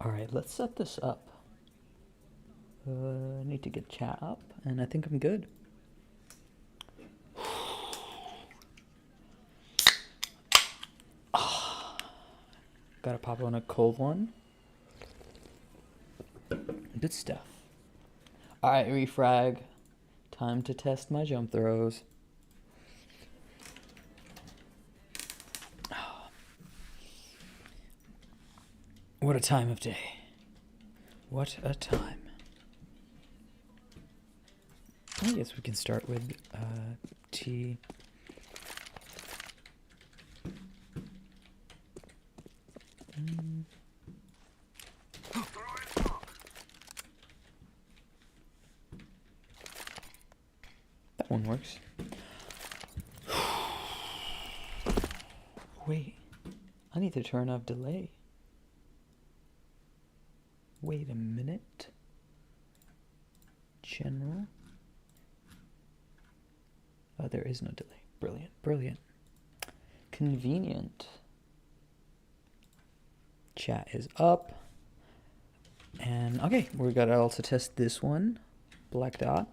Alright, let's set this up. I need to get chat up, and I think I'm good. Gotta pop on a cold one. Good stuff. Alright, refrag. Time to test my jump throws. What a time of day. What a time. I guess we can start with T. That one works. Wait, I need to turn off delay. Wait a minute. General. Oh, there is no delay. Brilliant, brilliant. Convenient. Chat is up. And okay, we gotta also test this one. Black dot.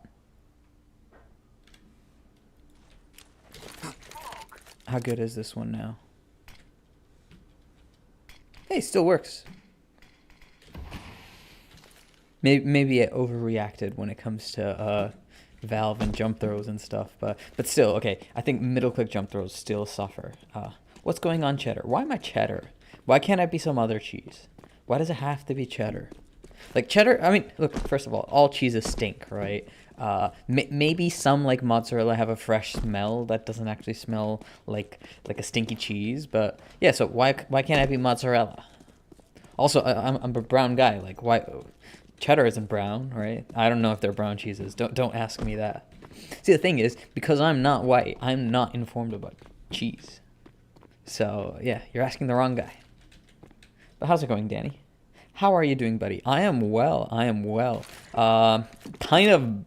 How good is this one now? Hey, still works. Maybe I overreacted when it comes to valve and jump throws and stuff, but still, okay. I think middle click jump throws still suffer. What's going on, cheddar? Why am I cheddar? Why can't I be some other cheese? Why does it have to be cheddar? Like cheddar, I mean, look, first of all cheeses stink, right? Maybe some like mozzarella have a fresh smell that doesn't actually smell like a stinky cheese, but yeah, so why can't I be mozzarella? Also, I'm a brown guy, like why? Cheddar isn't brown, right? I don't know if they're brown cheeses. Don't ask me that. See, the thing is, because I'm not white, I'm not informed about cheese. So yeah, you're asking the wrong guy. But how's it going, Danny? How are you doing, buddy? I am well. I am well. Kind of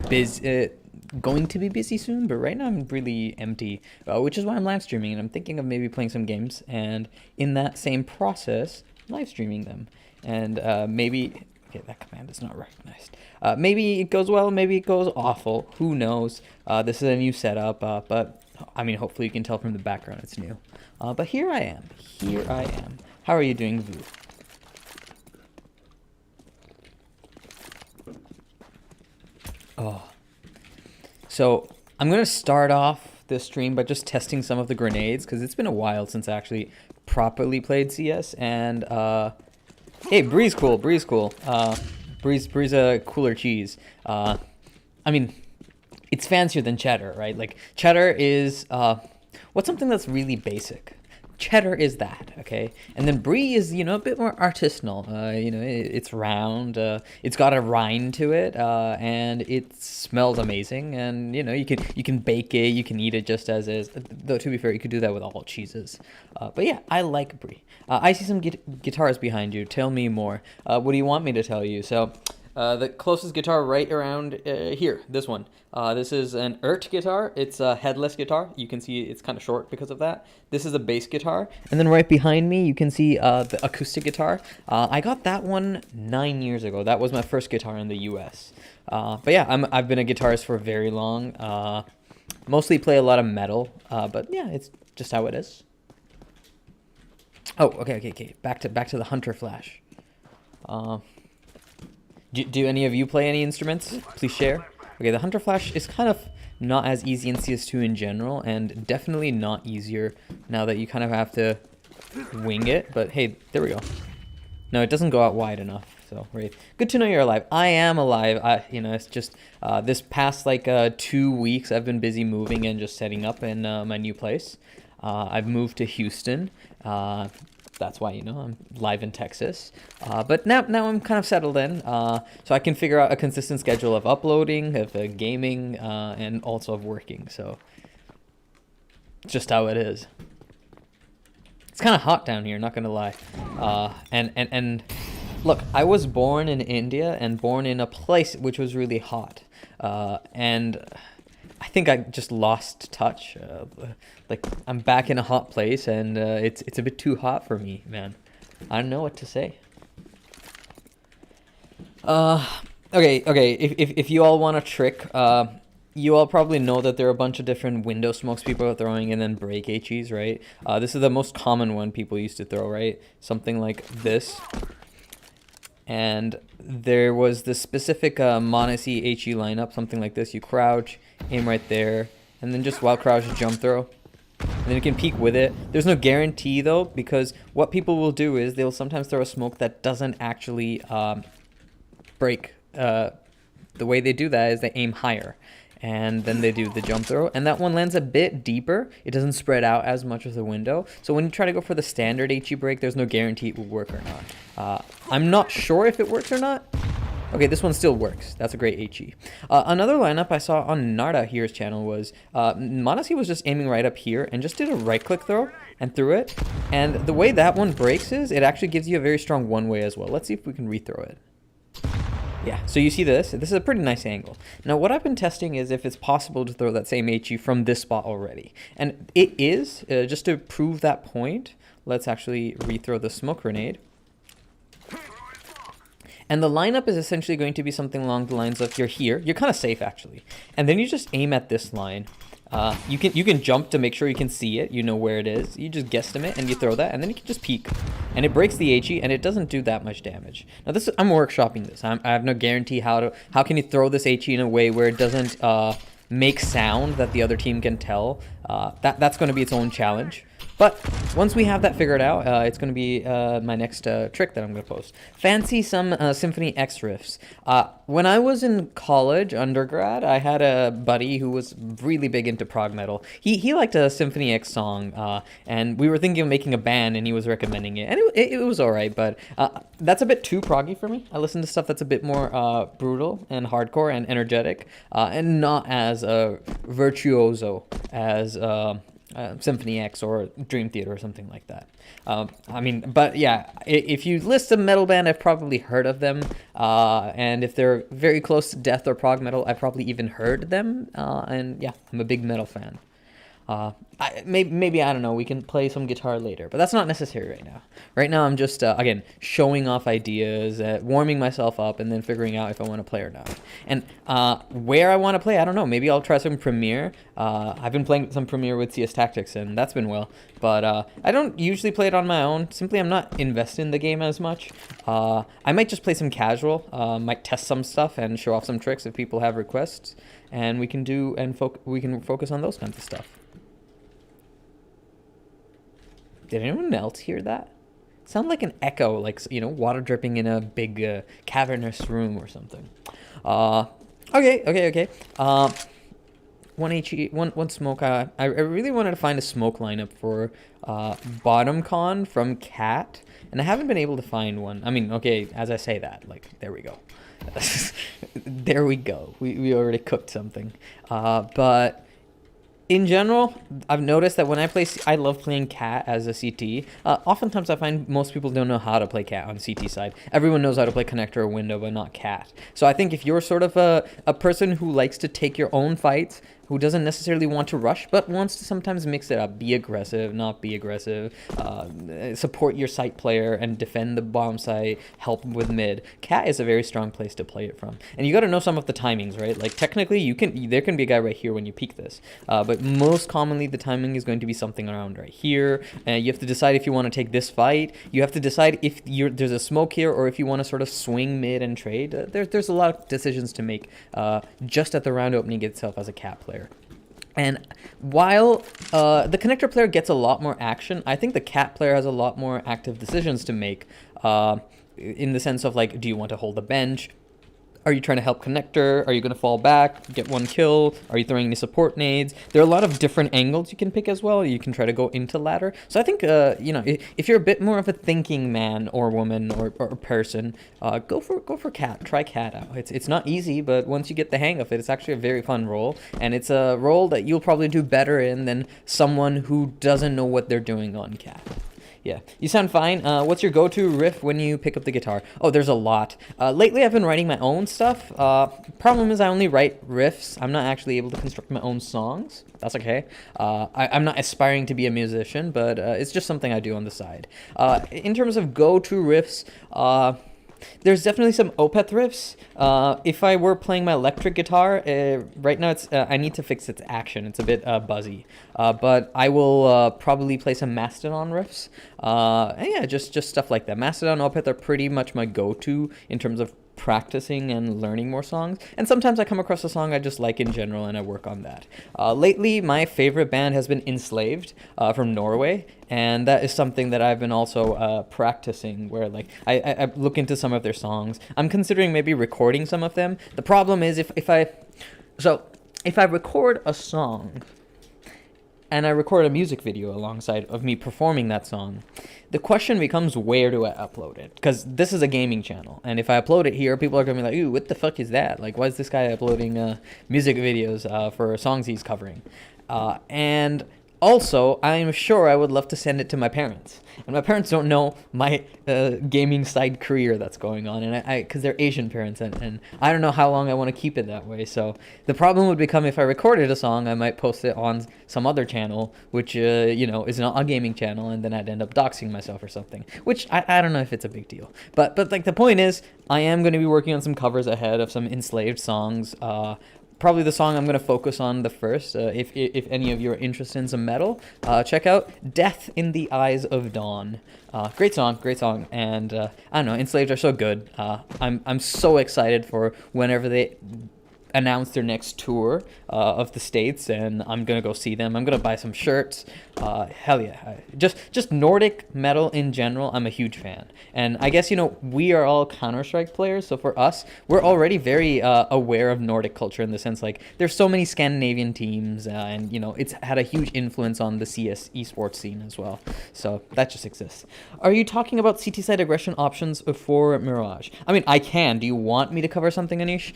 busy. Going to be busy soon, but right now I'm really empty, which is why I'm live streaming, and I'm thinking of maybe playing some games, and in that same process, live streaming them, and maybe. Okay, that command is not recognized. Maybe it goes well, maybe it goes awful. Who knows? This is a new setup, but I mean, hopefully you can tell from the background it's new. But here I am. Here I am. How are you doing, Vu? Oh. So I'm going to start off this stream by just testing some of the grenades, because it's been a while since I actually properly played CS, and hey, Bree's cool. Bree's cool. Bree's a cooler cheese. I mean, it's fancier than cheddar, right? Like cheddar is what's something that's really basic. Cheddar is that, okay? And then brie is, you know, a bit more artisanal. You know, it's round. It's got a rind to it, and it smells amazing. And you know, you can bake it, you can eat it just as is. Though to be fair, you could do that with all cheeses. But yeah, I like brie. I see some guitars behind you. Tell me more. What do you want me to tell you? So. The closest guitar right around here, this one. This is an guitar. It's a headless guitar. You can see it's kind of short because of that. This is a bass guitar. And then right behind me, you can see the acoustic guitar. I got that one 9 years ago. That was my first guitar in the US. But yeah, I've been a guitarist for very long. Mostly play a lot of metal. But yeah, it's just how it is. Oh, okay. Back to the Hunter Flash. Do any of you play any instruments? Please share. Okay, the Hunter Flash is kind of not as easy in CS2 in general, and definitely not easier now that you kind of have to wing it. But hey, there we go. No, it doesn't go out wide enough. So great. Good to know you're alive. I am alive. You know, it's just this past like 2 weeks I've been busy moving and just setting up in my new place. I've moved to Houston. That's why, you know, I'm live in Texas. But now I'm kind of settled in, so I can figure out a consistent schedule of uploading, of gaming, and also of working. So just how it is. It's kind of hot down here, not gonna lie. And look, I was born in India and born in a place which was really hot, and I think I just lost touch. Like I'm back in a hot place, and it's a bit too hot for me, man. I don't know what to say. Uh, okay. If you all want a trick, you all probably know that there are a bunch of different window smokes people are throwing and then break HEs, right? This is the most common one people used to throw, right? Something like this. And there was this specific Monacy HE lineup, something like this. You crouch, aim right there, and then just while crouch, jump throw. And then you can peek with it. There's no guarantee though, because what people will do is they'll sometimes throw a smoke that doesn't actually break. The way they do that is they aim higher, and then they do the jump throw, and that one lands a bit deeper. It doesn't spread out as much as the window. So when you try to go for the standard HE break, there's no guarantee it will work or not. I'm not sure if it works or not. Okay, this one still works. That's a great HE. Another lineup I saw on Narda here's channel was Monacy was just aiming right up here and just did a right-click throw and threw it. And the way that one breaks is it actually gives you a very strong one-way as well. Let's see if we can rethrow it. Yeah, so you see this? This is a pretty nice angle. Now, what I've been testing is if it's possible to throw that same HE from this spot already. And it is. Just to prove that point, let's actually rethrow the smoke grenade. And the lineup is essentially going to be something along the lines of you're here. You're kind of safe, actually. And then you just aim at this line. You can jump to make sure you can see it. You know where it is. You just guesstimate and you throw that, and then you can just peek. And it breaks the HE, and it doesn't do that much damage. Now, I'm workshopping this. I have no guarantee how can you throw this HE in a way where it doesn't make sound that the other team can tell. That's going to be its own challenge. But once we have that figured out, it's going to be my next trick that I'm going to post. Fancy some Symphony X riffs. When I was in college, undergrad, I had a buddy who was really big into prog metal. He liked a Symphony X song, and we were thinking of making a band, and he was recommending it. And it was all right, but that's a bit too proggy for me. I listen to stuff that's a bit more brutal and hardcore and energetic, and not as virtuoso as... Symphony X or Dream Theater or something like that. But yeah, if you list a metal band, I've probably heard of them. And if they're very close to death or prog metal, I probably even heard them. And yeah, I'm a big metal fan. Maybe, I don't know, we can play some guitar later, but that's not necessary right now. Right now, I'm just, again, showing off ideas, warming myself up, and then figuring out if I want to play or not. And where I want to play, I don't know. Maybe I'll try some Premiere. I've been playing some Premiere with CS Tactics, and that's been well. But I don't usually play it on my own. Simply, I'm not invested in the game as much. I might just play some casual, might test some stuff and show off some tricks if people have requests. And we can we can focus on those kinds of stuff. Did anyone else hear that? It sounded like an echo, like, water dripping in a big cavernous room or something. Okay. One smoke. I really wanted to find a smoke lineup for Bottom Con from Cat, and I haven't been able to find one. I mean, okay, as I say that, like, there we go. There we go. We already cooked something. But... in general, I've noticed that when I play, I love playing Cat as a CT. Oftentimes, I find most people don't know how to play Cat on CT side. Everyone knows how to play Connector or Window, but not Cat. So I think if you're sort of a person who likes to take your own fights, who doesn't necessarily want to rush, but wants to sometimes mix it up, be aggressive, not be aggressive, support your site player and defend the bomb site, help with mid. Cat is a very strong place to play it from. And you got to know some of the timings, right? Like, technically, there can be a guy right here when you peek this. But most commonly, the timing is going to be something around right here. You have to decide if you want to take this fight. You have to decide if there's a smoke here or if you want to sort of swing mid and trade. There's a lot of decisions to make just at the round opening itself as a Cat player. And while the Connector player gets a lot more action, I think the Cat player has a lot more active decisions to make in the sense of, like, do you want to hold the bench? Are you trying to help Connector? Are you going to fall back, get one kill? Are you throwing any support nades? There are a lot of different angles you can pick as well. You can try to go into ladder. So I think, if you're a bit more of a thinking man or woman or person, go for Cat. Try Cat out. It's not easy, but once you get the hang of it, it's actually a very fun role. And it's a role that you'll probably do better in than someone who doesn't know what they're doing on Cat. Yeah, you sound fine. What's your go-to riff when you pick up the guitar? Oh, there's a lot. Lately, I've been writing my own stuff. Problem is I only write riffs. I'm not actually able to construct my own songs. That's okay. I'm not aspiring to be a musician, but it's just something I do on the side. In terms of go-to riffs, There's definitely some Opeth riffs. If I were playing my electric guitar, right now it's I need to fix its action. It's a bit buzzy. But I will probably play some Mastodon riffs. And yeah, just stuff like that. Mastodon, Opeth are pretty much my go-to in terms of practicing and learning more songs, and sometimes I come across a song I just like in general and I work on that. Lately my favorite band has been Enslaved from Norway, and that is something that I've been also practicing, where like I look into some of their songs. I'm considering maybe recording some of them. The problem is if I record a song and I record a music video alongside of me performing that song, the question becomes, where do I upload it? Because this is a gaming channel, and if I upload it here, people are going to be like, ooh, what the fuck is that? Like, why is this guy uploading music videos for songs he's covering? And also, I'm sure I would love to send it to my parents. And my parents don't know my gaming side career that's going on, and because they're Asian parents, and I don't know how long I want to keep it that way. So the problem would become, if I recorded a song, I might post it on some other channel, which is not a gaming channel, and then I'd end up doxing myself or something. Which I don't know if it's a big deal. But like the point is, I am going to be working on some covers ahead of some Enslaved songs. Probably the song I'm going to focus on the first. If any of you are interested in some metal, check out Death in the Eyes of Dawn. Great song, and I don't know, Enslaved are so good. I'm so excited for whenever they announce their next tour of the States, and I'm gonna go see them. I'm gonna buy some shirts. Hell yeah. Just Nordic metal in general, I'm a huge fan. And I guess, we are all Counter-Strike players, so for us, we're already very aware of Nordic culture, in the sense like there's so many Scandinavian teams, and it's had a huge influence on the CS esports scene as well. So that just exists. Are you talking about CT side aggression options for Mirage? I mean, I can. Do you want me to cover something, Anish?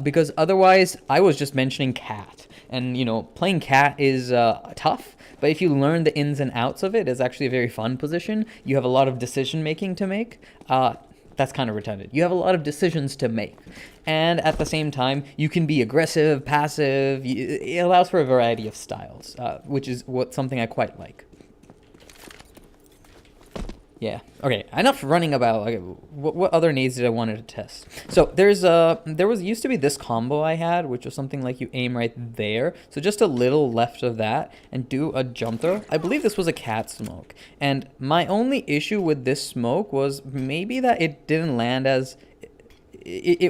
Because otherwise, I was just mentioning Cat. And, playing Cat is tough, but if you learn the ins and outs of it, it's actually a very fun position. You have a lot of decision making to make. That's kind of redundant. You have a lot of decisions to make. And at the same time, you can be aggressive, passive. It allows for a variety of styles, which is something I quite like. Yeah. Okay. Enough running about. Okay, what other nades did I wanted to test? So there used to be this combo I had, which was something like you aim right there, so just a little left of that, and do a jump throw. I believe this was a cat smoke, and my only issue with this smoke was maybe that it didn't land as.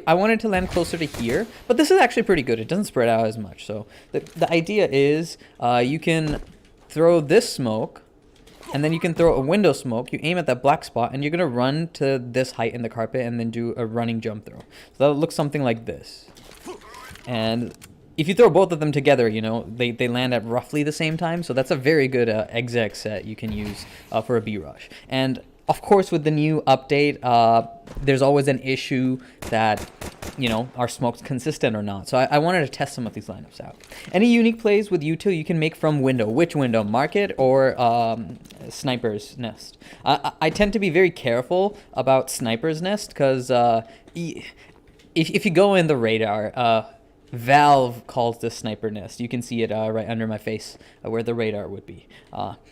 I wanted to land closer to here, but this is actually pretty good. It doesn't spread out as much. So the idea is you can throw this smoke, and then you can throw a window smoke. You aim at that black spot, and you're going to run to this height in the carpet and then do a running jump throw. So that'll look something like this. And if you throw both of them together, they land at roughly the same time. So that's a very good exec set you can use for a B-Rush. And of course, with the new update, there's always an issue that, are smokes consistent or not? So I wanted to test some of these lineups out. Any unique plays with U2 you can make from window? Which window? Market or Sniper's Nest? I tend to be very careful about Sniper's Nest because if you go in the radar, Valve calls this Sniper Nest. You can see it right under my face where the radar would be.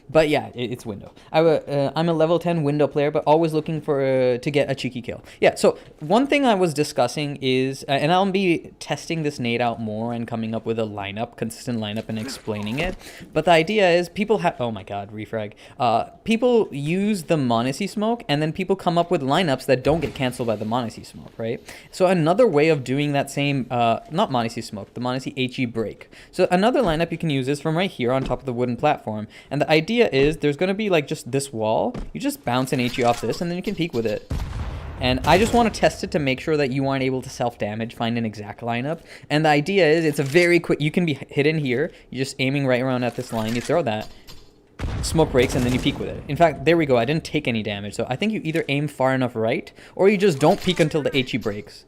But yeah, it's window. I'm a level 10 window player, but always looking for to get a cheeky kill. Yeah, so one thing I was discussing is, and I'll be testing this nade out more and coming up with a consistent lineup and explaining it. But the idea is people have, oh my god, refrag. People use the Monacy smoke, and then people come up with lineups that don't get canceled by the Monacy smoke, right? So another way of doing that same, not Monacy smoke, the Monacy HE break. So another lineup you can use is from right here on top of the wooden platform. And the idea is there's going to be like just this wall. You just bounce an HE off this, and then you can peek with it. And I just want to test it to make sure that you aren't able to self-damage, find an exact lineup. And the idea is it's a very quick, you can be hidden here. You're just aiming right around at this line. You throw that. Smoke breaks, and then you peek with it. In fact, there we go. I didn't take any damage. So I think you either aim far enough right, or you just don't peek until the HE breaks.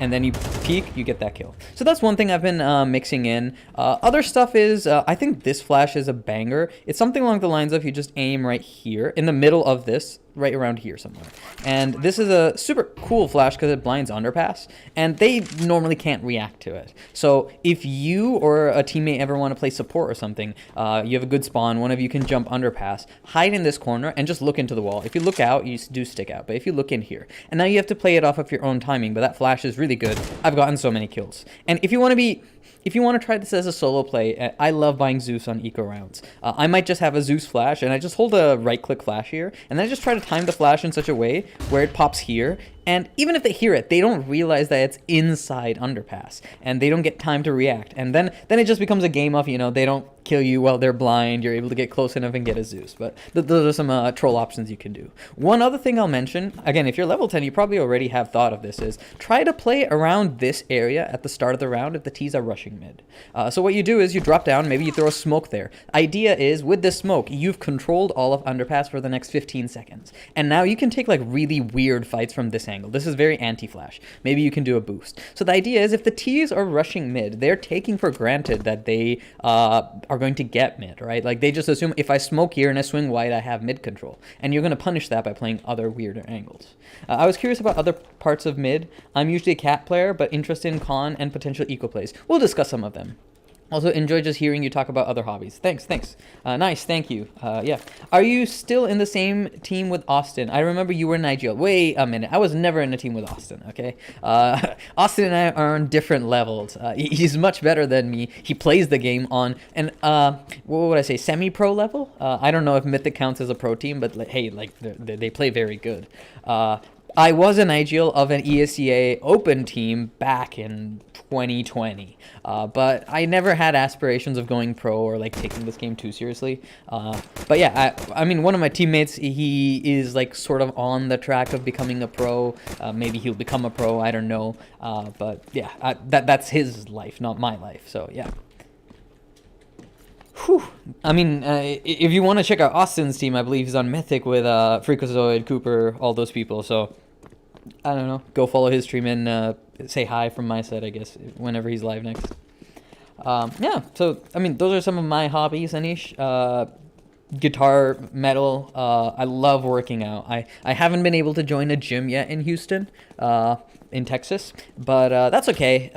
And then you peek, you get that kill. So that's one thing I've been mixing in. Other stuff is, I think this flash is a banger. It's something along the lines of you just aim right here in the middle of this right around here somewhere. And this is a super cool flash because it blinds underpass, and they normally can't react to it. So if you or a teammate ever want to play support or something, you have a good spawn, one of you can jump underpass, hide in this corner, and just look into the wall. If you look out, you do stick out, but if you look in here, and now you have to play it off of your own timing, but that flash is really good. I've gotten so many kills. And if you want to try this as a solo play, I love buying Zeus on eco rounds. I might just have a Zeus flash, and I just hold a right-click flash here, and then I just try to time the flash in such a way where it pops here, and even if they hear it, they don't realize that it's inside underpass, and they don't get time to react. And then it just becomes a game of, they don't kill you while they're blind, you're able to get close enough and get a Zeus. But those are some troll options you can do. One other thing I'll mention, again, if you're level 10, you probably already have thought of this, is try to play around this area at the start of the round if the T's are rushing mid. So what you do is you drop down, maybe you throw a smoke there. Idea is, with this smoke, you've controlled all of underpass for the next 15 seconds. And now you can take like really weird fights from this angle. This is very anti-flash. Maybe you can do a boost. So the idea is, if the T's are rushing mid, they're taking for granted that they are going to get mid, right? Like, they just assume if I smoke here and I swing wide, I have mid control. And you're going to punish that by playing other weirder angles. I was curious about other parts of mid. I'm usually a cat player, but interested in con and potential eco plays. We'll discuss some of them. Also, enjoy just hearing you talk about other hobbies. Thanks. Nice, thank you. Yeah. Are you still in the same team with Austin? I remember you were in Nigeria. Wait a minute. I was never in a team with Austin, okay? Austin and I are on different levels. He's much better than me. He plays the game on what would I say, semi-pro level? I don't know if Mythic counts as a pro team, but hey, like, they play very good. I was an IGL of an ESEA Open team back in 2020, but I never had aspirations of going pro or like taking this game too seriously. But yeah, I mean, one of my teammates, he is like sort of on the track of becoming a pro. Maybe he'll become a pro, I don't know. But yeah, that's his life, not my life. So yeah. Whew. I mean, if you want to check out Austin's team, I believe he's on Mythic with Freakazoid, Cooper, all those people. So I don't know. Go follow his stream and say hi from my side, I guess, whenever he's live next. Yeah, so, I mean, those are some of my hobbies, Anish. Guitar, metal. I love working out. I haven't been able to join a gym yet in Houston, in Texas, but that's okay.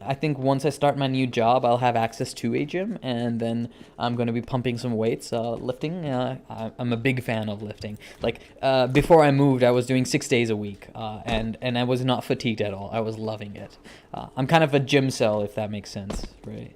I think once I start my new job, I'll have access to a gym, and then I'm going to be pumping some weights, lifting. I'm a big fan of lifting. Like, before I moved, I was doing 6 days a week, and I was not fatigued at all. I was loving it. I'm kind of a gym cell, if that makes sense, right?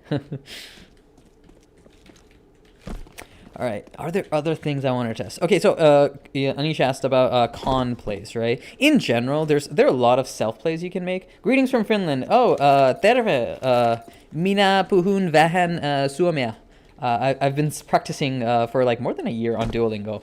All right. Are there other things I want to test? Okay, so yeah, Anish asked about con plays, right? In general, there are a lot of self plays you can make. Greetings from Finland. Oh, terve. Minä puhun vähän suomea. I've been practicing for like more than a year on Duolingo.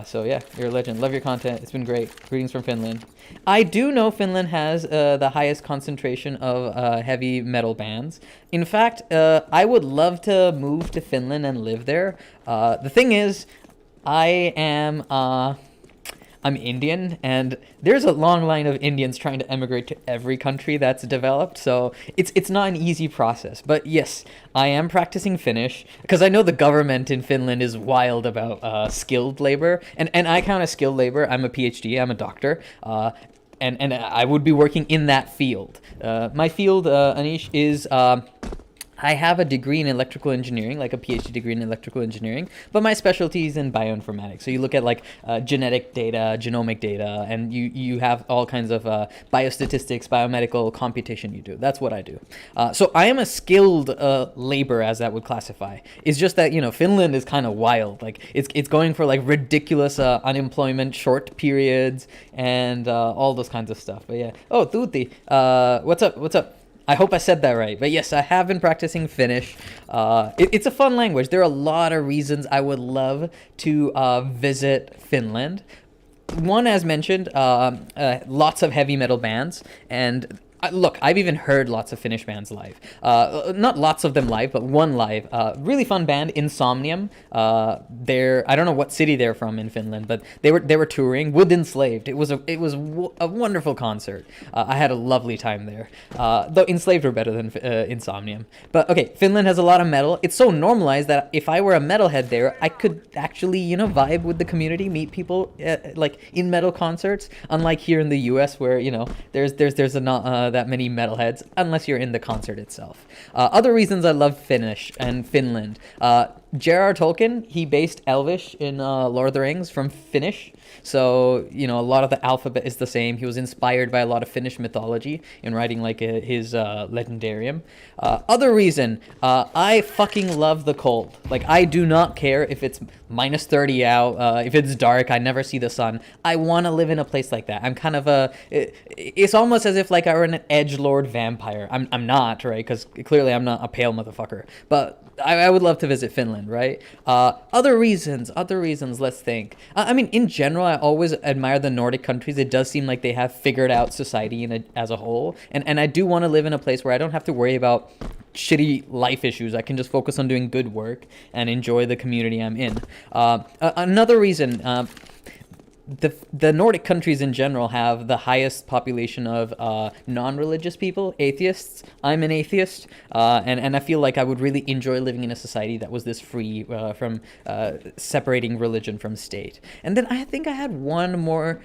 So yeah, you're a legend. Love your content. It's been great. Greetings from Finland. I do know Finland has the highest concentration of heavy metal bands. In fact, I would love to move to Finland and live there. The thing is, I'm Indian, and there's a long line of Indians trying to emigrate to every country that's developed, so it's not an easy process. But yes, I am practicing Finnish, because I know the government in Finland is wild about skilled labor, and I count as skilled labor. I'm a PhD, I'm a doctor, and I would be working in that field. My field, Anish, is... I have a degree in electrical engineering, like a PhD degree in electrical engineering, but my specialty is in bioinformatics. So you look at like genetic data, genomic data, and you have all kinds of biostatistics, biomedical computation you do. That's what I do. So I am a skilled labor, as that would classify. It's just that, Finland is kind of wild. Like it's going for like ridiculous unemployment, short periods, and all those kinds of stuff. But yeah. Oh, Tuuti, what's up? I hope I said that right. But yes, I have been practicing Finnish. It's a fun language. There are a lot of reasons I would love to visit Finland. One, as mentioned, lots of heavy metal bands. And Look, I've even heard lots of Finnish bands live. Not lots of them live, but one live. Really fun band, Insomnium. I don't know what city they're from in Finland, but they were touring. Wood Enslaved. It was a wonderful concert. I had a lovely time there. Though Enslaved were better than Insomnium. But okay, Finland has a lot of metal. It's so normalized that if I were a metalhead there, I could actually, you know, vibe with the community, meet people like in metal concerts. Unlike here in the U.S., where, you know, there's not that many metalheads unless you're in the concert itself. Other reasons I love Finnish and Finland. J.R.R. Tolkien, he based Elvish in Lord of the Rings from Finnish. So, you know, a lot of the alphabet is the same. He was inspired by a lot of Finnish mythology in writing like his legendarium. Other reason, I fucking love the cold. Like, I do not care if it's minus 30 out, if it's dark, I never see the sun. I want to live in a place like that. I'm kind of it's almost as if like I were an edgelord vampire. I'm not, right? Because clearly I'm not a pale motherfucker. But I would love to visit Finland, right? Other reasons, let's think. I mean, in general, I always admire the Nordic countries. It does seem like they have figured out society as a whole. And I do want to live in a place where I don't have to worry about shitty life issues. I can just focus on doing good work and enjoy the community I'm in. Another reason, the Nordic countries in general have the highest population of non-religious people, atheists. I'm an atheist, and I feel like I would really enjoy living in a society that was this free from separating religion from state. And then I think I had one more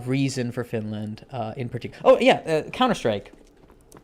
reason for Finland in particular. Oh yeah, Counter-Strike.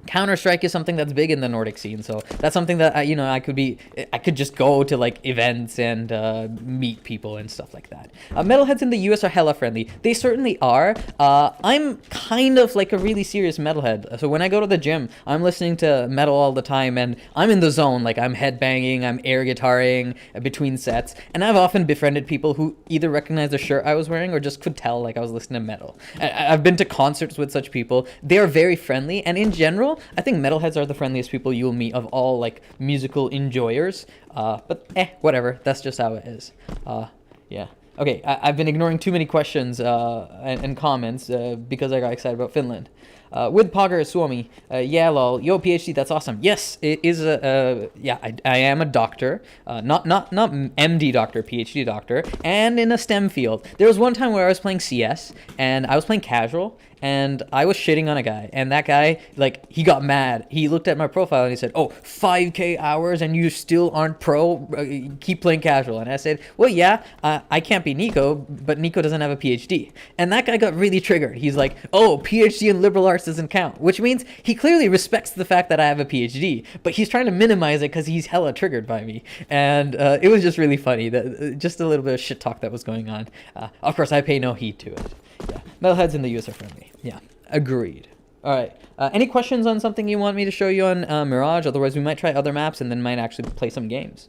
Counter-Strike is something that's big in the Nordic scene, so that's something that I could just go to like events and meet people and stuff like that. Metalheads in the US are hella friendly. They certainly are. I'm kind of like a really serious metalhead, so when I go to the gym, I'm listening to metal all the time, and I'm in the zone. Like, I'm headbanging, I'm air guitaring between sets, and I've often befriended people who either recognized the shirt I was wearing or just could tell like I was listening to metal. I've been to concerts with such people. They are very friendly, and in general, I think metalheads are the friendliest people you'll meet of all like musical enjoyers. But whatever. That's just how it is. Yeah. Okay, I've been ignoring too many questions and comments because I got excited about Finland. With Pogger Suomi, yeah, lol, yo, PhD, that's awesome. Yes, it is yeah, I am a doctor, not MD doctor, PhD doctor, and in a STEM field. There was one time where I was playing CS, and I was playing casual, and I was shitting on a guy, and that guy, like, he got mad. He looked at my profile and he said, oh, 5K hours and you still aren't pro? Keep playing casual. And I said, well, yeah, I can't be Nico, but Nico doesn't have a PhD. And that guy got really triggered. He's like, oh, PhD in liberal arts doesn't count, which means he clearly respects the fact that I have a PhD, but he's trying to minimize it because he's hella triggered by me. And it was just really funny, that just a little bit of shit talk that was going on. Of course, I pay no heed to it. Yeah, metalheads in the US are friendly. Yeah, agreed. All right. Any questions on something you want me to show you on Mirage? Otherwise, we might try other maps and then might actually play some games.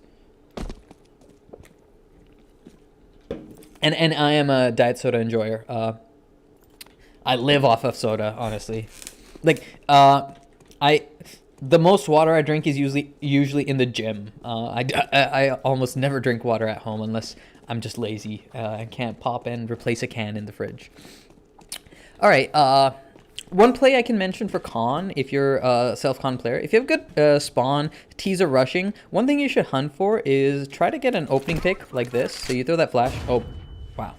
And I am a diet soda enjoyer. I live off of soda, honestly. Like, the most water I drink is usually in the gym. I almost never drink water at home unless I'm just lazy. I can't pop and replace a can in the fridge. All right. One play I can mention for con, if you're a self-con player, if you have good spawn, teaser rushing, one thing you should hunt for is try to get an opening pick like this. So you throw that flash. Oh, wow.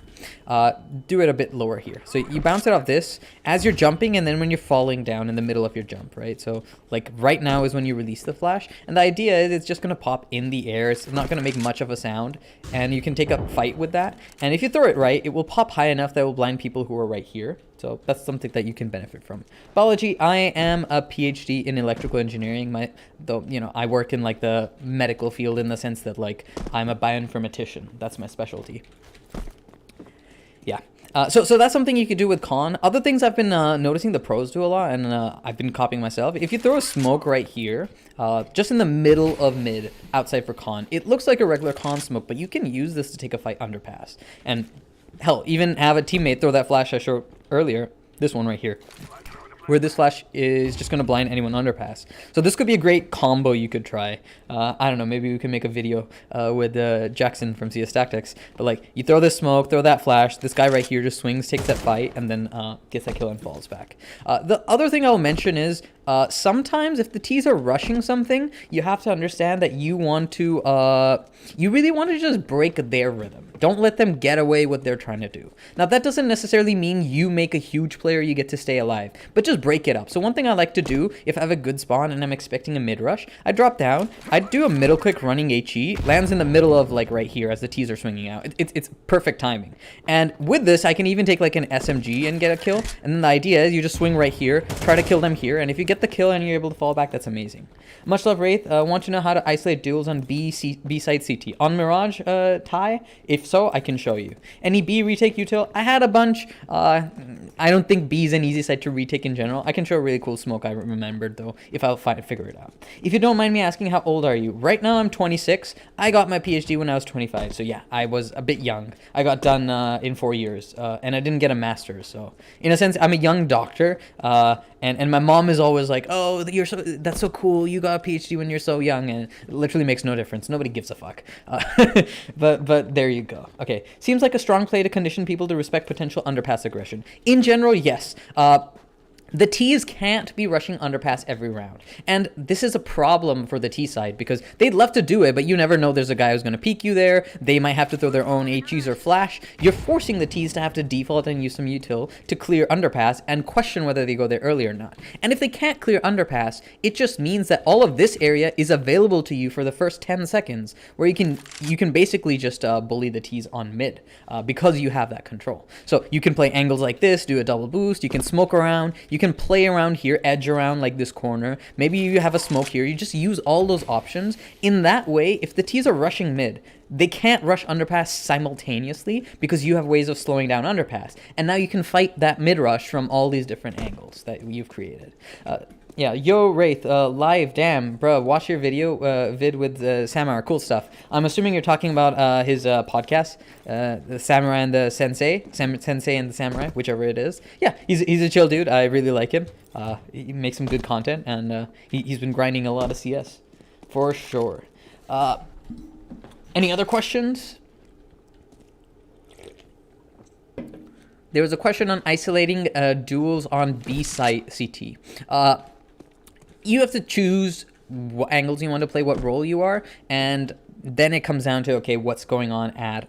Do it a bit lower here. So you bounce it off this as you're jumping, and then when you're falling down in the middle of your jump, right? So like right now is when you release the flash, and the idea is it's just going to pop in the air. It's not going to make much of a sound, and you can take a fight with that. And if you throw it right, it will pop high enough that it will blind people who are right here. So that's something that you can benefit from. Biology, I am a PhD in electrical engineering. Though, you know, I work in like the medical field in the sense that like I'm a bioinformatician. That's my specialty. Yeah. So that's something you could do with con. Other things I've been noticing the pros do a lot, and I've been copying myself. If you throw a smoke right here, just in the middle of mid, outside for con, it looks like a regular con smoke, but you can use this to take a fight underpass. And hell, even have a teammate throw that flash I showed earlier, this one right here. where this flash is just going to blind anyone underpass. So this could be a great combo you could try. I don't know, maybe we can make a video with Jackson from CS Tactics. But like, you throw this smoke, throw that flash, this guy right here just swings, takes that fight, and then gets that kill and falls back. The other thing I'll mention is sometimes if the T's are rushing something, you have to understand that you want to, you really want to just break their rhythm. Don't let them get away what they're trying to do. Now, that doesn't necessarily mean you make a huge play or you get to stay alive, but just break it up. So one thing I like to do, if I have a good spawn and I'm expecting a mid-rush, I drop down, I do a middle click running HE, lands in the middle of like right here as the T's are swinging out. It's perfect timing. And with this, I can even take like an SMG and get a kill. And then the idea is you just swing right here, try to kill them here, and if you get the kill and you're able to fall back, that's amazing. Much love, Wraith. Want to know how to isolate duels on B-side CT. On Mirage, Ty? If so, I can show you. Any B retake util? I had a bunch. I don't think B is an easy site to retake in general. I can show a really cool smoke I remembered, though, if I'll figure it out. If you don't mind me asking, how old are you? Right now, I'm 26. I got my PhD when I was 25, so yeah, I was a bit young. I got done in 4 years, and I didn't get a master's, so in a sense, I'm a young doctor, and my mom is always like, oh, that's so cool, you got a PhD when you're so young, and it literally makes no difference. Nobody gives a fuck. But there you go. Okay, seems like a strong play to condition people to respect potential underpass aggression. In general, yes. The T's can't be rushing underpass every round. And this is a problem for the T side because they'd love to do it, but you never know there's a guy who's going to peek you there. They might have to throw their own HEs or flash. You're forcing the T's to have to default and use some util to clear underpass and question whether they go there early or not. And if they can't clear underpass, it just means that all of this area is available to you for the first 10 seconds where you can basically just bully the T's on mid because you have that control. So you can play angles like this, do a double boost, you can smoke around, you can play around here, edge around like this corner. Maybe you have a smoke here. You just use all those options. In that way, if the T's are rushing mid, they can't rush underpass simultaneously because you have ways of slowing down underpass. And now you can fight that mid rush from all these different angles that you've created. Yeah, yo, Wraith, live, damn, bro, watch your video vid with Samurai, cool stuff. I'm assuming you're talking about his podcast, the Samurai and the Sensei, Sensei and the Samurai, whichever it is. Yeah, he's a chill dude. I really like him. He makes some good content, and he's been grinding a lot of CS, for sure. Any other questions? There was a question on isolating duels on B site CT. You have to choose what angles you want to play, what role you are, and then it comes down to, okay, what's going on at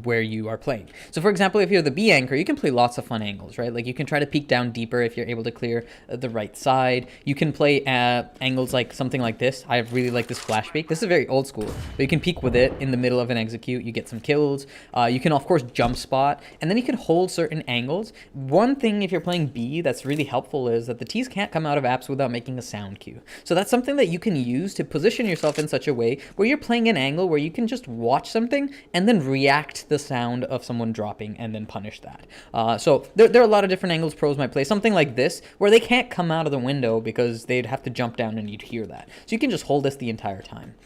where you are playing. So for example, if you're the B anchor, you can play lots of fun angles, right? Like you can try to peek down deeper if you're able to clear the right side. You can play angles like something like this. I really like this flash peek. This is very old school, but you can peek with it in the middle of an execute. You get some kills. You can of course jump spot, and then you can hold certain angles. One thing if you're playing B that's really helpful is that the T's can't come out of apps without making a sound cue. So that's something that you can use to position yourself in such a way where you're playing an angle where you can just watch something and then react the sound of someone dropping and then punish that. So there are a lot of different angles pros might play. Something like this where they can't come out of the window because they'd have to jump down and you'd hear that. So you can just hold this the entire time.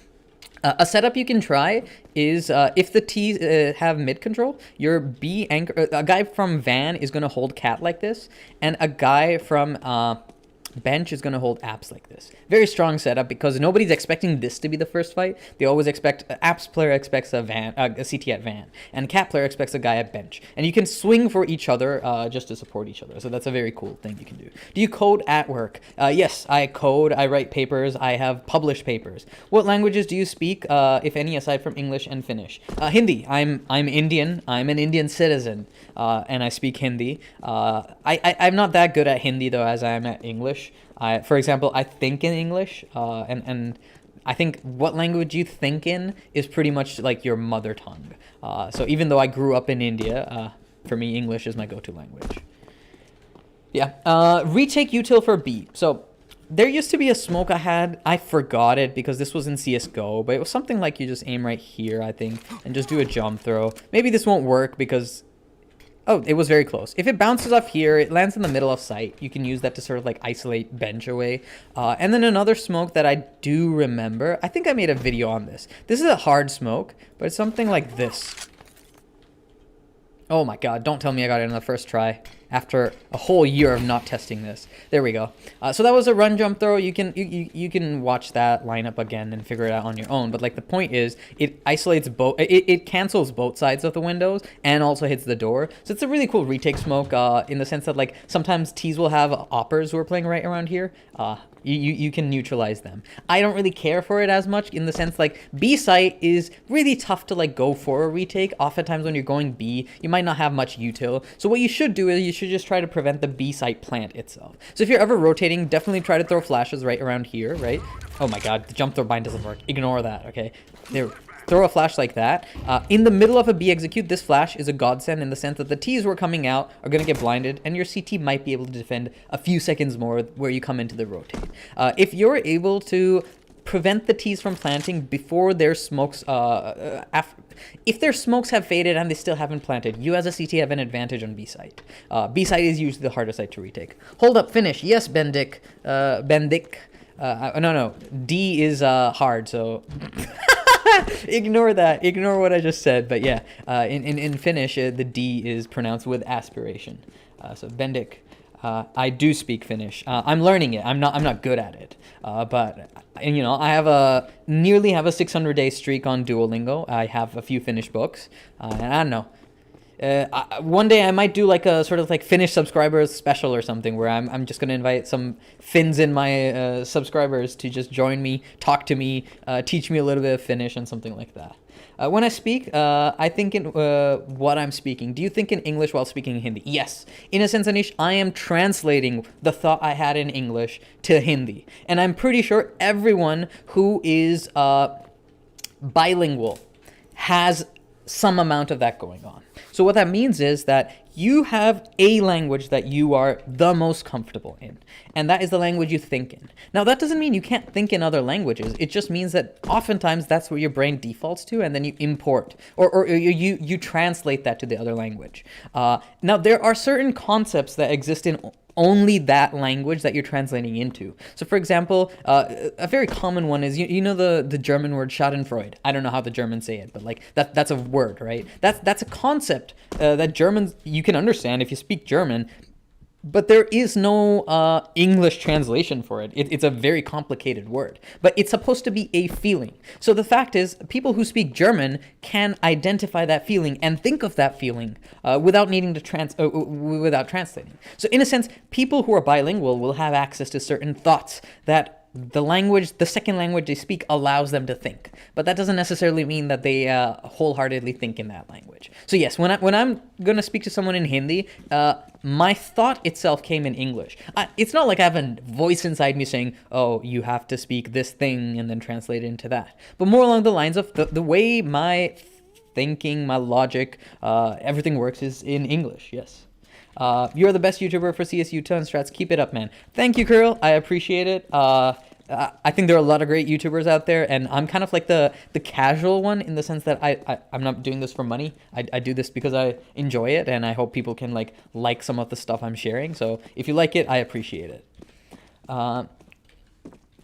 A setup you can try is if the T's have mid control, your B anchor, a guy from Van is going to hold cat like this, and a guy from bench is going to hold apps like this. Very strong setup because nobody's expecting this to be the first fight. They always expect, apps player expects a CT at van, and cat player expects a guy at bench. And you can swing for each other just to support each other. So that's a very cool thing you can do. Do you code at work? Yes, I code, I write papers, I have published papers. What languages do you speak, if any, aside from English and Finnish? Hindi. I'm Indian. I'm an Indian citizen, and I speak Hindi. I'm not that good at Hindi, though, as I am at English. For example, I think in English, and I think what language you think in is pretty much like your mother tongue. So even though I grew up in India, for me, English is my go-to language. Yeah, retake util for B. So there used to be a smoke I had. I forgot it because this was in CSGO, but it was something like you just aim right here, I think, and just do a jump throw. Maybe this won't work because... Oh, it was very close. If it bounces off here, it lands in the middle of sight. You can use that to sort of like isolate bench away. And then another smoke that I do remember, I think I made a video on this. This is a hard smoke, but it's something like this. Oh my god, don't tell me I got it on the first try. after a whole year of not testing this. There we go. So that was a run, jump, throw. You can watch that lineup again and figure it out on your own. But like the point is, it isolates both. It cancels both sides of the windows and also hits the door. So it's a really cool retake smoke in the sense that like sometimes T's will have oppers who are playing right around here. You can neutralize them. I don't really care for it as much in the sense like B site is really tough to like go for a retake. Oftentimes when you're going B, you might not have much util. So what you should do is you should just try to prevent the B site plant itself. So if you're ever rotating, definitely try to throw flashes right around here, right? Oh my god, the jump throw bind doesn't work. Ignore that, okay? There. Throw a flash like that. In the middle of a B execute, this flash is a godsend in the sense that the T's who are coming out are going to get blinded, and your CT might be able to defend a few seconds more where you come into the rotate. If you're able to prevent the T's from planting before their smokes, if their smokes have faded and they still haven't planted, you as a CT have an advantage on B site. B site is usually the harder site to retake. Hold up, finish. Yes, Bendik. No. D is hard, so... Ignore that. Ignore what I just said. But yeah, in Finnish, the D is pronounced with aspiration. So Bendik. I do speak Finnish. I'm learning it. I'm not good at it. But you know, I nearly have a 600-day streak on Duolingo. I have a few Finnish books, and I don't know. One day I might do like a sort of like Finnish subscribers special or something where I'm just going to invite some Finns in my subscribers to just join me, talk to me, teach me a little bit of Finnish and something like that. When I speak, I think in what I'm speaking. Do you think in English while speaking Hindi? Yes. In a sense, Anish, I am translating the thought I had in English to Hindi. And I'm pretty sure everyone who is bilingual has some amount of that going on. So what that means is that you have a language that you are the most comfortable in, and that is the language you think in. Now, that doesn't mean you can't think in other languages. It just means that oftentimes that's where your brain defaults to, and then you import, or you translate that to the other language. Now, there are certain concepts that exist in only that language that you're translating into. So for example, a very common one is, you know the German word Schadenfreude. I don't know how the Germans say it, but like that's a word, right? That's a concept that Germans, you can understand if you speak German, but there is no English translation for it. It's a very complicated word, but it's supposed to be a feeling. So the fact is, people who speak German can identify that feeling and think of that feeling without needing to without translating. So in a sense, people who are bilingual will have access to certain thoughts that the second language they speak allows them to think, but that doesn't necessarily mean that they wholeheartedly think in that language. So yes, when I'm gonna speak to someone in Hindi, my thought itself came in English. It's not like I have a voice inside me saying, "Oh, you have to speak this thing and then translate it into that," but more along the lines of the way my thinking, my logic, everything works is in English. Yes. You're the best YouTuber for CSU ton strats. Keep it up, man. Thank you, Curl. I appreciate it. I think there are a lot of great YouTubers out there, and I'm kind of like the casual one in the sense that I'm not doing this for money. I do this because I enjoy it, and I hope people can like some of the stuff I'm sharing. So if you like it, I appreciate it. All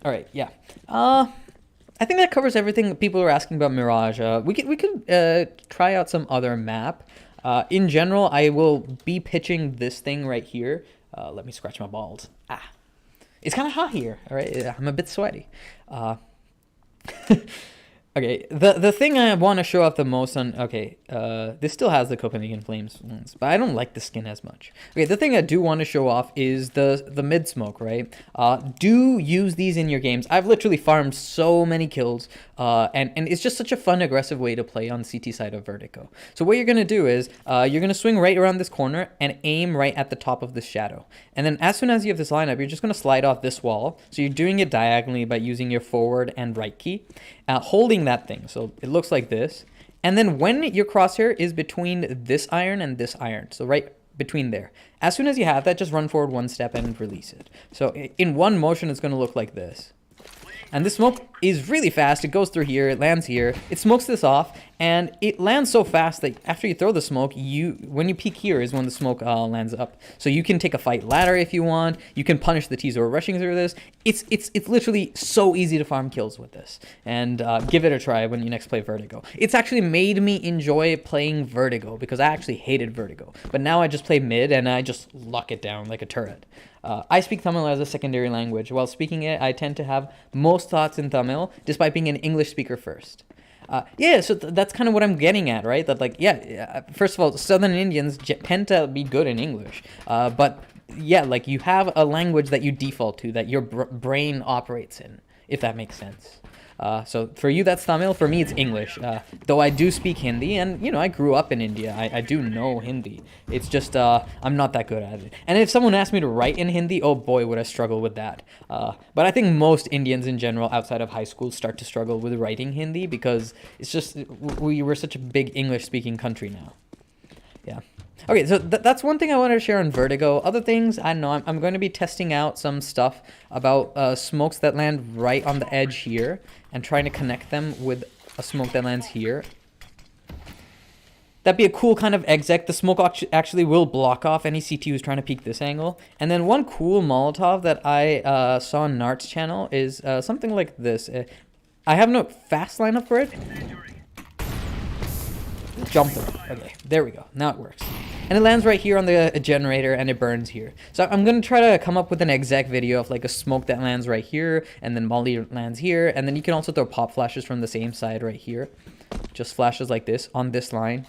right, yeah. I think that covers everything people are asking about Mirage. We could try out some other map. In general, I will be pitching this thing right here. Let me scratch my balls. It's kind of hot here, all right? I'm a bit sweaty. Okay, the thing I want to show off the most on... Okay, this still has the Copenhagen Flames ones, but I don't like the skin as much. Okay, the thing I do want to show off is the mid-smoke, right? Do use these in your games. I've literally farmed so many kills, and it's just such a fun, aggressive way to play on CT side of Vertigo. So what you're going to do is, you're going to swing right around this corner and aim right at the top of this shadow. And then as soon as you have this lineup, you're just going to slide off this wall. So you're doing it diagonally by using your forward and right key. Holding that thing, so it looks like this, and then when your crosshair is between this iron and this iron, so right between there, as soon as you have that, just run forward one step and release it. So in one motion, it's going to look like this. And this smoke is really fast. It goes through here, it lands here, it smokes this off, and it lands so fast that after you throw the smoke, when you peek here is when the smoke lands up. So you can take a fight ladder if you want. You can punish the T's who are rushing through this. It's literally so easy to farm kills with this. And give it a try when you next play Vertigo. It's actually made me enjoy playing Vertigo because I actually hated Vertigo. But now I just play mid and I just lock it down like a turret. I speak Tamil as a secondary language. While speaking it, I tend to have most thoughts in Tamil, despite being an English speaker first. Yeah, so that's kind of what I'm getting at, right? That, like, yeah, first of all, Southern Indians tend to be good in English. But, yeah, like, you have a language that you default to, that your brain operates in, if that makes sense. So for you, that's Tamil. For me, it's English. Though I do speak Hindi, and, you know, I grew up in India. I do know Hindi. It's just I'm not that good at it. And if someone asked me to write in Hindi, oh boy, would I struggle with that. But I think most Indians in general, outside of high school, start to struggle with writing Hindi because it's just we're such a big English-speaking country now. Yeah. Okay, so that's one thing I wanted to share on Vertigo. Other things, I don't know, I'm going to be testing out some stuff about smokes that land right on the edge here and trying to connect them with a smoke that lands here. That'd be a cool kind of exec. The smoke actually will block off any CT who's trying to peek this angle. And then one cool Molotov that I saw on Nart's channel is something like this. I have no fast lineup for it. Jump throw. Okay, there we go. Now it works. And it lands right here on the generator and it burns here. So I'm going to try to come up with an exec video of like a smoke that lands right here and then Molly lands here. And then you can also throw pop flashes from the same side right here. Just flashes like this on this line.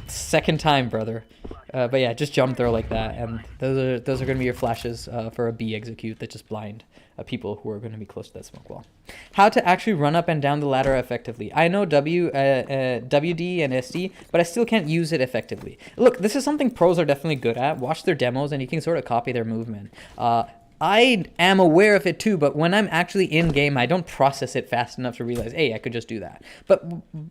Second time, brother. But yeah, just jump throw like that. And those are going to be your flashes for a B execute that just blind people who are going to be close to that smoke wall. How to actually run up and down the ladder effectively. I know WD and SD, but I still can't use it effectively. Look, this is something pros are definitely good at. Watch their demos and you can sort of copy their movement. I am aware of it too, but when I'm actually in game, I don't process it fast enough to realize, hey, I could just do that. But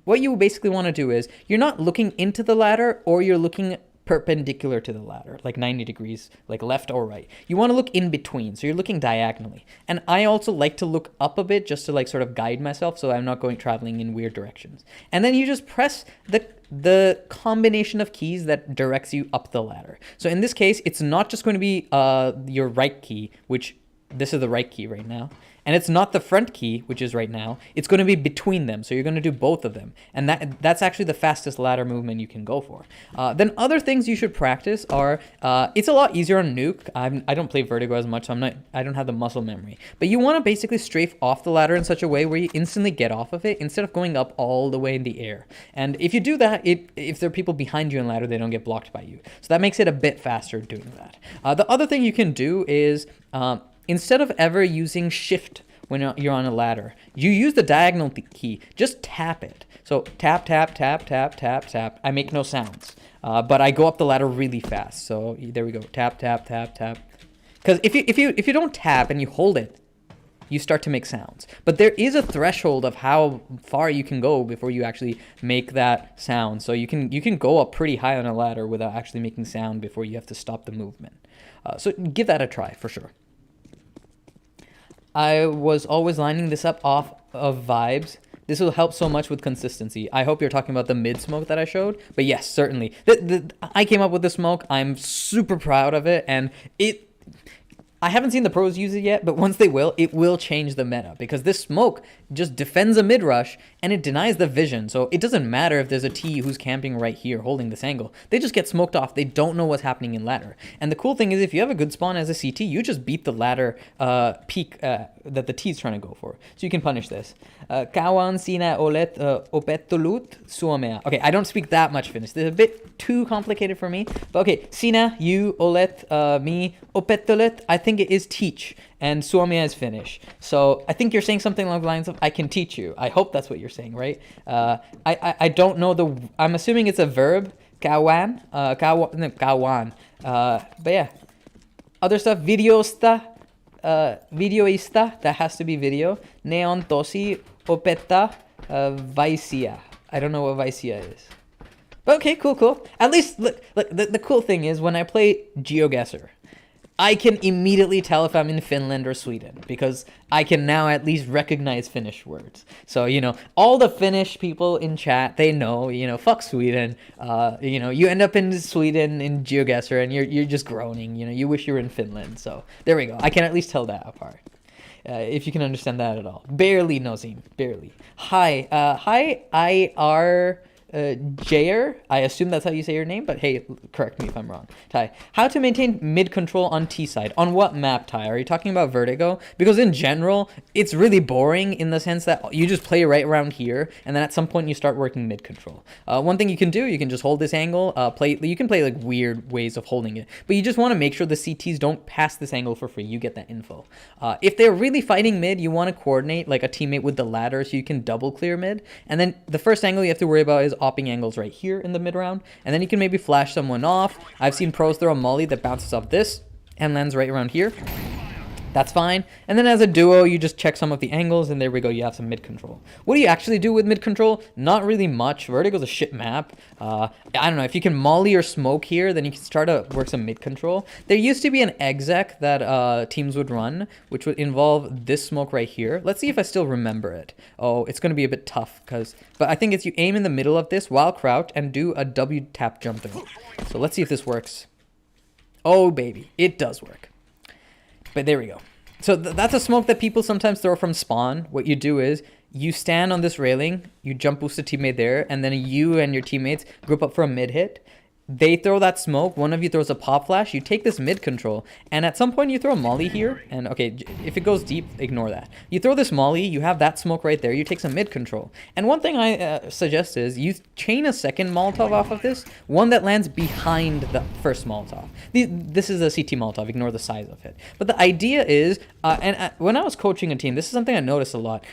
what you basically want to do is you're not looking into the ladder or you're looking perpendicular to the ladder, like 90 degrees, like left or right. You want to look in between, so you're looking diagonally. And I also like to look up a bit just to like sort of guide myself so I'm not traveling in weird directions. And then you just press the combination of keys that directs you up the ladder. So in this case, it's not just going to be your right key, which this is the right key right now. And it's not the front key, which is right now. It's going to be between them. So you're going to do both of them. And that's actually the fastest ladder movement you can go for. Then other things you should practice are, it's a lot easier on Nuke. I don't play Vertigo as much, so I don't have the muscle memory. But you want to basically strafe off the ladder in such a way where you instantly get off of it instead of going up all the way in the air. And if you do that, if there are people behind you in ladder, they don't get blocked by you. So that makes it a bit faster doing that. The other thing you can do is, instead of ever using shift when you're on a ladder, you use the diagonal key. Just tap it. So tap, tap, tap, tap, tap, tap. I make no sounds, but I go up the ladder really fast. So there we go. Tap, tap, tap, tap. Because if you don't tap and you hold it, you start to make sounds. But there is a threshold of how far you can go before you actually make that sound. So you can go up pretty high on a ladder without actually making sound before you have to stop the movement. So give that a try for sure. I was always lining this up off of vibes. This will help so much with consistency. I hope you're talking about the mid smoke that I showed. But yes, certainly. I came up with the smoke. I'm super proud of it. And I haven't seen the pros use it yet, but once they will, it will change the meta. Because this smoke just defends a mid rush and it denies the vision. So it doesn't matter if there's a T who's camping right here holding this angle. They just get smoked off. They don't know what's happening in ladder. And the cool thing is if you have a good spawn as a CT, you just beat the ladder peak that the T is trying to go for. So you can punish this. Kawan sina olet opettulut suomea. Okay, I don't speak that much Finnish. This is a bit too complicated for me. But okay, sina, you, olet, me, opettulet, I think it is teach. And Suomea is Finnish. So I think you're saying something along the lines of, I can teach you. I hope that's what you're saying, right? I don't know I'm assuming it's a verb. Kawan. Kawan. But yeah. Other stuff, videosta. Videoista, that has to be video. Neon tosi opetta vaisia. I don't know what vaisia is. But okay, cool. At least, look, the cool thing is when I play GeoGuessr, I can immediately tell if I'm in Finland or Sweden because I can now at least recognize Finnish words. So, all the Finnish people in chat, they know, fuck Sweden. You end up in Sweden in GeoGuessr and you're just groaning, you wish you were in Finland. So there we go. I can at least tell that apart. If you can understand that at all. Barely, Nozim. Barely. Hi, IR Jayer. I assume that's how you say your name, but hey, correct me if I'm wrong. Ty, how to maintain mid control on T side? On what map, Ty? Are you talking about Vertigo? Because in general, it's really boring in the sense that you just play right around here, and then at some point you start working mid control. One thing you can do, you can just hold this angle. You can play like weird ways of holding it, but you just want to make sure the CTs don't pass this angle for free. You get that info. If they're really fighting mid, you want to coordinate like a teammate with the ladder so you can double clear mid, and then the first angle you have to worry about is opping angles right here in the mid round, and then you can maybe flash someone off. I've seen pros throw a molly that bounces off this and lands right around here. That's fine. And then as a duo, you just check some of the angles, and there we go. You have some mid control. What do you actually do with mid control? Not really much. Vertigo's a shit map. I don't know. If you can molly or smoke here, then you can start to work some mid control. There used to be an exec that teams would run, which would involve this smoke right here. Let's see if I still remember it. Oh, it's going to be a bit tough, but I think it's you aim in the middle of this while crouched and do a W tap jump through. So let's see if this works. Oh, baby. It does work. But there we go. So that's a smoke that people sometimes throw from spawn. What you do is you stand on this railing, you jump boost a teammate there, and then you and your teammates group up for a mid hit. They throw that smoke, one of you throws a pop flash, you take this mid control, and at some point you throw a molly here, and okay, if it goes deep, ignore that. You throw this molly, you have that smoke right there, you take some mid control. And one thing I suggest is you chain a second Molotov off of this, one that lands behind the first Molotov. This is a CT Molotov, ignore the size of it. But the idea is, when I was coaching a team, this is something I noticed a lot.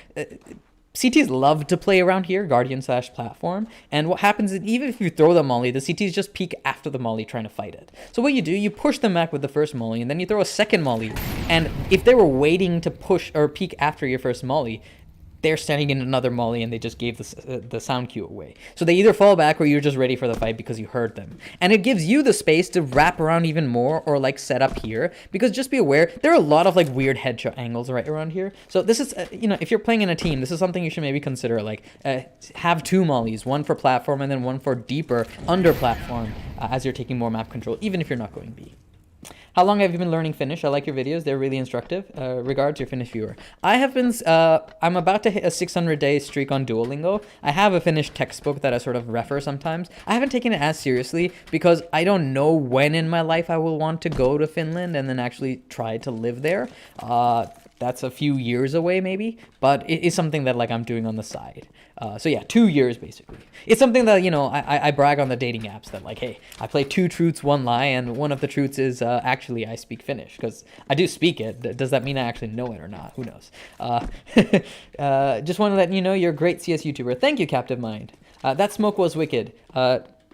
CTs love to play around here, Guardian/platform, and what happens is even if you throw the molly, the CTs just peek after the molly trying to fight it. So what you do, you push them back with the first molly, and then you throw a second molly, and if they were waiting to push or peek after your first molly, they're standing in another molly and they just gave the sound cue away. So they either fall back or you're just ready for the fight because you heard them. And it gives you the space to wrap around even more or like set up here, because just be aware, there are a lot of like weird headshot angles right around here. So this is, if you're playing in a team, this is something you should maybe consider, like have two mollies, one for platform and then one for deeper under platform as you're taking more map control, even if you're not going B. How long have you been learning Finnish? I like your videos. They're really instructive. Regards, your Finnish viewer. I have been, I'm about to hit a 600-day streak on Duolingo. I have a Finnish textbook that I sort of refer sometimes. I haven't taken it as seriously because I don't know when in my life I will want to go to Finland and then actually try to live there. That's a few years away maybe, but it is something that like I'm doing on the side. So yeah, 2 years basically. It's something that, I brag on the dating apps that like, hey, I play 2 truths, 1 lie, and one of the truths is actually I speak Finnish, because I do speak it. Does that mean I actually know it or not? Who knows? Just want to let you know you're a great CS YouTuber. Thank you, Captive Mind. That smoke was wicked.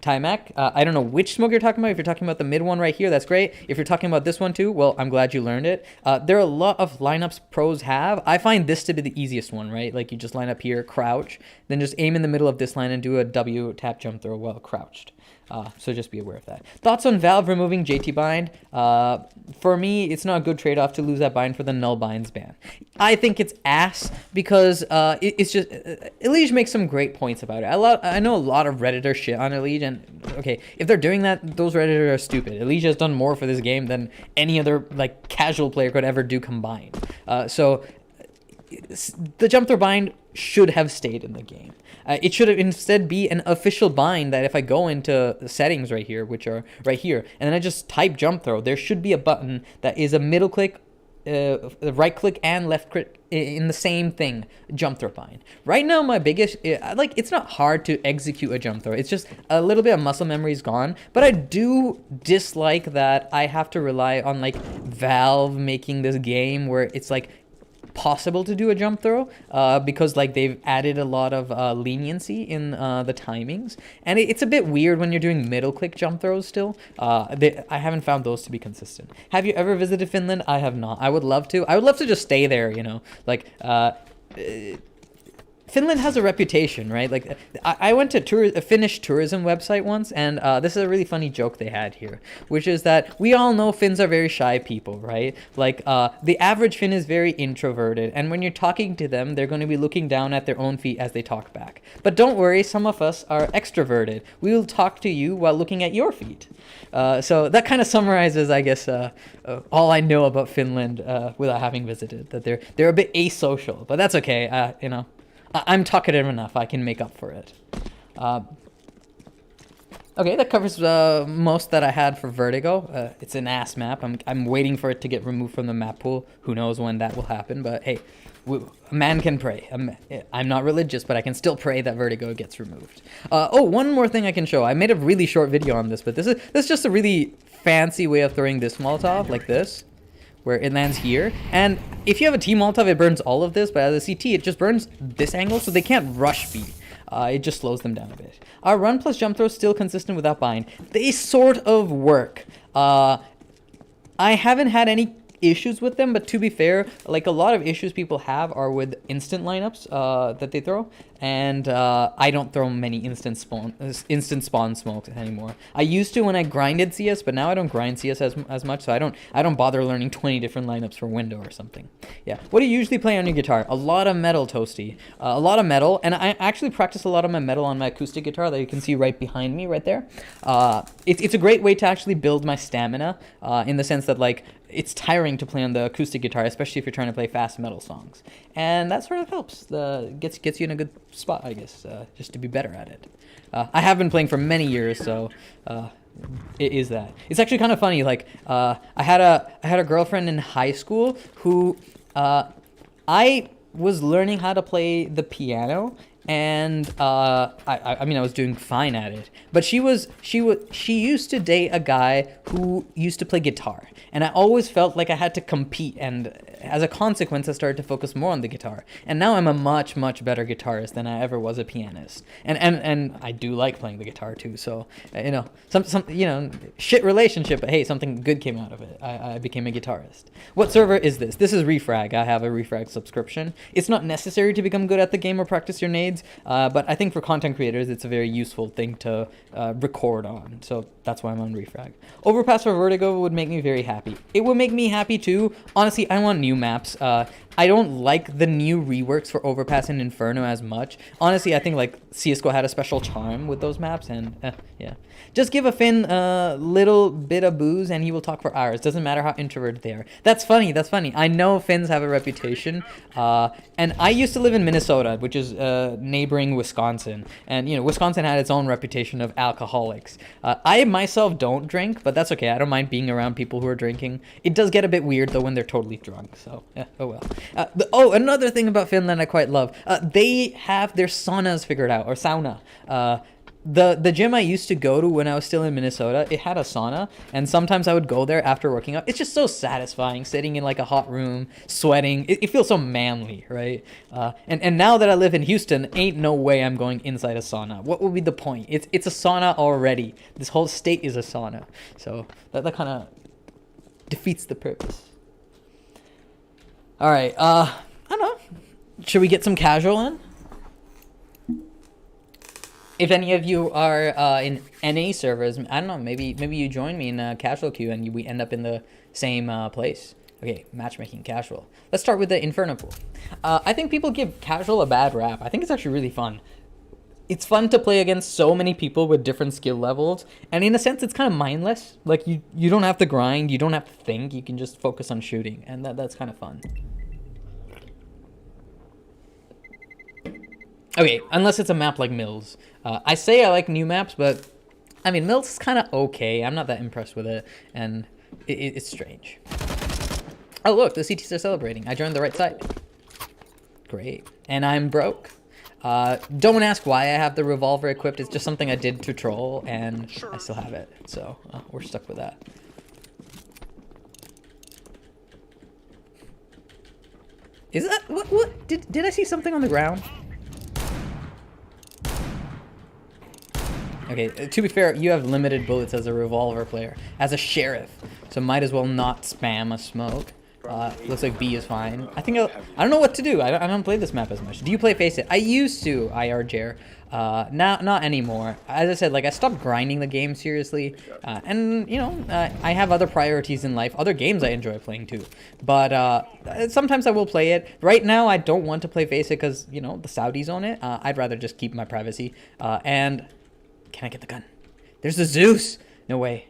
Timac, I don't know which smoke you're talking about. If you're talking about the mid one right here, that's great. If you're talking about this one too, well, I'm glad you learned it. There are a lot of lineups pros have. I find this to be the easiest one, right? Like you just line up here, crouch, then just aim in the middle of this line and do a W tap jump throw while crouched. So just be aware of that. Thoughts on Valve removing JT bind? For me, it's not a good trade-off to lose that bind for the null binds ban. I think it's ass because it's just Elige makes some great points about it. I know a lot of Redditors shit on Elige, and okay, if they're doing that, those Redditors are stupid. Elige has done more for this game than any other like casual player could ever do combined. So the jump throw bind should have stayed in the game. It should have instead be an official bind that if I go into the settings right here, which are right here, and then I just type jump throw, there should be a button that is a middle click, right click, and left click in the same thing, jump throw bind. Right now, my biggest, it's not hard to execute a jump throw. It's just a little bit of muscle memory is gone, but I do dislike that I have to rely on like Valve making this game where it's like possible to do a jump throw because like they've added a lot of leniency in the timings, and it's a bit weird when you're doing middle click jump throws still. I haven't found those to be consistent. Have you ever visited Finland? I have not. I would love to. I would love to just stay there, like Finland has a reputation, right? Like, I went to a Finnish tourism website once, and this is a really funny joke they had here, which is that we all know Finns are very shy people, right? Like, the average Finn is very introverted, and when you're talking to them, they're going to be looking down at their own feet as they talk back. But don't worry, some of us are extroverted. We will talk to you while looking at your feet. So that kind of summarizes, I guess, all I know about Finland without having visited. That they're a bit asocial, but that's okay. You know, I'm talkative enough. I can make up for it. Okay, that covers most that I had for Vertigo. It's an ass map. I'm waiting for it to get removed from the map pool. Who knows when that will happen? But hey, a man can pray. I'm not religious, but I can still pray that Vertigo gets removed. Oh, one more thing I can show. I made a really short video on this, but this is just a really fancy way of throwing this Molotov, like this, where it lands here. And if you have a T Molotov, it burns all of this, but as a CT, it just burns this angle, so they can't rush me. It just slows them down a bit. Our run plus jump throw is still consistent without bind. They sort of work. I haven't had any issues with them, but to be fair, like a lot of issues people have are with instant lineups that they throw, and I don't throw many instant spawn smokes anymore. I used to when I grinded CS, but now I don't grind CS as much, so I don't bother learning 20 different lineups for window or something. Yeah. What do you usually play on your guitar? A lot of metal, Toasty. A lot of metal, and I actually practice a lot of my metal on my acoustic guitar that you can see right behind me, right there. It's a great way to actually build my stamina, in the sense that, like, it's tiring to play on the acoustic guitar, especially if you're trying to play fast metal songs, and that sort of helps. Gets you in a good spot, I guess, just to be better at it. I have been playing for many years, so it is that. It's actually kind of funny. Like, I had a girlfriend in high school who I was learning how to play the piano, and I mean, I was doing fine at it, but she used to date a guy who used to play guitar, and I always felt like I had to compete, and as a consequence I started to focus more on the guitar, and now I'm a much better guitarist than I ever was a pianist, and I do like playing the guitar too, so you know, some you know, shit relationship, but hey, something good came out of it. I became a guitarist. What server is this? This is Refrag. I have a Refrag subscription. It's not necessary to become good at the game or practice your nades, but I think for content creators, it's a very useful thing to record on. So that's why I'm on Refrag. Overpass for Vertigo would make me very happy. It would make me happy too. Honestly, I want new maps. I don't like the new reworks for Overpass and Inferno as much. Honestly, I think like CSGO had a special charm with those maps, and yeah. Just give a Finn a little bit of booze and he will talk for hours. Doesn't matter how introverted they are. That's funny. I know Finns have a reputation. And I used to live in Minnesota, which is neighboring Wisconsin. And, you know, Wisconsin had its own reputation of alcoholics. I myself don't drink, but that's okay. I don't mind being around people who are drinking. It does get a bit weird, though, when they're totally drunk. So, yeah, oh well. Another thing about Finland I quite love. They have their saunas figured out, or sauna. The gym I used to go to when I was still in Minnesota, it had a sauna, and sometimes I would go there after working out. It's just so satisfying, sitting in like a hot room, sweating. It feels so manly, right? And now that I live in Houston, ain't no way I'm going inside a sauna. What would be the point? It's a sauna already. This whole state is a sauna. So that kind of defeats the purpose. All right, I don't know. Should we get some casual in? If any of you are in NA servers, I don't know, maybe you join me in a casual queue and we end up in the same place. Okay, matchmaking casual. Let's start with the Inferno pool. I think people give casual a bad rap. I think it's actually really fun. It's fun to play against so many people with different skill levels, and in a sense, it's kind of mindless. Like you don't have to grind, you don't have to think, you can just focus on shooting, and that's kind of fun. Okay, unless it's a map like Mills. I say I like new maps, but I mean, Mills is kind of okay. I'm not that impressed with it, and it's strange. Oh, look, the CTs are celebrating. I joined the right side. Great. And I'm broke. Don't ask why I have the revolver equipped. It's just something I did to troll, and I still have it. So we're stuck with that. Is that... What? Did I see something on the ground? Okay, to be fair, you have limited bullets as a revolver player, as a sheriff, so might as well not spam a smoke. Looks like B is fine. I think I don't know what to do. I don't play this map as much. Do you play Face It? I used to, IRJer. Not anymore. As I said, like I stopped grinding the game seriously, and you know, I have other priorities in life, other games I enjoy playing too. But sometimes I will play it. Right now, I don't want to play Face It because you know the Saudis own it. I'd rather just keep my privacy. And can I get the gun? There's the Zeus. No way.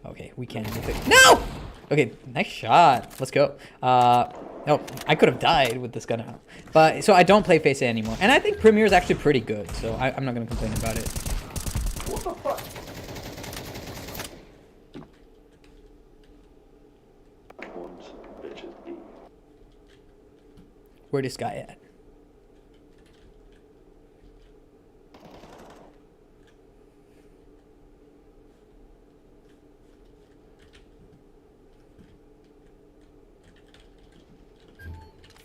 Okay, we can. No. Okay, nice shot. Let's go. No, I could have died with this gun out. But, so I don't play Face It anymore. And I think Premiere is actually pretty good, so I'm not going to complain about it. What the fuck? Where this guy at?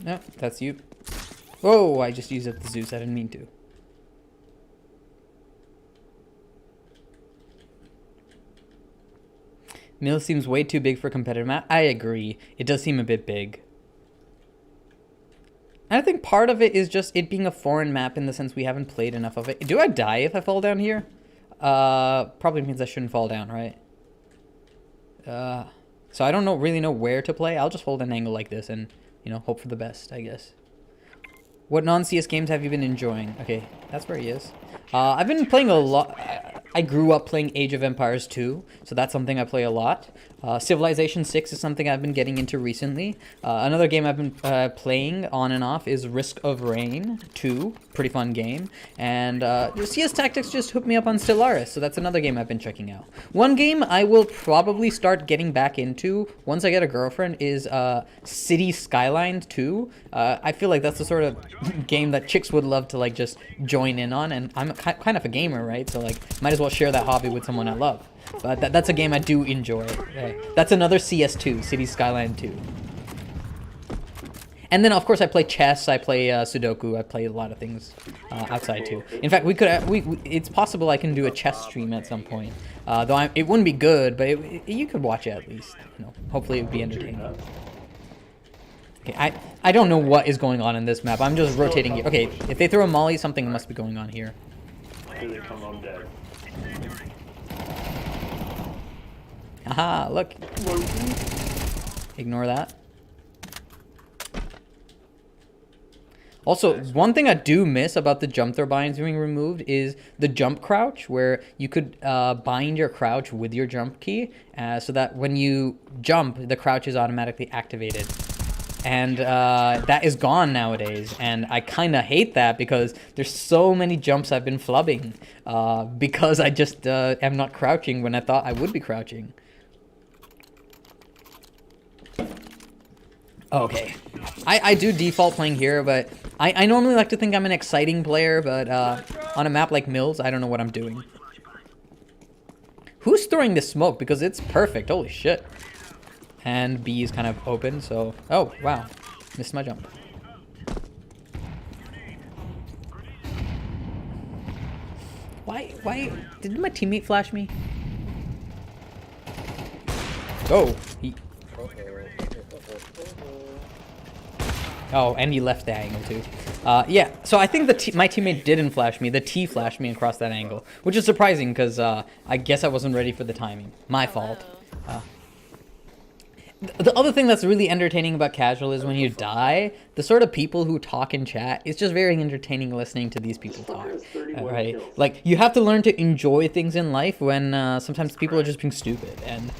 No, that's you. Whoa, I just used up the Zeus. I didn't mean to. Mill seems way too big for a competitive map. I agree. It does seem a bit big. And I think part of it is just it being a foreign map in the sense we haven't played enough of it. Do I die if I fall down here? Probably means I shouldn't fall down, right? So I don't really know where to play. I'll just hold an angle like this and, you know, hope for the best, I guess. What non-CS games have you been enjoying? Okay, that's where he is. I've been playing a lot. I grew up playing Age of Empires 2, so that's something I play a lot. Civilization 6 is something I've been getting into recently. Another game I've been playing on and off is Risk of Rain 2. Pretty fun game. And CS Tactics just hooked me up on Stellaris, so that's another game I've been checking out. One game I will probably start getting back into once I get a girlfriend is City Skylines 2. I feel like that's the sort of game that chicks would love to like just join in on, and I'm kind of a gamer, right? So like might as well share that hobby with someone I love. But that's a game I do enjoy. That's another CS2, City Skyline 2. And then of course I play chess, I play Sudoku, I play a lot of things outside too. In fact, we could it's possible I can do a chess stream at some point. Though it wouldn't be good, but you could watch it at least. You know, hopefully it would be entertaining. Okay, I don't know what is going on in this map. I'm just rotating here. Okay, if they throw a molly, something must be going on here. Here they come, I'm dead. Aha, look. Ignore that. Also, one thing I do miss about the jump throw binds being removed is the jump crouch, where you could bind your crouch with your jump key, so that when you jump, the crouch is automatically activated. And that is gone nowadays, and I kind of hate that because there's so many jumps I've been flubbing because I just am not crouching when I thought I would be crouching. Okay, I do default playing here, but I normally like to think I'm an exciting player, but on a map like Mills, I don't know what I'm doing. Who's throwing this smoke? Because it's perfect, holy shit. And B is kind of open, so... Oh, wow. Missed my jump. Why... Did my teammate flash me? Oh, Oh, and he left the angle too. Yeah, so I think my teammate didn't flash me. The T flashed me across that angle, which is surprising because I guess I wasn't ready for the timing. My fault. The other thing that's really entertaining about casual is when you die, the sort of people who talk in chat, it's just very entertaining listening to these people talk, right? Like, you have to learn to enjoy things in life when sometimes people are just being stupid and,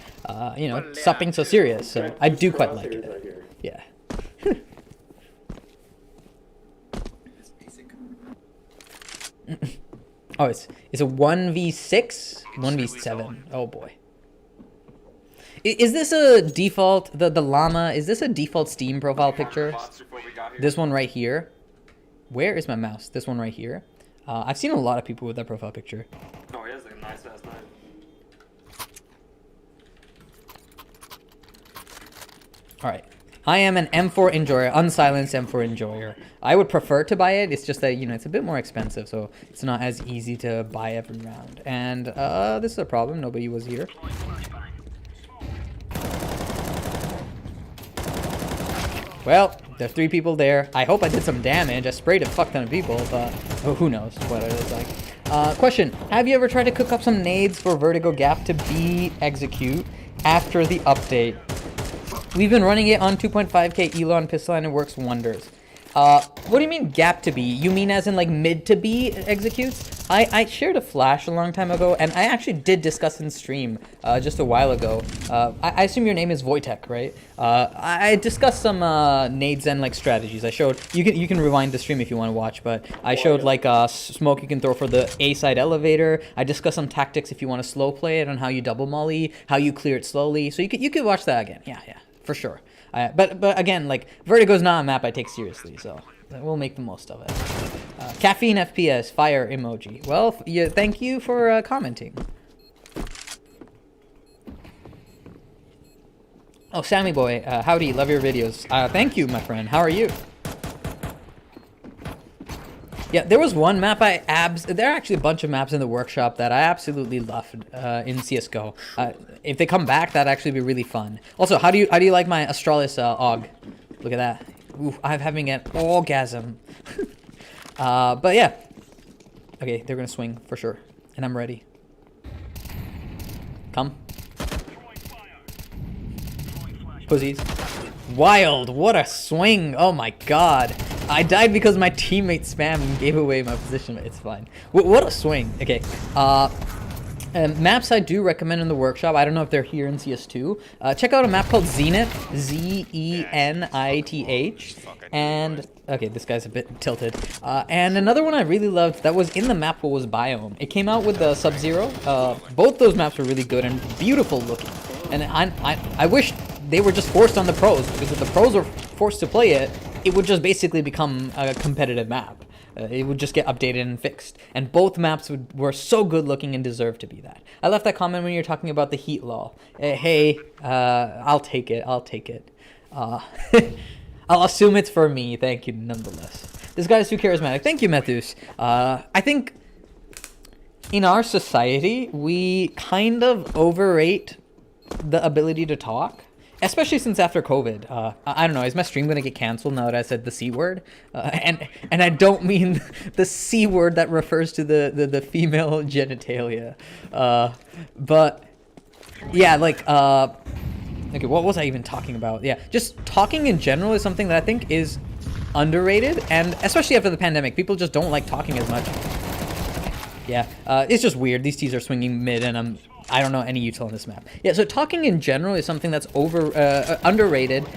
you know, stop being so serious. So I do quite like it. Yeah. Oh, it's a 1v6? 1v7. Oh, boy. Is this a default, the llama, is this a default Steam profile picture? This one right here. Where is my mouse? This one right here. I've seen a lot of people with that profile picture. Oh, he has like a nice ass knife. Alright. I am an M4 enjoyer, unsilenced M4 enjoyer. I would prefer to buy it, it's just that, you know, it's a bit more expensive, so it's not as easy to buy every round. And this is a problem, nobody was here. Well, there's 3 people there. I hope I did some damage. I sprayed a fuck ton of people, but who knows what it is like. Question, have you ever tried to cook up some nades for Vertigo Gap to B execute after the update? We've been running it on 2.5k elo on pistol and it works wonders. What do you mean gap to B? You mean as in like mid to B executes? I shared a flash a long time ago, and I actually did discuss in stream just a while ago. I assume your name is Wojtek, right? I discussed some nades and like strategies. I showed you can rewind the stream if you want to watch, but I showed like smoke you can throw for the A side elevator. I discussed some tactics if you want to slow play it on how you double molly, how you clear it slowly. So you could watch that again. Yeah, for sure. But again, like, Vertigo's not a map I take seriously, so we'll make the most of it. Caffeine FPS, fire emoji. Well, thank you for commenting. Oh, Sammy boy, howdy, love your videos. Thank you, my friend. How are you? Yeah, there was one map there are actually a bunch of maps in the workshop that I absolutely loved in CSGO. If they come back, that'd actually be really fun. Also, how do you like my Astralis AUG? Look at that. Ooh, I'm having an orgasm. But yeah. Okay, they're gonna swing for sure. And I'm ready. Come. Pussies. Wild, what a swing. Oh my god. I died because my teammate spammed and gave away my position. It's fine. What a swing. Okay. Maps I do recommend in the workshop. I don't know if they're here in CS2. Check out a map called Zenith. Zenith. And, okay, this guy's a bit tilted. And another one I really loved that was in the map was Biome. It came out with the Sub-Zero. Both those maps were really good and beautiful looking. And I wish they were just forced on the pros, because if the pros were forced to play it, it would just basically become a competitive map. It would just get updated and fixed. And both maps were so good looking and deserved to be that. I left that comment when you were talking about the heat law. Hey, I'll take it. I'll assume it's for me. Thank you nonetheless. This guy's too charismatic. Thank you, Methus. I think in our society, we kind of overrate the ability to talk. Especially since after COVID, I don't know, is my stream gonna get canceled now that I said the C word? And I don't mean the C word that refers to the female genitalia. But yeah, like, okay, what was I even talking about? Yeah, just talking in general is something that I think is underrated, and especially after the pandemic, people just don't like talking as much. Yeah, it's just weird. These T's are swinging mid, and I don't know any util on this map. Yeah, so talking in general is something that's underrated,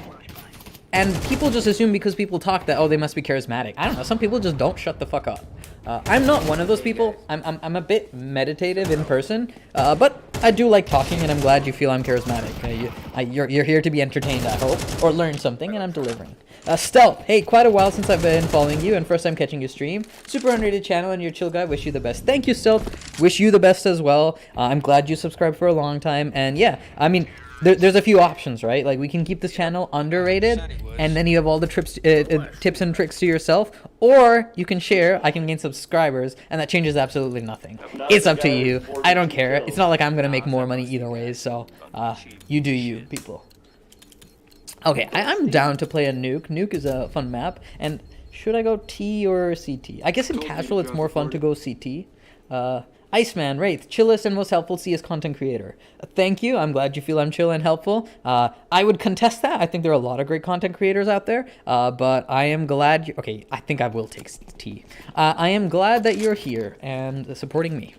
and people just assume because people talk that, oh, they must be charismatic. I don't know. Some people just don't shut the fuck up. I'm not one of those people. I'm a bit meditative in person, but I do like talking, and I'm glad you feel I'm charismatic. You're here to be entertained, I hope, or learn something, and I'm delivering. Stealth, hey, quite a while since I've been following you, and first time catching your stream. Super underrated channel, and you're a chill guy. Wish you the best. Thank you, Stealth. Wish you the best as well. I'm glad you subscribed for a long time, and yeah, I mean, there's a few options, right? Like, we can keep this channel underrated, and then you have all the tips and tricks to yourself, or you can share, I can gain subscribers, and that changes absolutely nothing. It's up to you. I don't care. It's not like I'm gonna make more money either way, so you do you, people. Okay, I'm down to play a nuke. Nuke is a fun map, and should I go T or CT? I guess in casual it's more fun to go CT. Iceman, Wraith, chillest and most helpful CS content creator. Thank you. I'm glad you feel I'm chill and helpful. I would contest that. I think there are a lot of great content creators out there, but I am glad you... Okay, I think I will take T. I am glad that you're here and supporting me.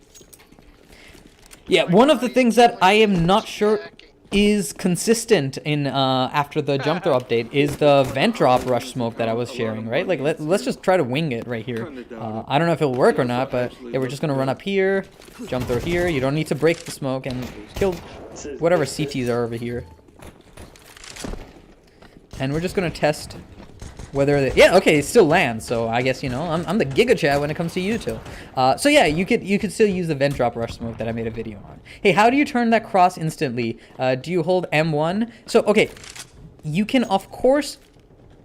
Yeah, one of the things that I am not sure is consistent in after the jump throw update is the vent drop rush smoke that I was sharing, right? Like, let's just try to wing it right here. I don't know if it'll work or not, but yeah, we're just gonna run up here, jump through here. You don't need to break the smoke and kill whatever CTs are over here. And we're just gonna test whether they, yeah, okay, it still lands, so I guess, you know, I'm the Giga Chat when it comes to util. So yeah, you could still use the vent drop rush smoke that I made a video on. Hey, how do you turn that cross instantly? Do you hold M1? So, okay, you can, of course,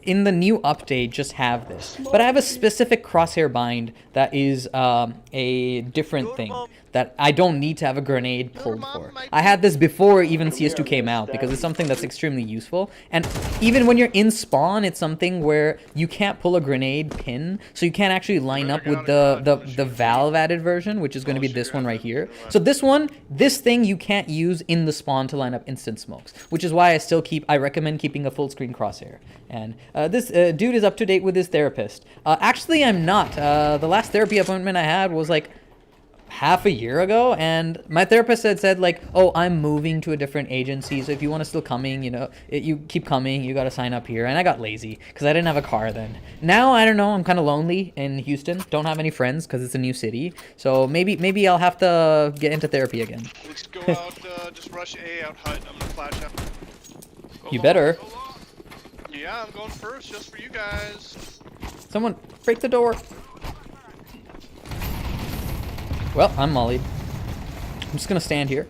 in the new update just have this. But I have a specific crosshair bind that is a different thing that I don't need to have a grenade pulled for. I had this before even CS2 came out because it's something that's extremely useful. And even when you're in spawn, it's something where you can't pull a grenade pin, so you can't actually line up with the Valve added version, which is going to be this one right here. So this thing you can't use in the spawn to line up instant smokes, which is why I recommend keeping a full screen crosshair. And this dude is up to date with his therapist. Actually, I'm not. The last therapy appointment I had was like half a year ago, and my therapist had said like, oh, I'm moving to a different agency, so if you want to still coming, you know, you keep coming, you got to sign up here. And I got lazy because I didn't have a car then. Now I don't know, I'm kind of lonely in Houston, don't have any friends because it's a new city, so maybe I'll have to get into therapy again. Let's go out, just rush A out hut. I'm gonna flash out. You better. Yeah, I'm going first just for you guys. Someone break the door. Well, I'm mollied. I'm just gonna stand here.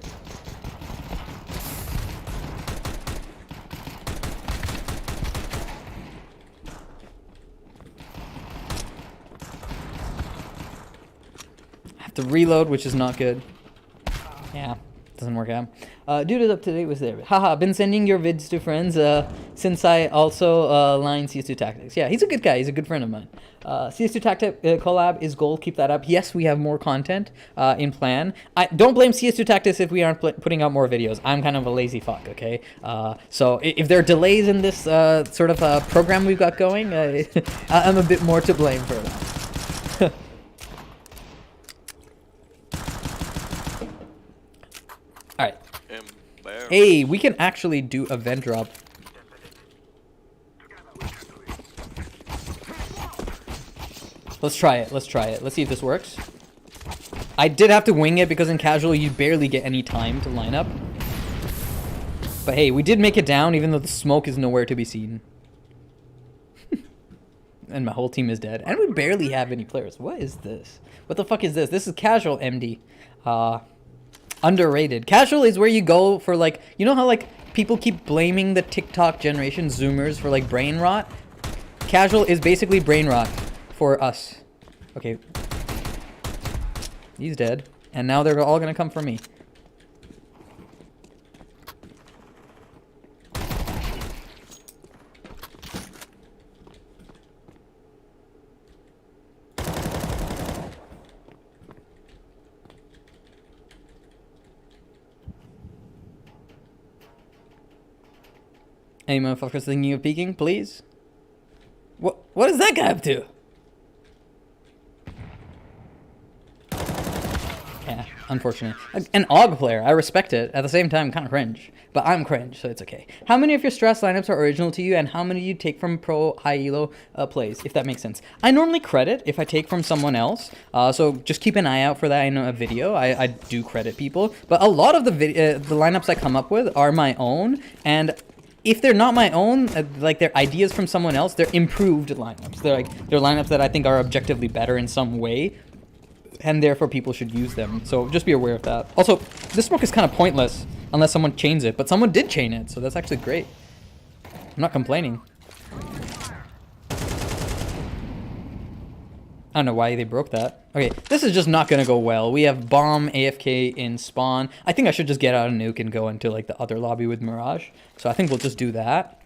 I have to reload, which is not good. Yeah, doesn't work out. Dude is up to date with there. Haha, been sending your vids to friends since I also line CS2 Tactics. Yeah, he's a good guy. He's a good friend of mine. CS2 Tactics collab is gold. Keep that up. Yes, we have more content in plan. I don't blame CS2 Tactics if we aren't putting out more videos. I'm kind of a lazy fuck, okay? So if there are delays in this sort of program we've got going, I'm a bit more to blame for that. All right. Hey, we can actually do a vent drop. Let's try it. Let's try it. Let's see if this works. I did have to wing it because in casual you barely get any time to line up. But hey, we did make it down even though the smoke is nowhere to be seen. And my whole team is dead. And we barely have any players. What is this? What the fuck is this? This is casual MD. Underrated. Casual is where you go for like, you know how like people keep blaming the TikTok generation Zoomers for like brain rot? Casual is basically brain rot for us. Okay. He's dead. And now they're all gonna come for me. Any motherfuckers thinking of peeking, please? What is that guy up to? Yeah, unfortunate. An AUG player, I respect it. At the same time, kind of cringe. But I'm cringe, so it's okay. How many of your stress lineups are original to you, and how many do you take from pro high elo plays, if that makes sense? I normally credit if I take from someone else, so just keep an eye out for that in a video. I do credit people, but a lot of the lineups I come up with are my own, and if they're not my own, like they're ideas from someone else, they're improved lineups. They're lineups that I think are objectively better in some way, and therefore people should use them. So just be aware of that. Also, this smoke is kind of pointless unless someone chains it, but someone did chain it, so that's actually great. I'm not complaining. I don't know why they broke that. Okay, this is just not gonna go well. We have bomb AFK in spawn. I think I should just get out a nuke and go into like the other lobby with Mirage. So I think we'll just do that.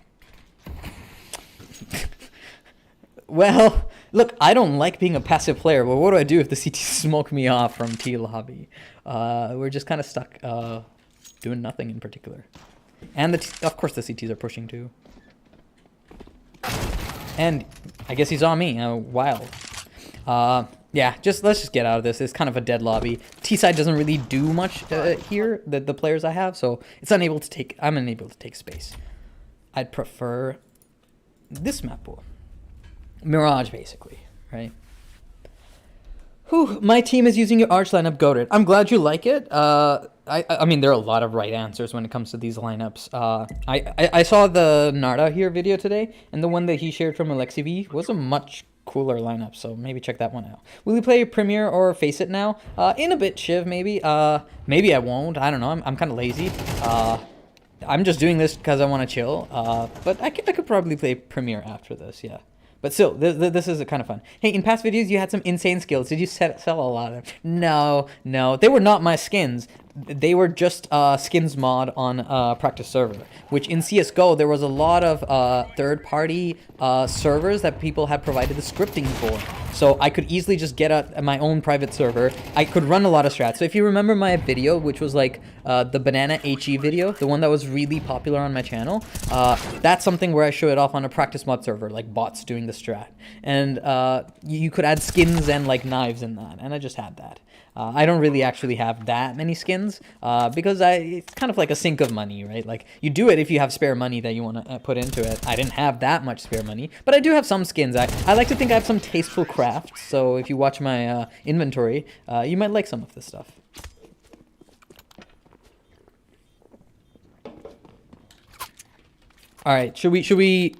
Well, look, I don't like being a passive player, but what do I do if the CT smoke me off from T lobby? We're just kind of stuck doing nothing in particular. And of course the CTs are pushing too. And I guess he saw me. Wild. Yeah, let's just get out of this. It's kind of a dead lobby. T-side doesn't really do much here, the players I have, so I'm unable to take space. I'd prefer this map pool. Mirage, basically, right? Whew, my team is using your arch lineup, goated. I'm glad you like it. I mean, there are a lot of right answers when it comes to these lineups. I saw the Narda here video today, and the one that he shared from Alexi V was a much cooler lineup, so maybe check that one out. Will you play Premiere or Face It now? In a bit, Shiv, maybe. Maybe I won't. I don't know. I'm kind of lazy. I'm just doing this because I want to chill. But I could probably play Premiere after this, yeah. But still, this is kind of fun. Hey, in past videos, you had some insane skills. Did you sell a lot of them? No, no. They were not my skins. They were just skins mod on practice server, which in CSGO, there was a lot of third-party servers that people had provided the scripting for. So I could easily just get my own private server. I could run a lot of strats. So if you remember my video, which was like the banana HE video, the one that was really popular on my channel, that's something where I show it off on a practice mod server, like bots doing the strat. And you could add skins and like knives in that, and I just had that. I don't really actually have that many skins because it's kind of like a sink of money, right? Like you do it if you have spare money that you want to put into it. I didn't have that much spare money, but I do have some skins. I like to think I have some tasteful crafts. So if you watch my inventory, you might like some of this stuff. All right, should we?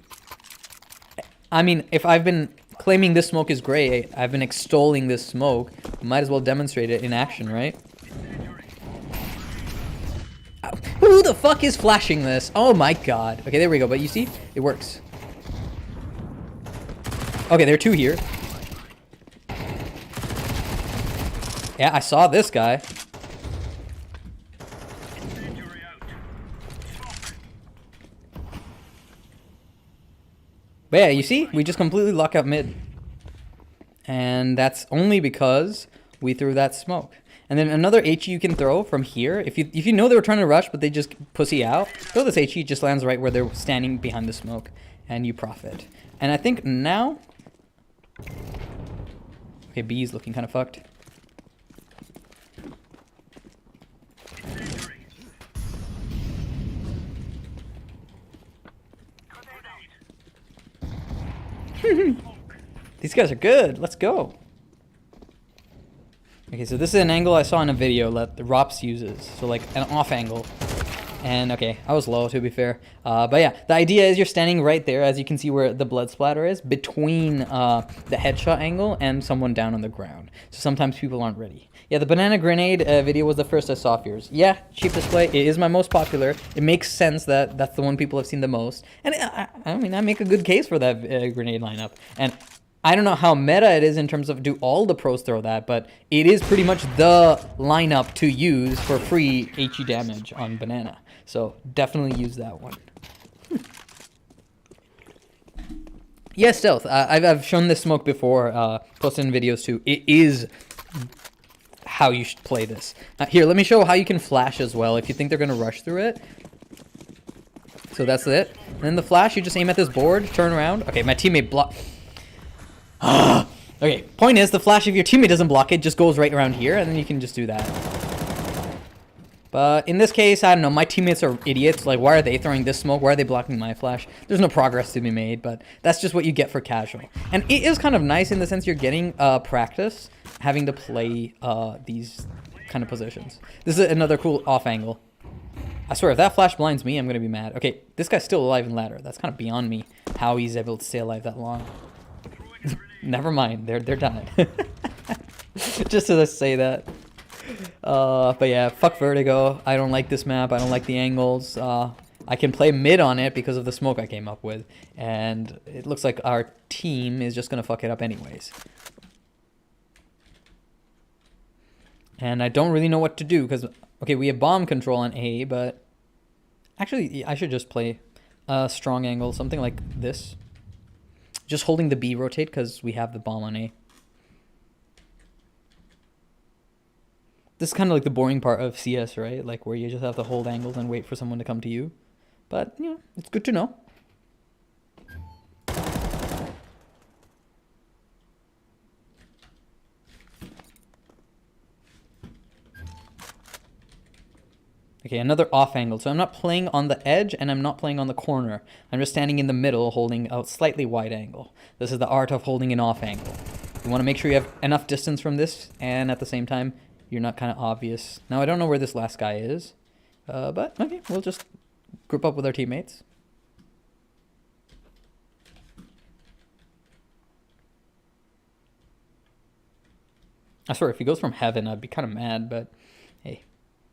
I mean, if I've been claiming this smoke is gray, I've been extolling this smoke. Might as well demonstrate it in action, right? Who the fuck is flashing this? Oh my god. Okay, there we go. But you see, it works. Okay, there are two here. Yeah, I saw this guy. But yeah, you see, we just completely lock out mid. And that's only because we threw that smoke. And then another HE you can throw from here. If you know they were trying to rush, but they just pussy out, throw this HE, just lands right where they're standing behind the smoke. And you profit. And I think now... Okay, B's looking kind of fucked. These guys are good. Let's go. Okay, so this is an angle I saw in a video that the ROPS uses. So like an off angle. And okay, I was low to be fair. But yeah, the idea is you're standing right there, as you can see where the blood splatter is, between the headshot angle and someone down on the ground. So sometimes people aren't ready. Yeah, the banana grenade video was the first I saw of yours. Yeah, cheap display. It is my most popular. It makes sense that that's the one people have seen the most. And I mean, I make a good case for that grenade lineup. And I don't know how meta it is in terms of do all the pros throw that, but it is pretty much the lineup to use for free HE damage on banana. So definitely use that one. Yeah, stealth. I've shown this smoke before, posted in videos too. It is how you should play this. Here, let me show how you can flash as well if you think they're going to rush through it. So that's it. And then the flash, you just aim at this board, turn around. Okay, my teammate blocked. Okay, point is, the flash, if your teammate doesn't block it, just goes right around here, and then you can just do that. But in this case, I don't know, my teammates are idiots. Like, why are they throwing this smoke? Why are they blocking my flash? There's no progress to be made, but that's just what you get for casual. And it is kind of nice in the sense you're getting practice having to play these kind of positions. This is another cool off angle. I swear, if that flash blinds me, I'm going to be mad. Okay, this guy's still alive in ladder. That's kind of beyond me, how he's able to stay alive that long. Never mind, they're done. Just to say that. But yeah, fuck Vertigo. I don't like this map. I don't like the angles. I can play mid on it because of the smoke I came up with. And it looks like our team is just going to fuck it up anyways. And I don't really know what to do because, okay, we have bomb control on A, but actually I should just play a strong angle, something like this. Just holding the B rotate because we have the bomb on A. This is kind of like the boring part of CS, right? Like where you just have to hold angles and wait for someone to come to you. But, you know, it's good to know. Okay, another off angle. So I'm not playing on the edge and I'm not playing on the corner. I'm just standing in the middle holding a slightly wide angle. This is the art of holding an off angle. You want to make sure you have enough distance from this and at the same time you're not kind of obvious. Now I don't know where this last guy is. But okay, we'll just group up with our teammates. I swear if he goes from heaven I'd be kind of mad, but hey.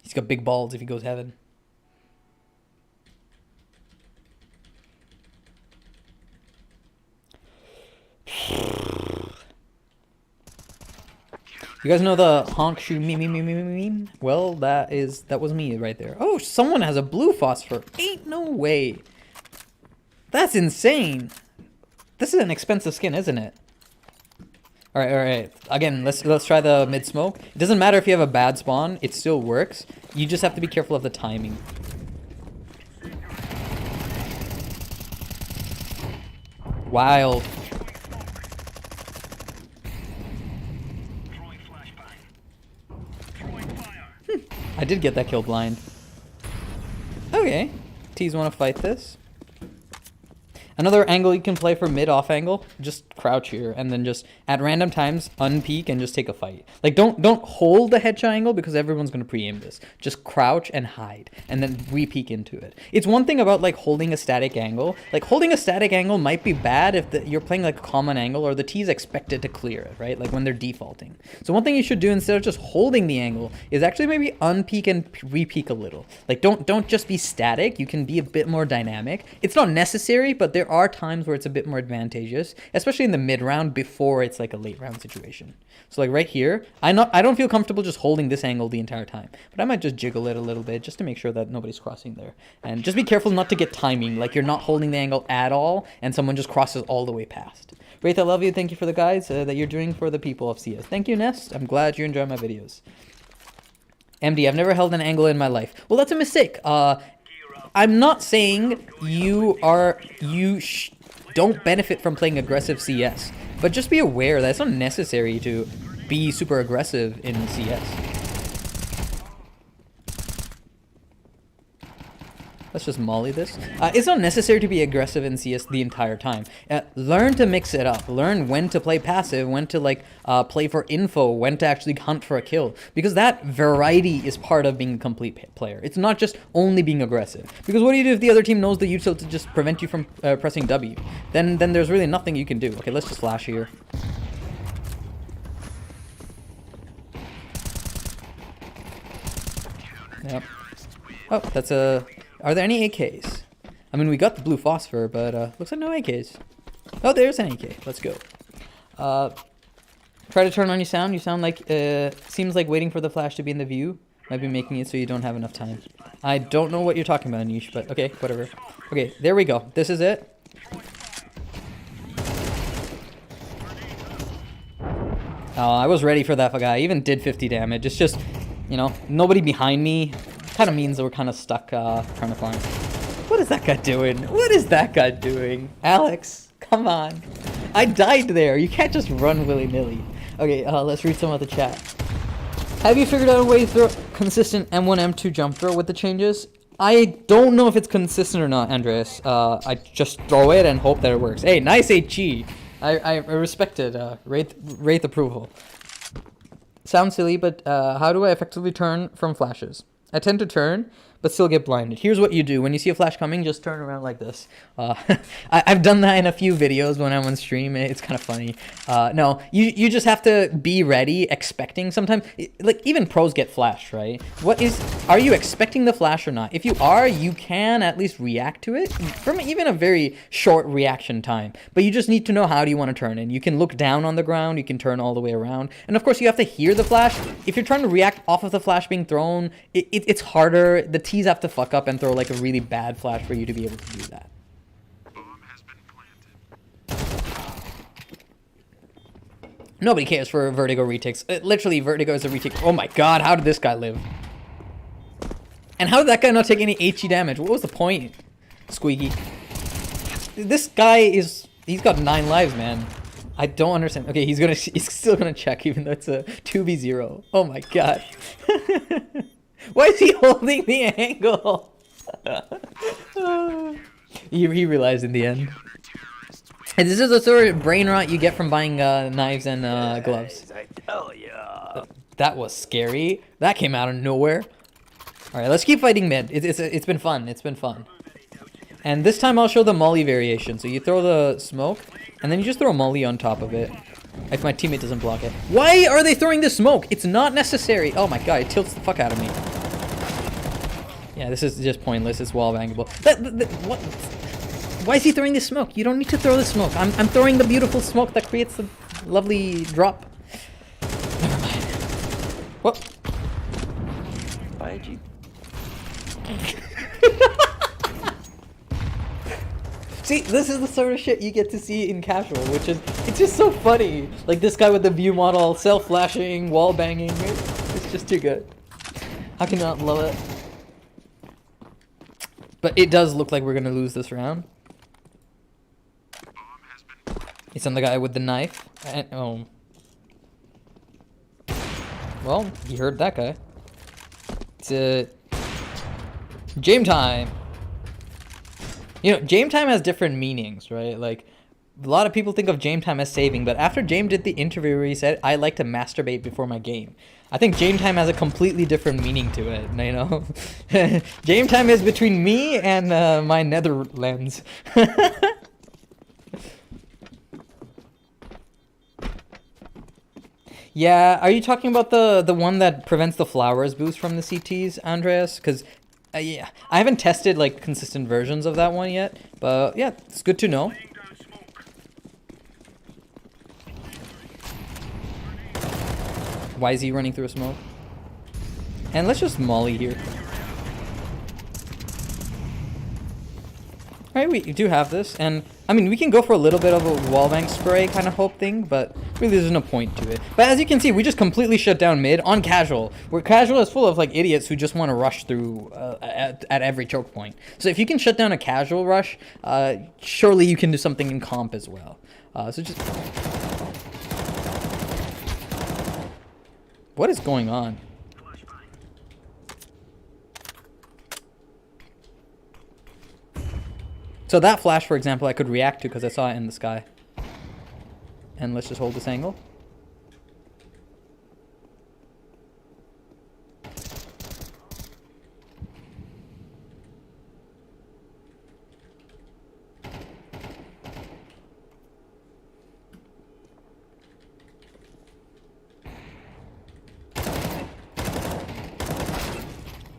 He's got big balls if he goes heaven. You guys know the honk shoe meme? Well, that was me right there. Oh, someone has a blue phosphor. Ain't no way. That's insane. This is an expensive skin, isn't it? All right. Again, let's try the mid smoke. It doesn't matter if you have a bad spawn; it still works. You just have to be careful of the timing. Wild. I did get that kill blind. Okay. T's want to fight this. Another angle you can play for mid-off angle, just crouch here and then just at random times unpeek and just take a fight. Like don't hold the head triangle because everyone's gonna pre-aim this. Just crouch and hide and then re-peek into it. It's one thing about like holding a static angle. Like holding a static angle might be bad if you're playing like a common angle or the T's expected to clear it, right? Like when they're defaulting. So one thing you should do instead of just holding the angle is actually maybe unpeek and re-peek a little. Like don't just be static. You can be a bit more dynamic. It's not necessary, but there are times where it's a bit more advantageous, especially in the mid round before it's like a late round situation. So like right here, I don't feel comfortable just holding this angle the entire time, but I might just jiggle it a little bit just to make sure that nobody's crossing there. And just be careful not to get timing, like you're not holding the angle at all and someone just crosses all the way past. Wraith, I love you. Thank you for the guides that you're doing for the people of CS. Thank you, Nest. I'm glad you enjoy my videos. MD, I've never held an angle in my life. Well, that's a mistake. I'm not saying don't benefit from playing aggressive CS, but just be aware that it's not necessary to be super aggressive in CS. Let's just molly this. It's not necessary to be aggressive in CS the entire time. Learn to mix it up. Learn when to play passive, when to like play for info, when to actually hunt for a kill. Because that variety is part of being a complete player. It's not just only being aggressive. Because what do you do if the other team knows the util to just prevent you from pressing W? Then there's really nothing you can do. Okay, let's just flash here. Yep. Oh, that's a... Are there any AKs? I mean, we got the blue phosphor, but looks like no AKs. Oh, there's an AK. Let's go. Try to turn on your sound. You sound like, seems like waiting for the flash to be in the view. Might be making it so you don't have enough time. I don't know what you're talking about, Niche, but okay, whatever. Okay, there we go. This is it. Oh, I was ready for that guy. I even did 50 damage. It's just, you know, nobody behind me. Kind of means that we're kind of stuck trying to farm. What is that guy doing? What is that guy doing? Alex, come on. I died there. You can't just run willy-nilly. Okay, let's read some of the chat. Have you figured out a way to throw consistent M1, M2 jump throw with the changes? I don't know if it's consistent or not, Andreas. I just throw it and hope that it works. Hey, nice HG. I respected Wraith approval. Sounds silly, but how do I effectively turn from flashes? I tend to turn, but still get blinded. Here's what you do. When you see a flash coming, just turn around like this. I've done that in a few videos when I'm on stream. It's kind of funny. No, you just have to be ready, expecting. Sometimes, like, even pros get flashed, right? Are you expecting the flash or not? If you are, you can at least react to it from even a very short reaction time. But you just need to know how do you want to turn in. You can look down on the ground. You can turn all the way around. And of course, you have to hear the flash. If you're trying to react off of the flash being thrown, it's harder. The T's have to fuck up and throw like a really bad flash for you to be able to do that. Nobody cares for Vertigo retakes. Literally, Vertigo is a retake. Oh my god, how did this guy live? And how did that guy not take any HE damage? What was the point? Squeaky. This guy he's got 9 lives, man. I don't understand. Okay, he's still gonna check even though it's a 2v0. Oh my god. Why is he holding the angle? He realized in the end. And this is the sort of brain rot you get from buying knives and gloves. I tell ya. That was scary. That came out of nowhere. All right, let's keep fighting mid. It's been fun. It's been fun. And this time I'll show the molly variation. So you throw the smoke, and then you just throw a molly on top of it. If my teammate doesn't block it. Why are they throwing the smoke? It's not necessary. Oh my god, it tilts the fuck out of me. Yeah, this is just pointless. It's wall bangable. What? Why is he throwing the smoke? You don't need to throw the smoke. I'm throwing the beautiful smoke that creates the lovely drop. Never mind. buy a Jeep. See, this is the sort of shit you get to see in casual, which is, it's just so funny. Like this guy with the view model, self-flashing, wall banging. It's just too good. How can you not love it? But it does look like we're gonna lose this round. It's on the guy with the knife. And, oh. Well, you heard that guy. It's game time. You know, game time has different meanings, right? Like, a lot of people think of game time as saving, but after James did the interview where he said, I like to masturbate before my game, I think game time has a completely different meaning to it, you know? Game time is between me and my Netherlands. Yeah, are you talking about the one that prevents the flowers boost from the CTs, Andreas? Because, yeah, I haven't tested, like, consistent versions of that one yet. But, yeah, it's good to know. Why is he running through a smoke? And let's just molly here. Alright, we do have this, and I mean, we can go for a little bit of a wallbang spray kind of hope thing, but really there's no point to it. But as you can see, we just completely shut down mid on casual, where casual is full of like idiots who just want to rush through at every choke point. So if you can shut down a casual rush, surely you can do something in comp as well. So just... What is going on? So that flash, for example, I could react to because I saw it in the sky. And let's just hold this angle.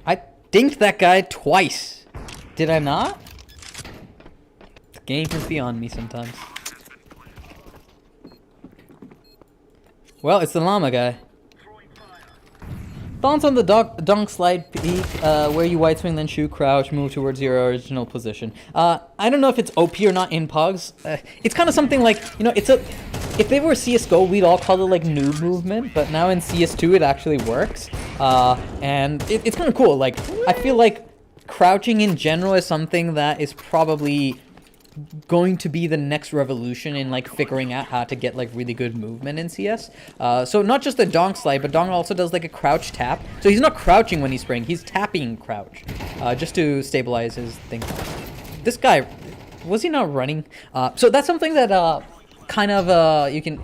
I dinked that guy twice. Did I not? Game is beyond me sometimes. Well, it's the llama guy. Bounce on the dunk slide peak, where you white swing, then shoot, crouch, move towards your original position. I don't know if it's OP or not in Pogs. It's kind of something like, you know, it's a... If they were CSGO, we'd all call it like noob movement, but now in CS2 it actually works. And it's kind of cool. Like, I feel like crouching in general is something that is probably going to be the next revolution in like figuring out how to get like really good movement in CS. So not just the donk slide, but donk also does like a crouch tap. So he's not crouching when he's spraying, he's tapping crouch, just to stabilize his thing. This guy, was he not running? So that's something that kind of you can...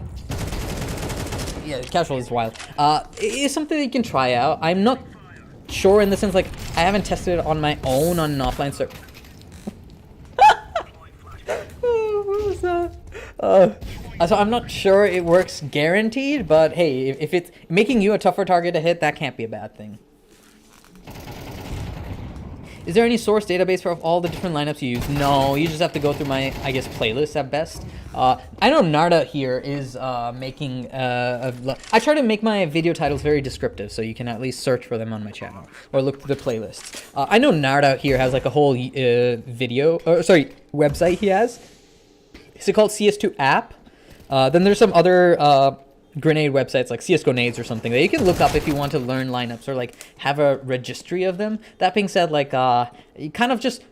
Yeah, casual is wild. It's something that you can try out. I'm not sure in the sense like I haven't tested it on my own on an offline server. What was that? So I'm not sure it works guaranteed, but hey, if it's making you a tougher target to hit, that can't be a bad thing. Is there any source database for all the different lineups you use? No, you just have to go through my, I guess, playlist at best. I know Narda here is making I try to make my video titles very descriptive, so you can at least search for them on my channel or look through the playlists. I know Narda here has like a whole website he has. Is it called CS2 app? Then there's some other grenade websites like CSGO Nades or something that you can look up if you want to learn lineups or like have a registry of them. That being said, like you kind of just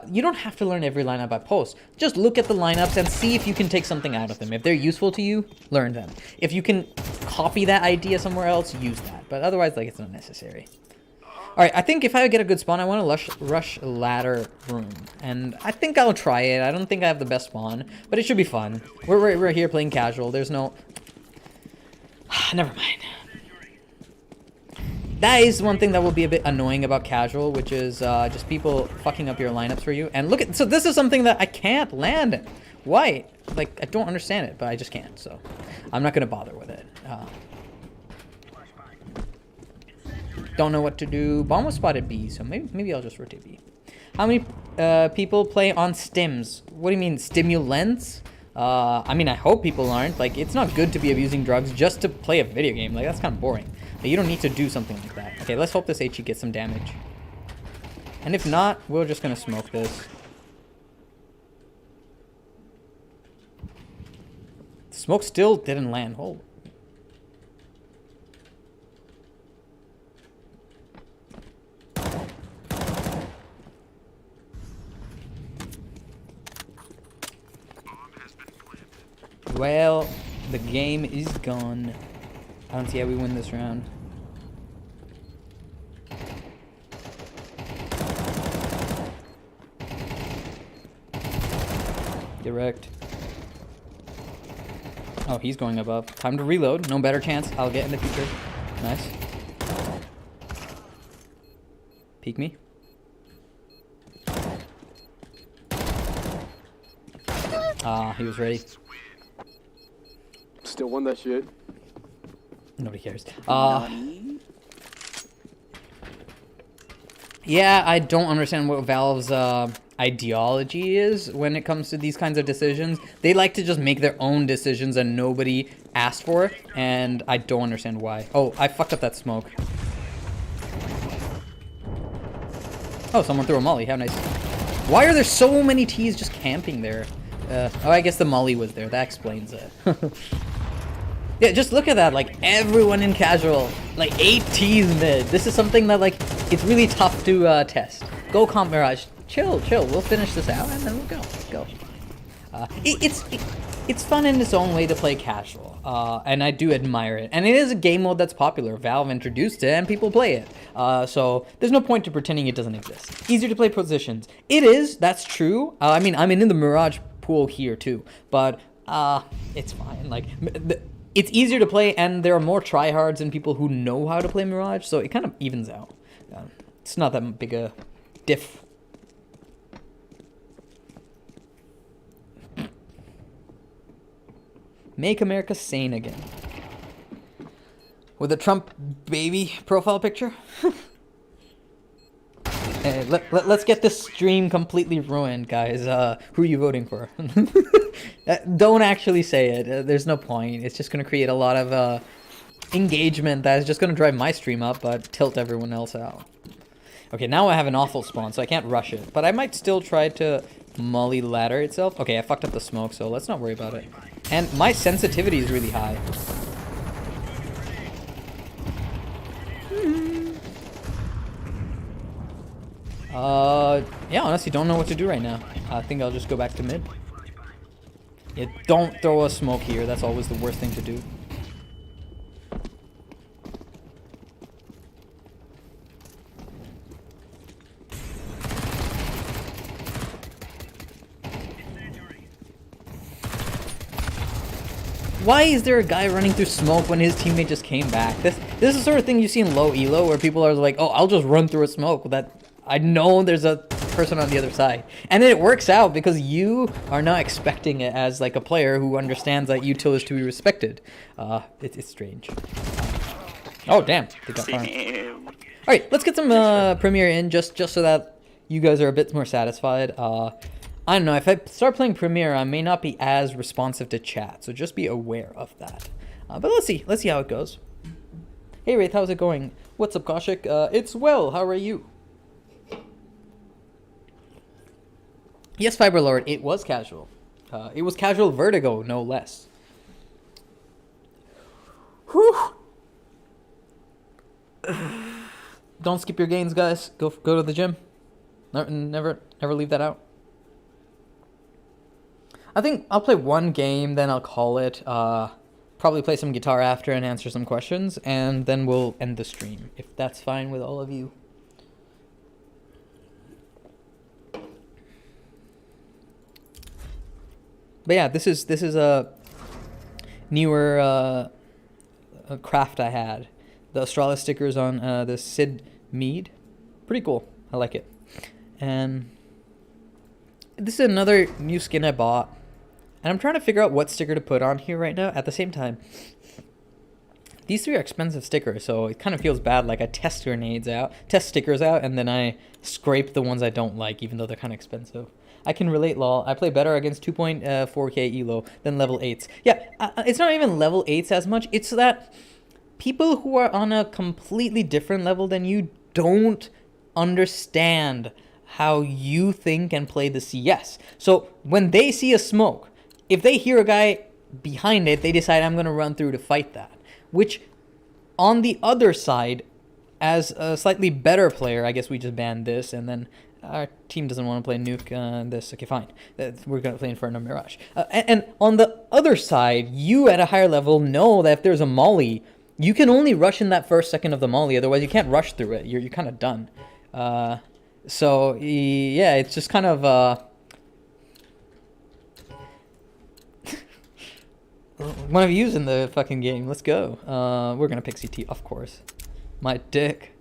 you don't have to learn every lineup I post. Just look at the lineups and see if you can take something out of them. If they're useful to you, learn them. If you can copy that idea somewhere else, use that. But otherwise, like, it's not necessary. All right, I think if I get a good spawn, I want to rush ladder room, and I think I'll try it. I don't think I have the best spawn, but it should be fun. We're here playing casual. There's no... Never mind. That is one thing that will be a bit annoying about casual, which is just people fucking up your lineups for you. And look at... So this is something that I can't land in. Why? Like, I don't understand it, but I just can't, so I'm not going to bother with it. Don't know what to do. Bomb was spotted B, so maybe I'll just rotate B. How many people play on stims? What do you mean, stimulants? I mean, I hope people aren't. Like, it's not good to be abusing drugs just to play a video game. Like, that's kind of boring. But you don't need to do something like that. Okay, let's hope this HE gets some damage. And if not, we're just gonna smoke this. Smoke still didn't land. Oh. Well, the game is gone. I don't see how we win this round. Direct. Oh, he's going above. Time to reload. No better chance. I'll get in the future. Nice. Peek me. Ah, he was ready. Still won that shit. Nobody cares. Yeah, I don't understand what Valve's ideology is when it comes to these kinds of decisions. They like to just make their own decisions and nobody asked for it, and I don't understand why. Oh, I fucked up that smoke. Oh, someone threw a molly. How nice. Why are there so many T's just camping there? Oh, I guess the molly was there. That explains it. Yeah, just look at that. Like, everyone in casual. Like, 8 T's mid. This is something that, like, it's really tough to test. Go comp Mirage. Chill. We'll finish this out, and then we'll go. It's fun in its own way to play casual. And I do admire it. And it is a game mode that's popular. Valve introduced it, and people play it. So there's no point to pretending it doesn't exist. Easier to play positions. It is. That's true. I mean, I'm in the Mirage pool here, too. But it's fine. Like... It's easier to play, and there are more tryhards and people who know how to play Mirage, so it kind of evens out. It's not that big a diff. Make America sane again. With a Trump baby profile picture? Hey, let's get this stream completely ruined, guys. Who are you voting for? Don't actually say it. There's no point. It's just going to create a lot of engagement that is just going to drive my stream up, but tilt everyone else out. Okay, now I have an awful spawn, so I can't rush it. But I might still try to molly ladder itself. Okay, I fucked up the smoke, so let's not worry about it. And my sensitivity is really high. Yeah, honestly, don't know what to do right now. I think I'll just go back to mid. Yeah, don't throw a smoke here. That's always the worst thing to do. Why is there a guy running through smoke when his teammate just came back? This is the sort of thing you see in low elo where people are like, oh, I'll just run through a smoke. That I know there's a person on the other side. And then it works out because you are not expecting it as like a player who understands that util is to be respected. It's strange. Oh, damn. They got farmed. Alright, let's get some Premier in just so that you guys are a bit more satisfied. I don't know, if I start playing Premier, I may not be as responsive to chat, so just be aware of that. But let's see how it goes. Hey Wraith, how's it going? What's up, Kaushik? It's well, how are you? Yes, Fiberlord, it was casual. It was casual Vertigo, no less. Whew. Don't skip your gains, guys. Go to the gym. Never leave that out. I think I'll play one game, then I'll call it. Probably play some guitar after and answer some questions, and then we'll end the stream, if that's fine with all of you. But yeah, this is a newer craft I had. The Australis stickers on the Sid Mead. Pretty cool. I like it. And this is another new skin I bought. And I'm trying to figure out what sticker to put on here right now. At the same time, these three are expensive stickers, so it kind of feels bad. Like I test stickers out, and then I scrape the ones I don't like, even though they're kind of expensive. I can relate, lol. I play better against 2.4k elo than level 8s. Yeah, it's not even level 8s as much. It's that people who are on a completely different level than you don't understand how you think and play the CS. So when they see a smoke, if they hear a guy behind it, they decide I'm going to run through to fight that. Which, on the other side, as a slightly better player, I guess we just banned this, and then our team doesn't want to play Nuke this. Okay, fine. We're going to play Inferno Mirage. And on the other side, you at a higher level know that if there's a molly, you can only rush in that first second of the molly. Otherwise, you can't rush through it. You're kind of done. So, yeah, it's just kind of... one of you's in the fucking game. Let's go. We're going to pick CT, of course. My dick.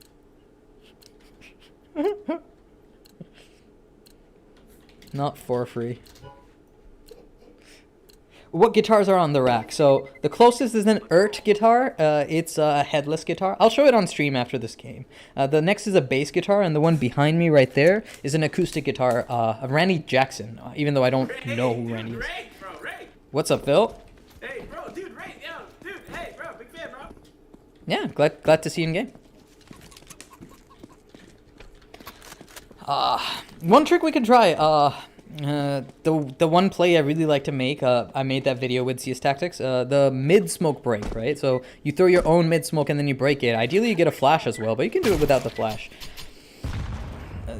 Not for free. What guitars are on the rack? So the closest is an guitar. It's a headless guitar. I'll show it on stream after this game. The next is a bass guitar, and the one behind me right there is an acoustic guitar of Randy Jackson, even though I don't know who Randy is. Ray, bro, Ray. What's up, Phil? Hey, bro, dude, Ray, yo, dude, hey, bro, big fan, bro. Yeah, glad to see you in game. One trick we can try. The one play I really like to make. I made that video with CS Tactics. The mid smoke break, right? So you throw your own mid smoke and then you break it. Ideally, you get a flash as well, but you can do it without the flash.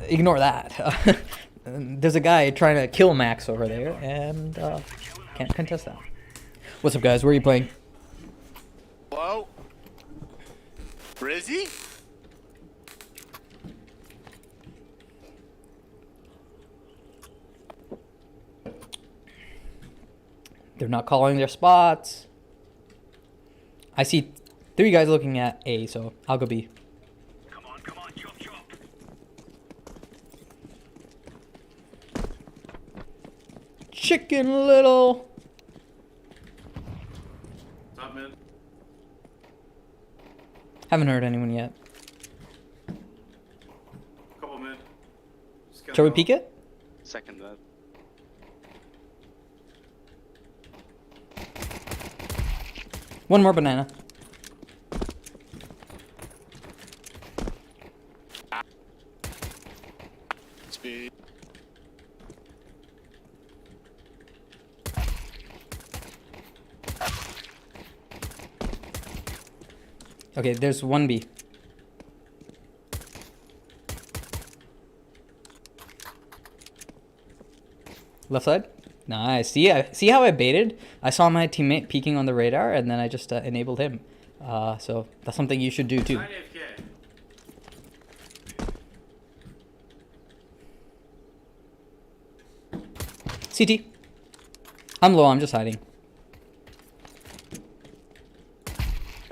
Ignore that. There's a guy trying to kill Max over there, and can't contest that. What's up, guys? Where are you playing? Hello? Rizzy? They're not calling their spots. I see 3 guys looking at A, so I'll go B. Come on, chop, chop. Chicken Little. What's up, man? Haven't heard anyone yet. Couple men. Shall we peek it? Second that. One more banana. Speed. Okay, there's 1B. Left side? Nice. See how I baited? I saw my teammate peeking on the radar, and then I just enabled him. So that's something you should do too. 9 AFK. CT. I'm low, I'm just hiding.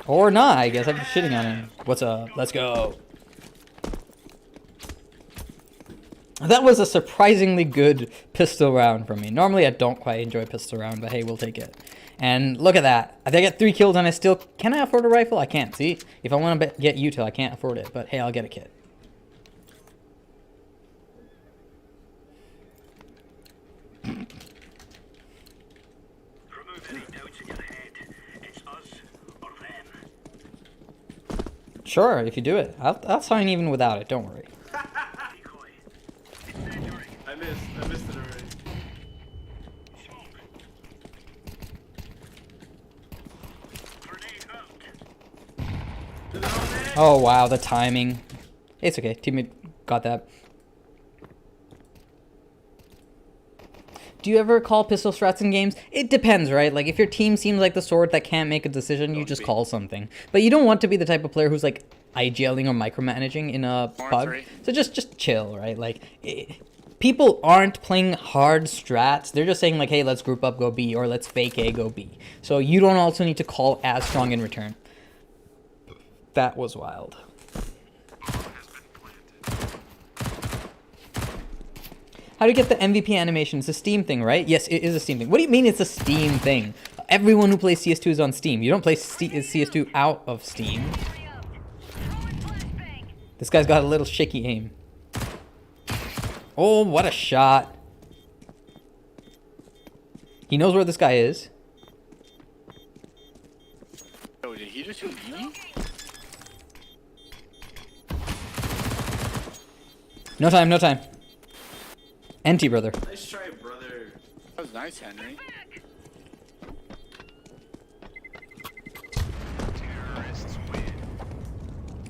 Or not, I guess. I'm just shitting on him. What's up? Let's go. That was a surprisingly good pistol round for me. Normally I don't quite enjoy pistol round, but hey, we'll take it. And look at that. I got 3 kills and I still... Can I afford a rifle? I can't. See? If I want to get util, I can't afford it. But hey, I'll get a kit. Sure, if you do it. I'll sign even without it. Don't worry. I missed it already. Oh wow, the timing. It's okay. Teammate got that. Do you ever call pistol strats in games? It depends, right? Like, if your team seems like the sort that can't make a decision, you just call something. But you don't want to be the type of player who's, like, IGLing or micromanaging in a pub. So just chill, right? Like, people aren't playing hard strats. They're just saying, like, hey, let's group up, go B, or let's fake A, go B. So you don't also need to call as strong in return. That was wild. How do you get the MVP animation? It's a Steam thing, right? Yes, it is a Steam thing. What do you mean it's a Steam thing? Everyone who plays CS2 is on Steam. You don't play CS2 out of Steam. This guy's got a little shaky aim. Oh, what a shot. He knows where this guy is. Oh, did he just shoot me? No time, no time. Empty, brother. Nice try, brother. That was nice, Henry.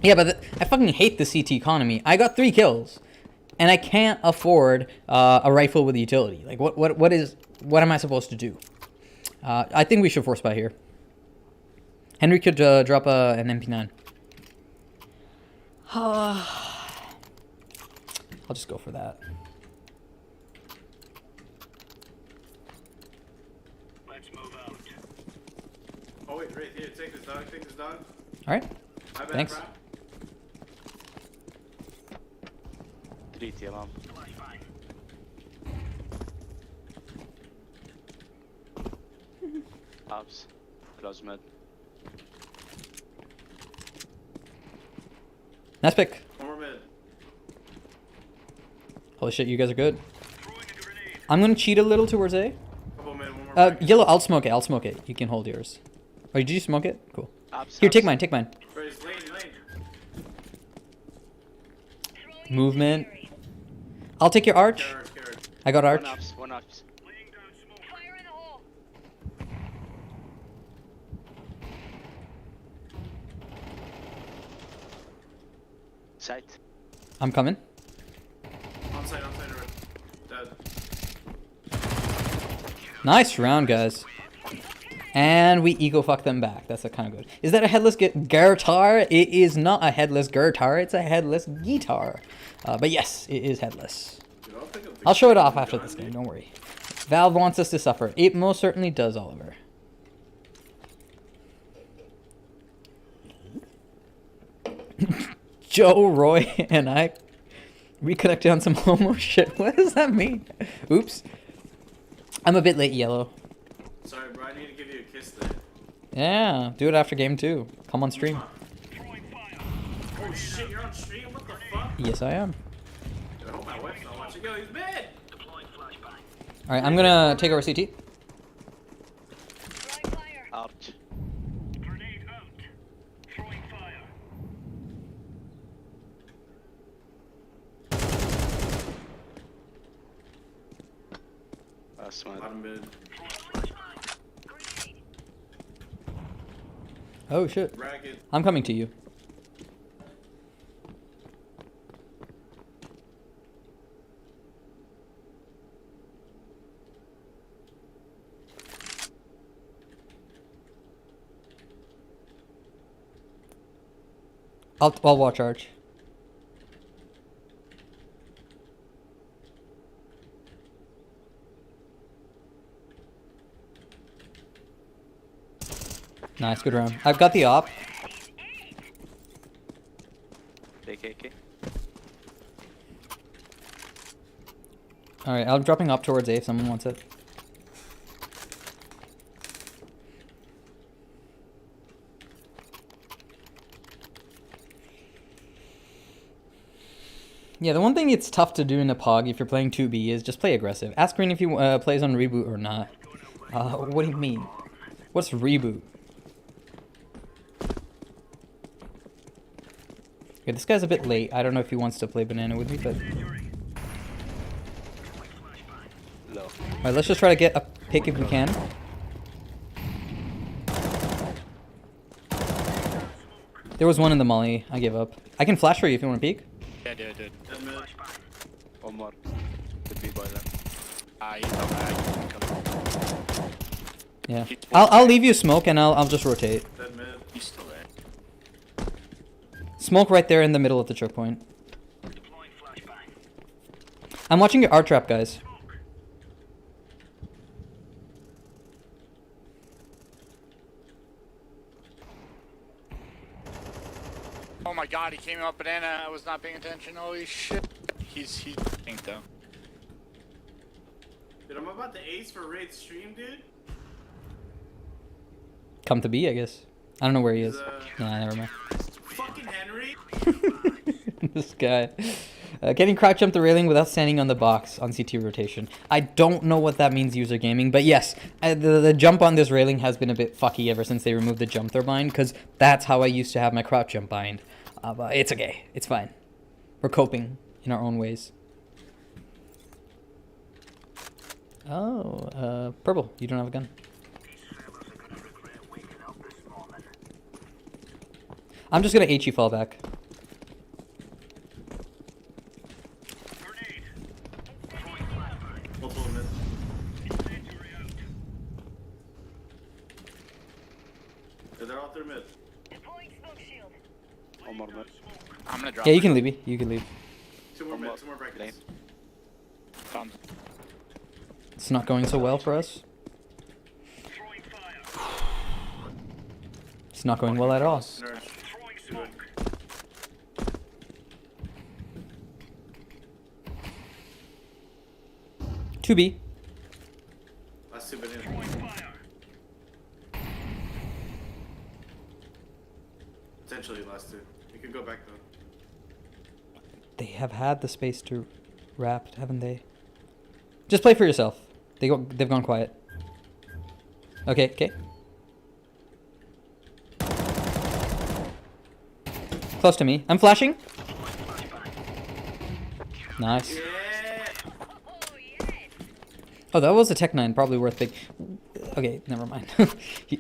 Yeah, but I fucking hate the CT economy. I got 3 kills, and I can't afford a rifle with utility. Like, what am I supposed to do? I think we should force buy here. Henry could drop an MP9. I'll just go for that. Let's move out. Oh wait, right here. Take this dog. Take this dog. All right. My bad, Thanks. bro. Drit i honom. Abs. Close mid. Nice pick. One more mid. Holy shit, you guys are good. I'm gonna cheat a little towards A. Couple mid. One more. back. Yellow, I'll smoke it. I'll smoke it. You can hold yours. Oh, did you smoke it? Cool. Abs. Here, abs. take mine. Take mine. Where's lane? Movement. I'll take your arch. Carrot. I got arch. One abs. One abs. Fire in the hole. Sight. I'm coming. Onside, red. Dead. Nice round, guys. And we eco fuck them back. That's kind of good. Is that a headless guitar? It is not a headless guitar. It's a headless guitar. But yes, it is headless. Dude, I'll pick up the I'll show it off gun, after this dude. game. Don't worry. Valve wants us to suffer. It most certainly does, Oliver. Joe, Roy, and I reconnected on some homo shit. What does that mean? Oops. I'm a bit late, Yellow. Sorry, bro. I need to give you a kiss there. Yeah, do it after game 2. Come on stream. Oh shit, you're on stream? What the fuck? Yes, I am. Dude, I hope my wife's not watching. Yo, he's mid! Alright, I'm gonna take over CT. Throwing fire. Arch. Grenade out. Throwing fire. Smart. Bottom mid. Grenade. Oh shit. Ragged. I'm coming to you. I'll watch Arch. Nice, good round. I've got the op. KKK. Alright, I'm dropping up towards A if someone wants it. Yeah, the one thing it's tough to do in a POG if you're playing 2B is just play aggressive. Ask Green if he plays on reboot or not. What do you mean? What's reboot? Okay, this guy's a bit late. I don't know if he wants to play banana with me, but... Low. Alright, let's just try to get a pick if we can. There was one in the molly. I give up. I can flash for you if you want to peek. Yeah, dude. Dead mid. One more. Could be boiler. He's not back. Yeah. I'll leave you smoke and I'll just rotate. Dead mid. He's still there. Smoke right there in the middle of the choke point. I'm watching your art trap, guys. Oh my god, he came out banana. I was not paying attention. Holy shit. He's pink though. Dude, I'm about to ace for raid stream, dude. Come to B, I guess. I don't know where he is. He's, Nah, never mind. Fucking Henry. This guy. Getting crouch jump the railing without standing on the box on CT rotation. I don't know what that means user gaming, but yes, the jump on this railing has been a bit fucky ever since they removed the jump throw bind, because that's how I used to have my crouch jump bind. But it's okay. It's fine. We're coping. in our own ways. Oh, purple. You don't have a gun. I'm just gonna HE fall back. Multiple mid. Yeah, they're all through mid. Deploying smoke shield. One more mid. I'm gonna drop. Yeah, you can leave me. You can leave. Two more One mid, more. two more brackets. Found- It's not going so well for us. It's not going well at all. Nerd. Smoke. 2B. Last two mid in. Potentially last two. You can go back though. They have had the space to wrap, haven't they? Just play for yourself. They've gone quiet. Okay, okay. Close to me. I'm flashing. Nice. Yeah. Oh, yes. Oh, that was a Tech 9. Probably worth big. Okay, never mind.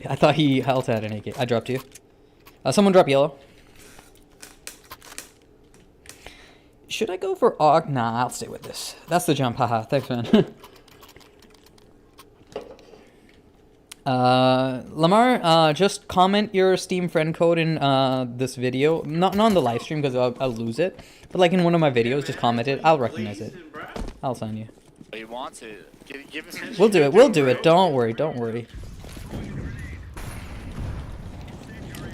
I thought he also had an AK. I dropped you. Someone drop yellow. Should I go for AUG? Nah, I'll stay with this. That's the jump. Haha. Thanks, man. Lamar, just comment your Steam friend code in this video. Not on the live stream because I'll lose it. But like in one of my videos, just comment it. I'll recognize it. I'll sign you. He wants it. Give us. We'll do it. We'll do it. Don't worry. Don't worry.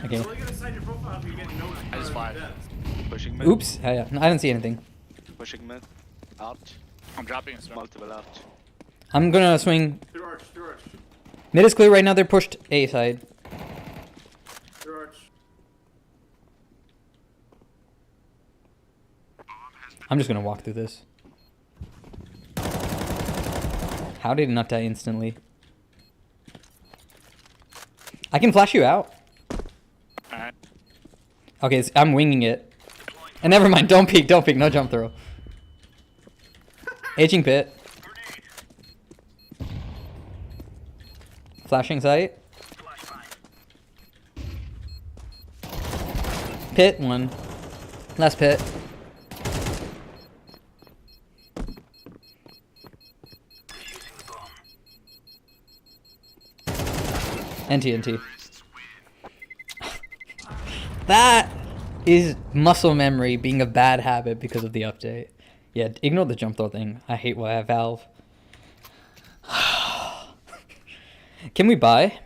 Okay. So you're gonna sign your profile if you get notified. I just fired. Pushing mid. Oops. Yeah, I didn't see anything. Pushing mid. Out. I'm dropping a smoke. Multiple out. I'm gonna swing. Through arch, through arch, Mid is clear right now. They're pushed A side. through arch. I'm just gonna walk through this. How did it not die instantly? I can flash you out. Alright. Okay, I'm winging it. And never mind. Don't peek. Don't peek. No jump throw. Aging pit. Flashing sight. Pit one. Last pit. NT. That is muscle memory being a bad habit because of the update. Yeah, ignore the jump throw thing. I hate why I have Valve. Can we buy?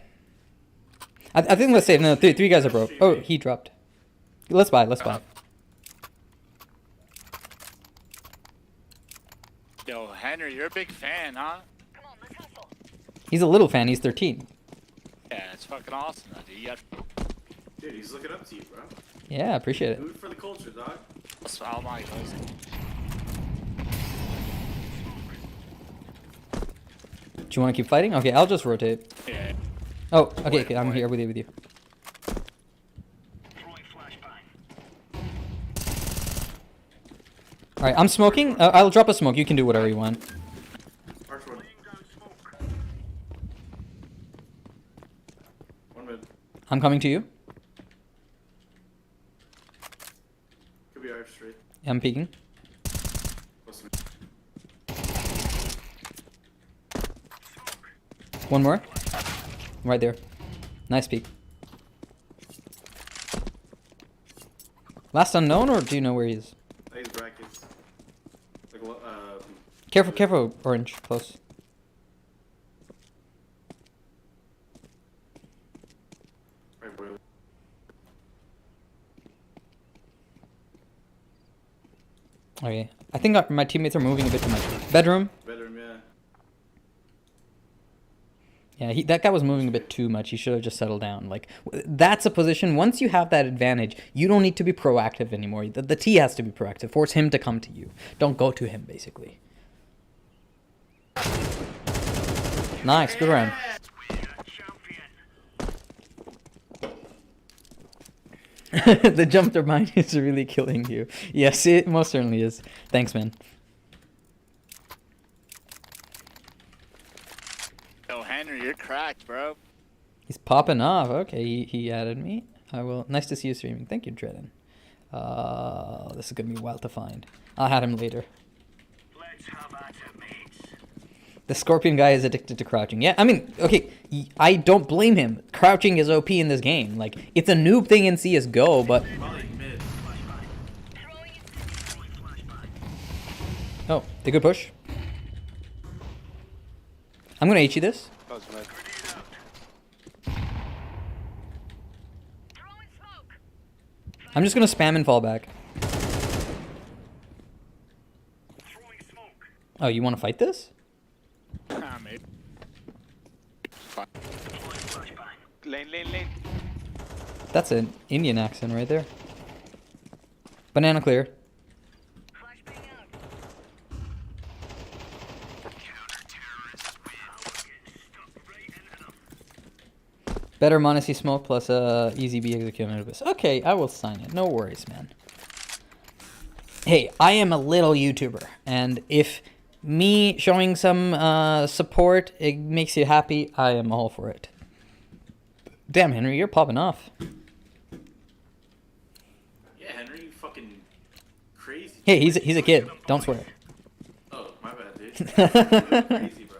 I think let's save. No, three guys are broke. Oh, he dropped. Let's buy. Let's buy. Yo, Henry, you're a big fan, huh? Come on, let's hustle. He's a little fan. He's 13. Yeah, it's fucking awesome, though, dude. You got Dude, he's looking up to you, bro. Yeah, I appreciate it. Food for the culture, dog. how my goes. Do you want to keep fighting? Okay, I'll just rotate. Yeah. Oh, okay, I'm here with you. Alright, I'm smoking. I'll drop a smoke. You can do whatever you want. Arch one. One mid. I'm coming to you. Could be arch straight. I'm peeking. Close to me. One more. Right there. Nice peek. Last unknown, or do you know where he is? I use brackets. Like, Careful, orange. Close. right boiler. Okay. I think my teammates are moving a bit to my bedroom. Bedroom, yeah. Yeah, that guy was moving a bit too much. He should have just settled down. Like, that's a position. Once you have that advantage, you don't need to be proactive anymore. The T has to be proactive. Force him to come to you. Don't go to him, basically. Nice, good round. The jump turbine is really killing you. Yes, it most certainly is. Thanks, man. Yo, Henry, you're cracked, bro. He's popping off. Okay, he added me. I will. Nice to see you streaming. Thank you, Dredden. This is gonna be wild to find. I'll add him later. Let's have at it, mates. The Scorpion guy is addicted to crouching. Yeah, I mean, okay, I don't blame him. Crouching is OP in this game. Like, it's a noob thing in CS:GO, but Probably mid. Throwing it. oh, they could push. I'm gonna HE this. Close mid. Throwing smoke. I'm just gonna spam and fall back. Throwing smoke. Oh, you want to fight this? Maybe. Fine. Lane. That's an Indian accent right there. Banana clear. Flashbang out. Better Monacy smoke plus easy B execute. Okay, I will sign it. No worries, man. Hey, I am a little YouTuber, and if me showing some support it makes you happy, I am all for it. Damn, Henry, you're popping off. Yeah, Henry, you fucking crazy. Hey, he's a kid. Don't swear. Oh, my bad, dude. You're crazy, bro.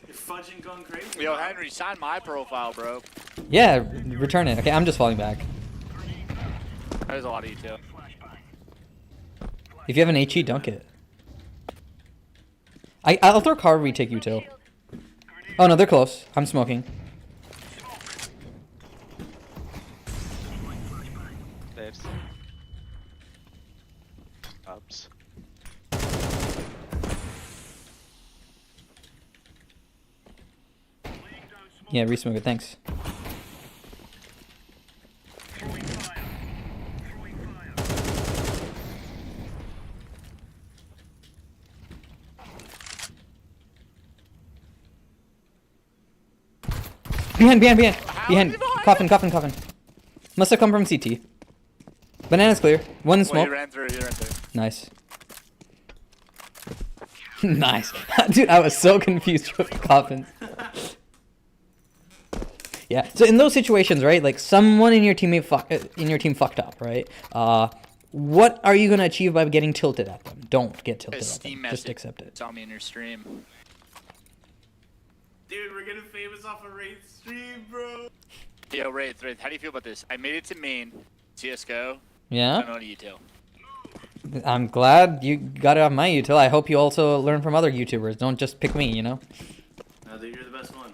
You're fudging going crazy. Yo, bro. Henry, sign my profile, bro. Yeah, return it. Okay, I'm just falling back. There's a lot of you too. If you have an HE, dunk it. I'll throw car retake util. Oh no, they're close. I'm smoking. Stairs. Ups. Yeah, resmoke it. Thanks. Throwing fire. Throwing fire. Behind. Coffin. Must have come from CT. Banana's clear. One Well, smoke. he ran through. Nice. Nice. Dude, I was so confused with coffins. Yeah. So in those situations, right? Like someone in your team fucked up, right? What are you gonna achieve by getting tilted at them? Don't get tilted A at Steam them. Just message. accept it. Saw me in your stream. Dude, we're getting famous off a raid stream, bro. Yo, Wraith, how do you feel about this? I made it to main, CSGO. I Yeah. don't know what you do. I'm glad you got it off my util. I hope you also learn from other YouTubers. Don't just pick me, you know? Dude, you're the best one.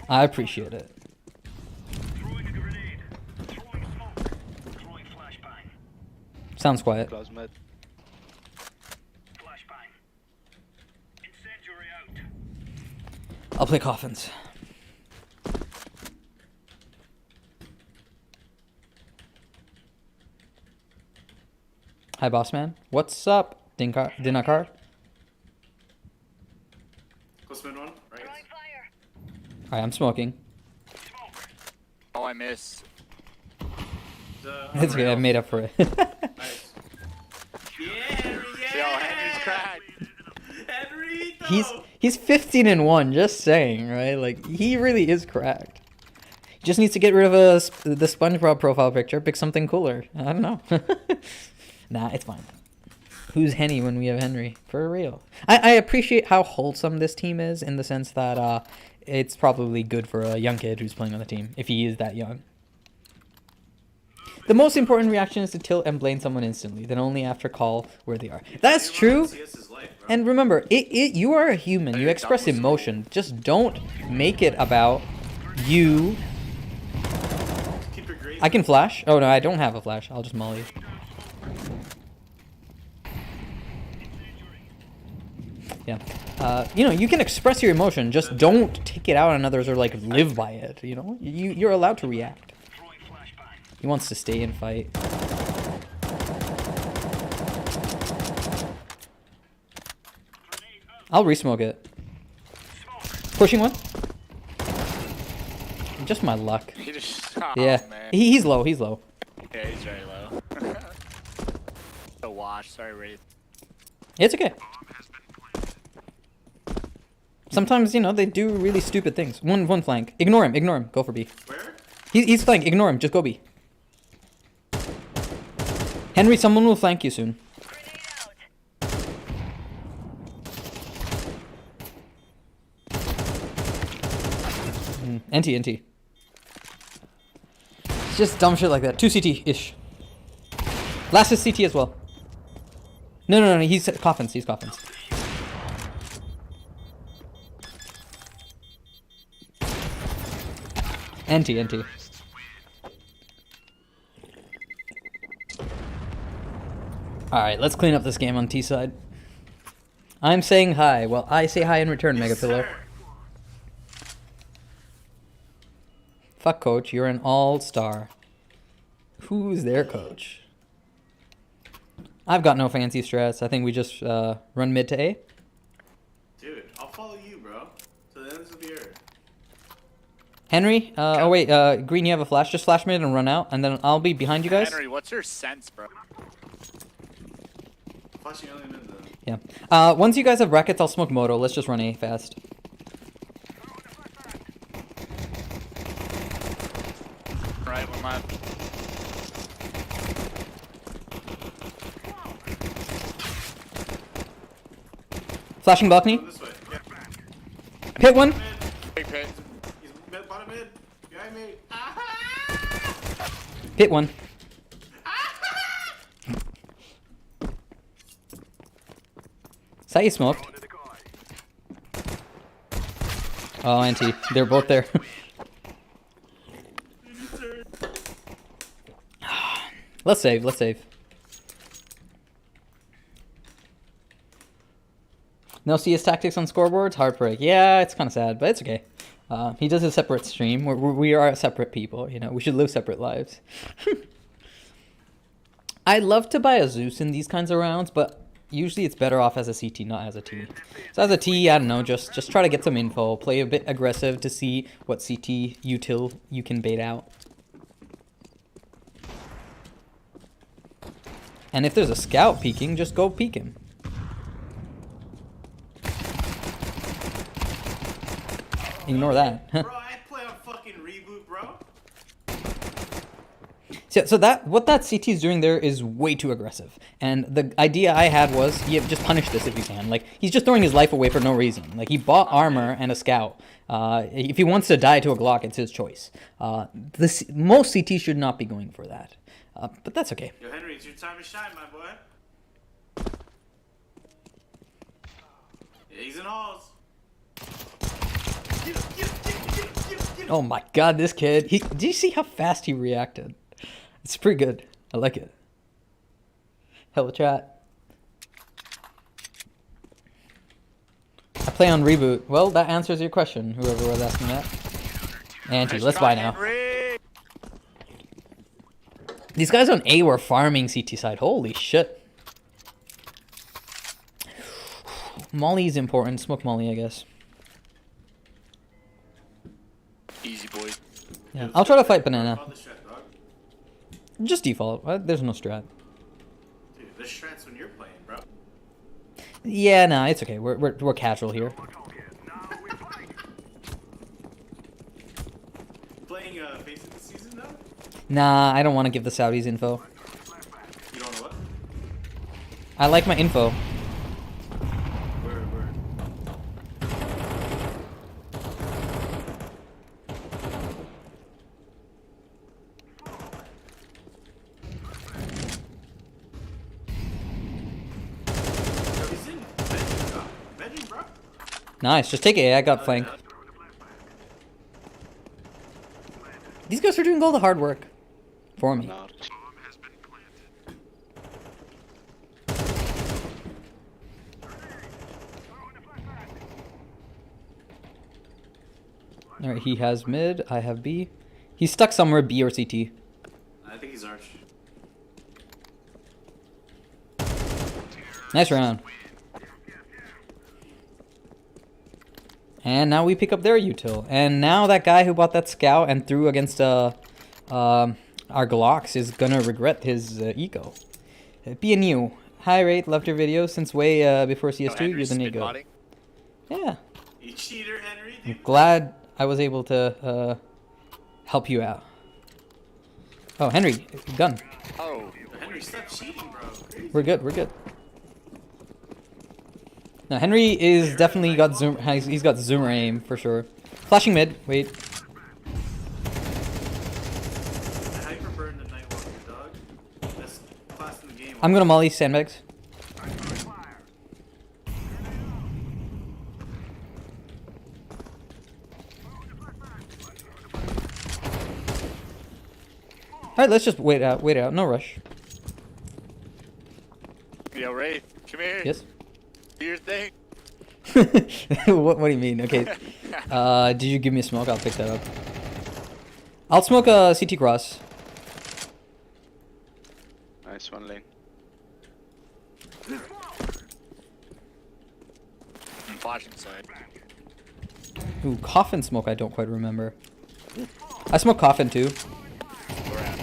I appreciate it. Throwing a grenade. Throwing smoke. Throwing flashbang. Sounds quiet. Close mid. Flashbang. Incendiary out. I'll play coffins. Hi, boss man. What's up, Dinakar? Close mid one, right? Throwing fire. Alright, I'm smoking. Smoke. Oh, I missed. It's okay, I made up for it. Nice. Yeah, Henry, Yo, Henry's cracked. Henry, He's 15-1, just saying, right? Like, he really is cracked. He just needs to get rid of the SpongeBob profile picture, pick something cooler. I don't know. Nah, it's fine. Who's Henny when we have Henry? For real. I appreciate how wholesome this team is in the sense that it's probably good for a young kid who's playing on the team, if he is that young. The most important reaction is to tilt and blame someone instantly, then only after call where they are. That's true. And remember, you are a human. You express emotion. Just don't make it about you. I can flash. Oh no, I don't have a flash. I'll just molly. Yeah. You know, you can express your emotion. Just don't take it out on others or like live by it. You know, you're allowed to react. He wants to stay and fight. I'll resmoke it. Pushing one. Just my luck. He just, oh, Yeah. man. He's low. He's low. Yeah, he's very low. So wash. Sorry, Wraith. It's okay. Sometimes, you know, they do really stupid things. One flank. Ignore him. Ignore him. Go for B. Where? He's flank. Ignore him. Just go B. Henry, someone will flank you soon. NT, NT. It's just dumb shit like that. 2 CT-ish. Last is CT as well. No, he's coffins. He's coffins. NT. Alright, let's clean up this game on T side. I'm saying hi. Well, I say hi in return, Mega Pillow. Fuck coach, you're an all-star. Who's their coach? I've got no fancy stress. I think we just run mid to A. Dude, I'll follow you, bro. To the ends of the earth. Henry, oh wait, Green, you have a flash. Just flash mid and run out, and then I'll be behind you guys. Henry, what's your sense, bro? Flashing only mid though. Yeah. Once you guys have brackets, I'll smoke Moto. Let's just run A fast. Right, one left. Flashing balcony. This way. Hit one. Mid. Big pit. He's mid, bottom mid. Behind me. Hit one. Is that you smoked? Oh, NT. They're both there. Let's save. Let's save. No CS tactics on scoreboards? Heartbreak. Yeah, it's kind of sad, but it's okay. He does a separate stream. We are separate people, you know. We should live separate lives. I'd love to buy a Zeus in these kinds of rounds, but usually it's better off as a CT, not as a T. So as a T, I don't know, just try to get some info. Play a bit aggressive to see what CT util you can bait out. And if there's a scout peeking, just go peek him. Ignore that. Bro, I play on fucking reboot, bro. So that what that CT is doing there is way too aggressive. And the idea I had was, yeah, just punish this if you can. Like, he's just throwing his life away for no reason. Like, he bought armor and a scout. If he wants to die to a Glock, it's his choice. Most CT should not be going for that. But that's okay. Yo, Henry, it's your time to shine, my boy. Yeah, he's in halls. Oh my god, this kid. Did you see how fast he reacted? It's pretty good. I like it. Hello, chat. I play on reboot. Well, that answers your question, whoever was asking that. Anti, let's buy now. Henry! These guys on A were farming CT side. Holy shit. Molly is important. Smoke Molly, I guess. Easy, boy. Yeah, I'll try to fight Banana. Call the strat, dog. Just default. There's no strat. Dude, there's strats when you're playing, bro. Yeah, nah, it's okay. We're casual here. Playing basic this season, though? Nah, I don't want to give the Saudis info. You don't know what? I like my info. Where? Yo, he's in bedroom, bro. Bedroom, bro. Nice. Just take A. I got flank. These guys are doing all the hard work for me. Not. Alright, he has mid. I have B. He's stuck somewhere, B or CT. I think he's arch. Nice round. And now we pick up their util. And now that guy who bought that scout and threw against our Glocks is gonna regret his eco. BNU, hi rate, loved your videos since way before CS2. You're Henry's the spin nigga. botting. Yeah, You cheater, Henry. I'm glad I was able to help you out. Oh, Henry, gun. Oh, Henry, stop cheating, bro. Crazy. We're good. We're good. No, Henry is definitely got zoom. He's got zoomer aim for sure. Flashing mid. Wait. Hyper burn the Nightwalker, dog. Best class in the game. I'm gonna molly sandbags. All right, let's just wait out. Wait out. No rush. yo, Ray, come here. Yes. Do your thing. What do you mean? Okay. Did you give me a smoke? I'll pick that up. I'll smoke a CT cross. Nice one lane. I'm flashing side. Ooh, coffin smoke. I don't quite remember. I smoke coffin too. Where at?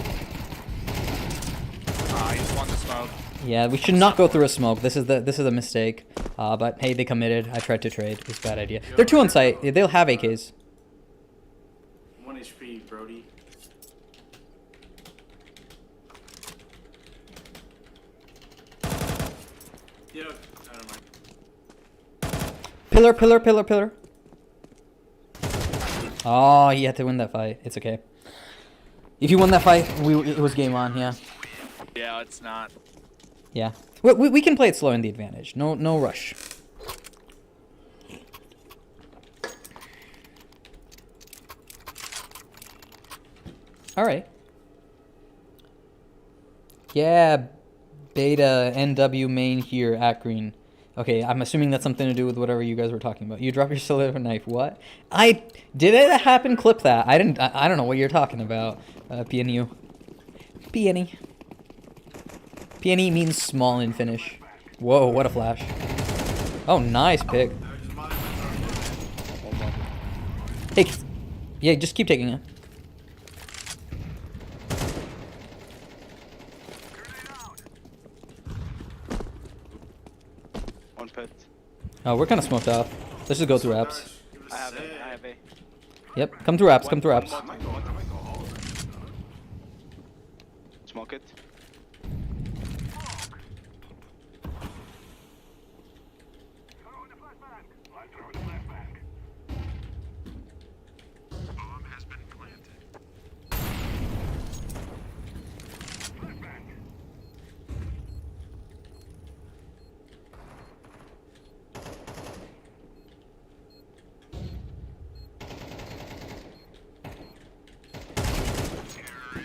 He just won the smoke. Yeah, we should not go through a smoke. This is a mistake. But hey, they committed. I tried to trade. It was a bad idea. They're 2 on site. They'll have AKs. 1 HP, Brody. Yo, I don't mind. Pillar, pillar, pillar, pillar. Oh, he had to win that fight. It's okay. If you won that fight, it was game on. Yeah. Yeah, it's not. Yeah. We can play it slow in the advantage. No rush. All right. Yeah, beta NW main here at green. Okay, I'm assuming that's something to do with whatever you guys were talking about. You drop your silver knife. What? Did it happen? Clip that. I didn't. I don't know what you're talking about. PNU. PNE. PNE means small in Finnish. Whoa, what a flash. Oh, nice pick. Hey, yeah, just keep taking it. One pit. Oh, we're kind of smoked off. Let's just go through apps. I have A. I have A. Yep, come through apps. Come through I apps. might go all of them. Smoke it. Throwing the flashbang. I'm throwing the flashbang. Bomb has been planted. Flashbang.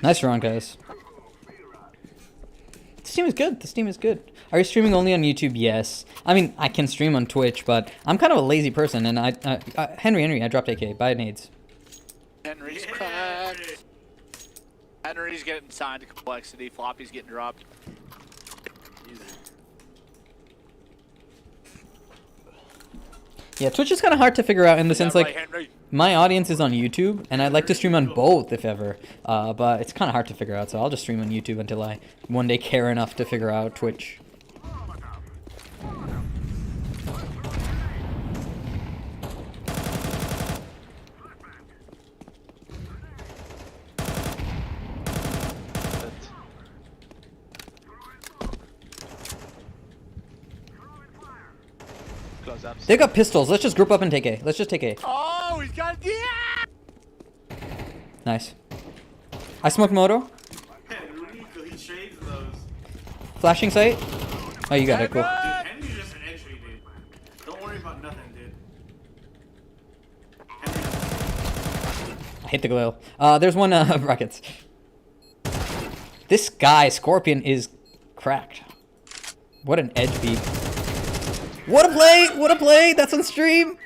Nice round, guys. This team is good. This team is good. Are you streaming only on YouTube? Yes. I mean, I can stream on Twitch, but I'm kind of a lazy person, and Henry, I dropped AK. Buy nades. Henry's cracked. Henry's getting signed to complexity. Floppy's getting dropped. Yeah, Twitch is kind of hard to figure out in the sense, Yeah, like, right, Henry. my audience is on YouTube, and I'd like to stream on both, if ever. But it's kind of hard to figure out, so I'll just stream on YouTube until I one day care enough to figure out Twitch. Pit. Close ups. They got pistols. Let's just group up and take A. Let's just take A. Oh, he's got yeah. Nice. I smoke moto. Henry, he trades those. Flashing sight. Oh, you got it. Cool. Dude, Henry's just an entry, dude. Don't worry about nothing, dude. Henry, I hit the glow. There's one brackets. This guy, Scorpion, is cracked. What an edge beat. What a play! What a play! That's on stream!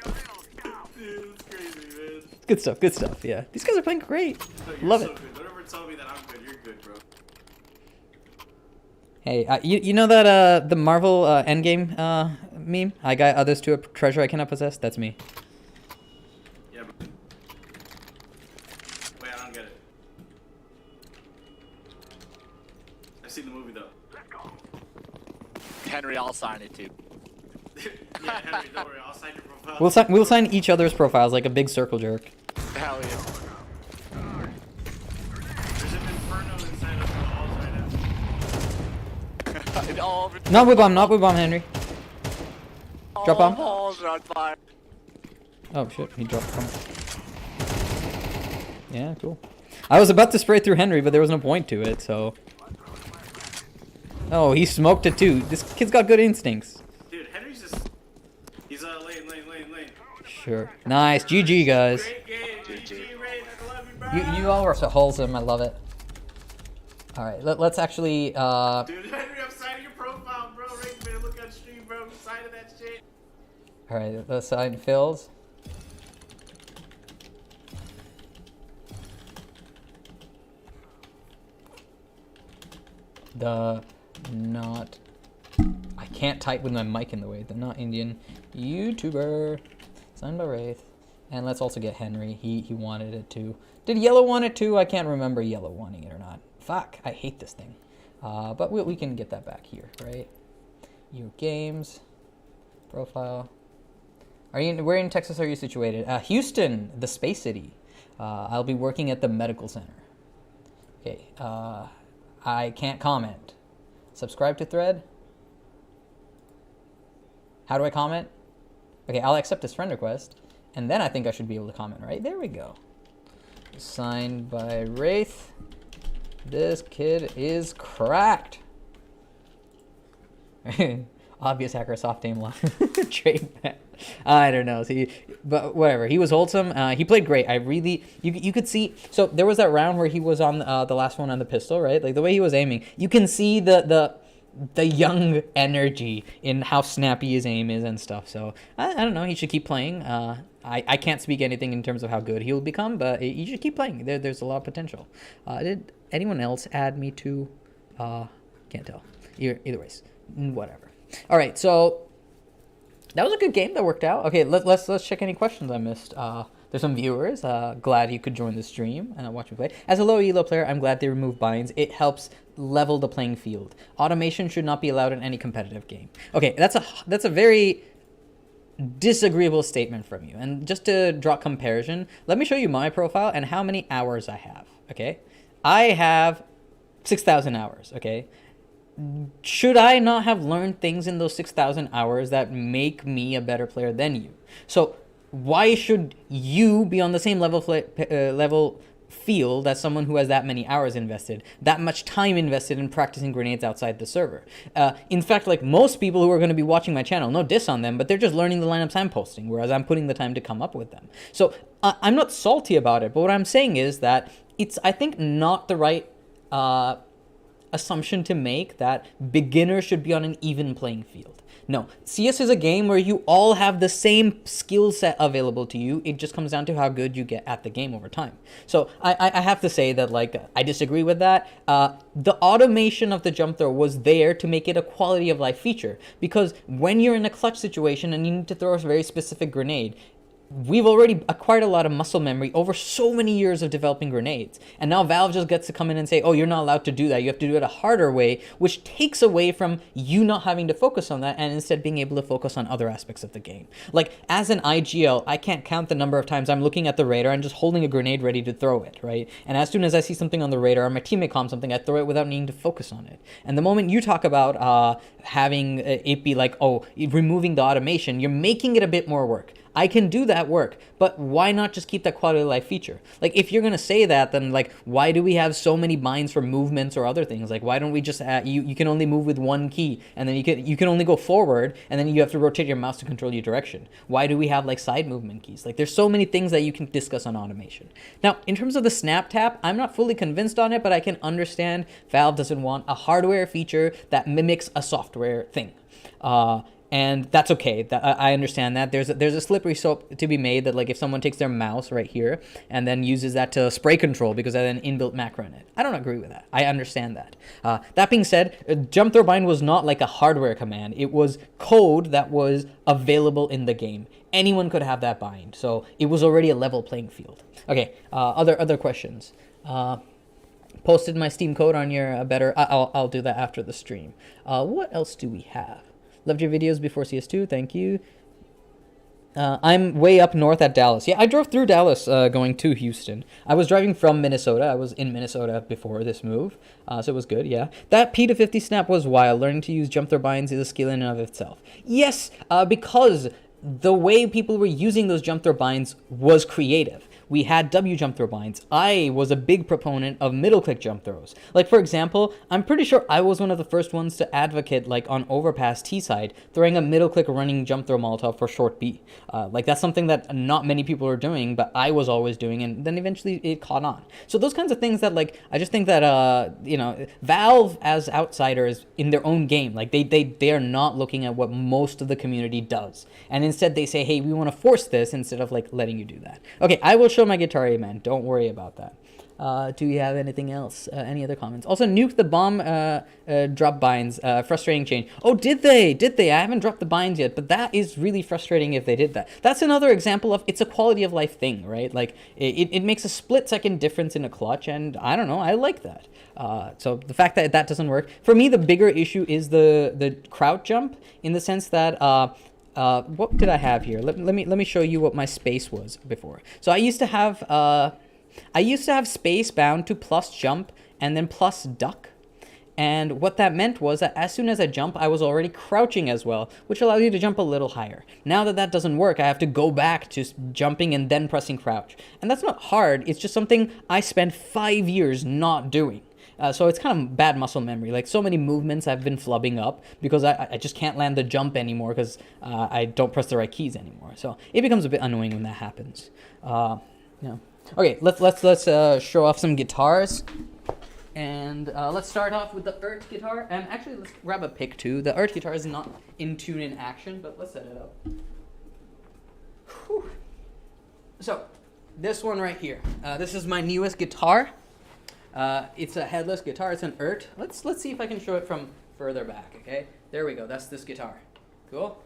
dude, it's crazy, man. Good stuff, good stuff, yeah. These guys are playing great. No, you're Love so it. good. Don't ever tell me that I'm good. You're good, bro. Hey, you know that the Marvel Endgame meme? I got others to a treasure I cannot possess? That's me. Yeah, bro. Wait, I don't get it. Henry, I'll sign it too. Yeah, Henry, don't worry, I'll sign your profile. We'll sign each other's profiles like a big circle jerk. Hell yeah. There's an inferno inside of the walls right now. It all over Not whip bomb, Henry. Drop bomb. Balls are on fire. Oh shit, he dropped bomb. Yeah, cool. I was about to spray through Henry, but there was no point to it, so. Oh, he smoked it too. This kid's got good instincts. Dude, Henry's just... He's lane. Sure. Nice. GG, guys. Great game. GG, Ray. I love you, bro. You all are so wholesome. I love it. All right, let's actually. Dude, Henry, I'm signing your profile, bro. Ray, man, look on stream, bro. I'm signing that shit. All right, let's sign Phil's. Not. I can't type with my mic in the way. The not Indian YouTuber. Signed by Wraith. And let's also get Henry. He wanted it too. Did Yellow want it too? I can't remember Yellow wanting it or not. Fuck, I hate this thing. But we can get that back here, right? Your games. Profile. Where in Texas are you situated? Houston, the Space City. I'll be working at the medical center. Okay, I can't comment. Subscribe to thread. How do I comment? Okay, I'll accept this friend request. And then I think I should be able to comment, right? There we go. Signed by Wraith. This kid is cracked. Obvious hacker, soft aim line. Trade back. I don't know. See, but whatever. He was wholesome. He played great. I really, you could see. So there was that round where he was on the last one on the pistol, right? Like the way he was aiming, you can see the young energy in how snappy his aim is and stuff. So I don't know. He should keep playing. I can't speak anything in terms of how good he'll become, but he should keep playing. There's a lot of potential. Did anyone else add me to? Can't tell. Either ways, whatever. All right, so that was a good game that worked out. Okay, let's check any questions I missed. There's some viewers. Glad you could join the stream and watch me play. As a low elo player, I'm glad they removed binds. It helps level the playing field. Automation should not be allowed in any competitive game. Okay, that's a very disagreeable statement from you. And just to draw comparison, let me show you my profile and how many hours I have. Okay, I have 6,000 hours. Okay. Should I not have learned things in those 6,000 hours that make me a better player than you? So why should you be on the same level field as someone who has that many hours invested, that much time invested in practicing grenades outside the server? In fact, like most people who are going to be watching my channel, no diss on them, but they're just learning the lineups I'm posting, whereas I'm putting the time to come up with them. So I'm not salty about it, but what I'm saying is that it's, I think, not the right assumption to make that beginners should be on an even playing field. No, CS is a game where you all have the same skill set available to you. It just comes down to how good you get at the game over time. So I have to say that, like, I disagree with that. The automation of the jump throw was there to make it a quality of life feature, because when you're in a clutch situation and you need to throw a very specific grenade, we've already acquired a lot of muscle memory over so many years of developing grenades. And now Valve just gets to come in and say, oh, you're not allowed to do that. You have to do it a harder way, which takes away from you not having to focus on that and instead being able to focus on other aspects of the game. Like, as an IGL, I can't count the number of times I'm looking at the radar and just holding a grenade ready to throw it, right? And as soon as I see something on the radar or my teammate comms something, I throw it without needing to focus on it. And the moment you talk about having it be like, oh, removing the automation, you're making it a bit more work. I can do that work, but why not just keep that quality of life feature? Like, if you're going to say that, then, like, why do we have so many binds for movements or other things? Like, why don't we just add, you can only move with one key, and then you can only go forward, and then you have to rotate your mouse to control your direction? Why do we have, like, side movement keys? Like, there's so many things that you can discuss on automation. Now, in terms of the snap tap, I'm not fully convinced on it, but I can understand Valve doesn't want a hardware feature that mimics a software thing. And that's okay. I understand that. There's a slippery slope to be made that, like, if someone takes their mouse right here and then uses that to spray control because they have an inbuilt macro in it. I don't agree with that. I understand that. That being said, jump throw bind was not like a hardware command. It was code that was available in the game. Anyone could have that bind. So it was already a level playing field. Okay, other questions. Posted my Steam code on your better. I'll do that after the stream. What else do we have? Loved your videos before CS2. Thank you. I'm way up north at Dallas. Yeah, I drove through Dallas going to Houston. I was driving from Minnesota. I was in Minnesota before this move, so it was good, yeah. That P to 50 snap was wild. Learning to use jump throw binds is a skill in and of itself. Yes, because the way people were using those jump throw binds was creative. We had W jump throw binds. I was a big proponent of middle click jump throws. Like, for example, I'm pretty sure I was one of the first ones to advocate, like, on overpass T side, throwing a middle click running jump throw Molotov for short B. Like, that's something that not many people are doing, but I was always doing, and then eventually it caught on. So those kinds of things that, like, I just think that, you know, Valve as outsiders in their own game, like, they are not looking at what most of the community does. And instead they say, hey, we want to force this instead of, like, letting you do that. Okay, I will show my guitar, man. Don't worry about that. Do you have anything else? Any other comments? Also, nuke the bomb drop binds. Frustrating change. Oh, did they? Did they? I haven't dropped the binds yet, but that is really frustrating if they did that. That's another example of it's a quality of life thing, right? Like, it makes a split-second difference in a clutch, and I don't know. I like that. So the fact that that doesn't work. For me, the bigger issue is the crouch jump in the sense that... what did I have here? Let me show you what my space was before. So I used to have space bound to plus jump and then plus duck. And what that meant was that as soon as I jump, I was already crouching as well, which allows you to jump a little higher. Now that that doesn't work, I have to go back to jumping and then pressing crouch. And that's not hard. It's just something I spent 5 years not doing. So it's kind of bad muscle memory. Like, so many movements I've been flubbing up because I just can't land the jump anymore because I don't press the right keys anymore. So it becomes a bit annoying when that happens. Yeah. Okay, let's show off some guitars. And let's start off with the Ert guitar. And actually, let's grab a pick too. The Ert guitar is not in tune in action, but let's set it up. Whew. So, this one right here. This is my newest guitar. It's a headless guitar. It's an Ert. Let's see if I can show it from further back. Okay, there we go. That's this guitar. Cool.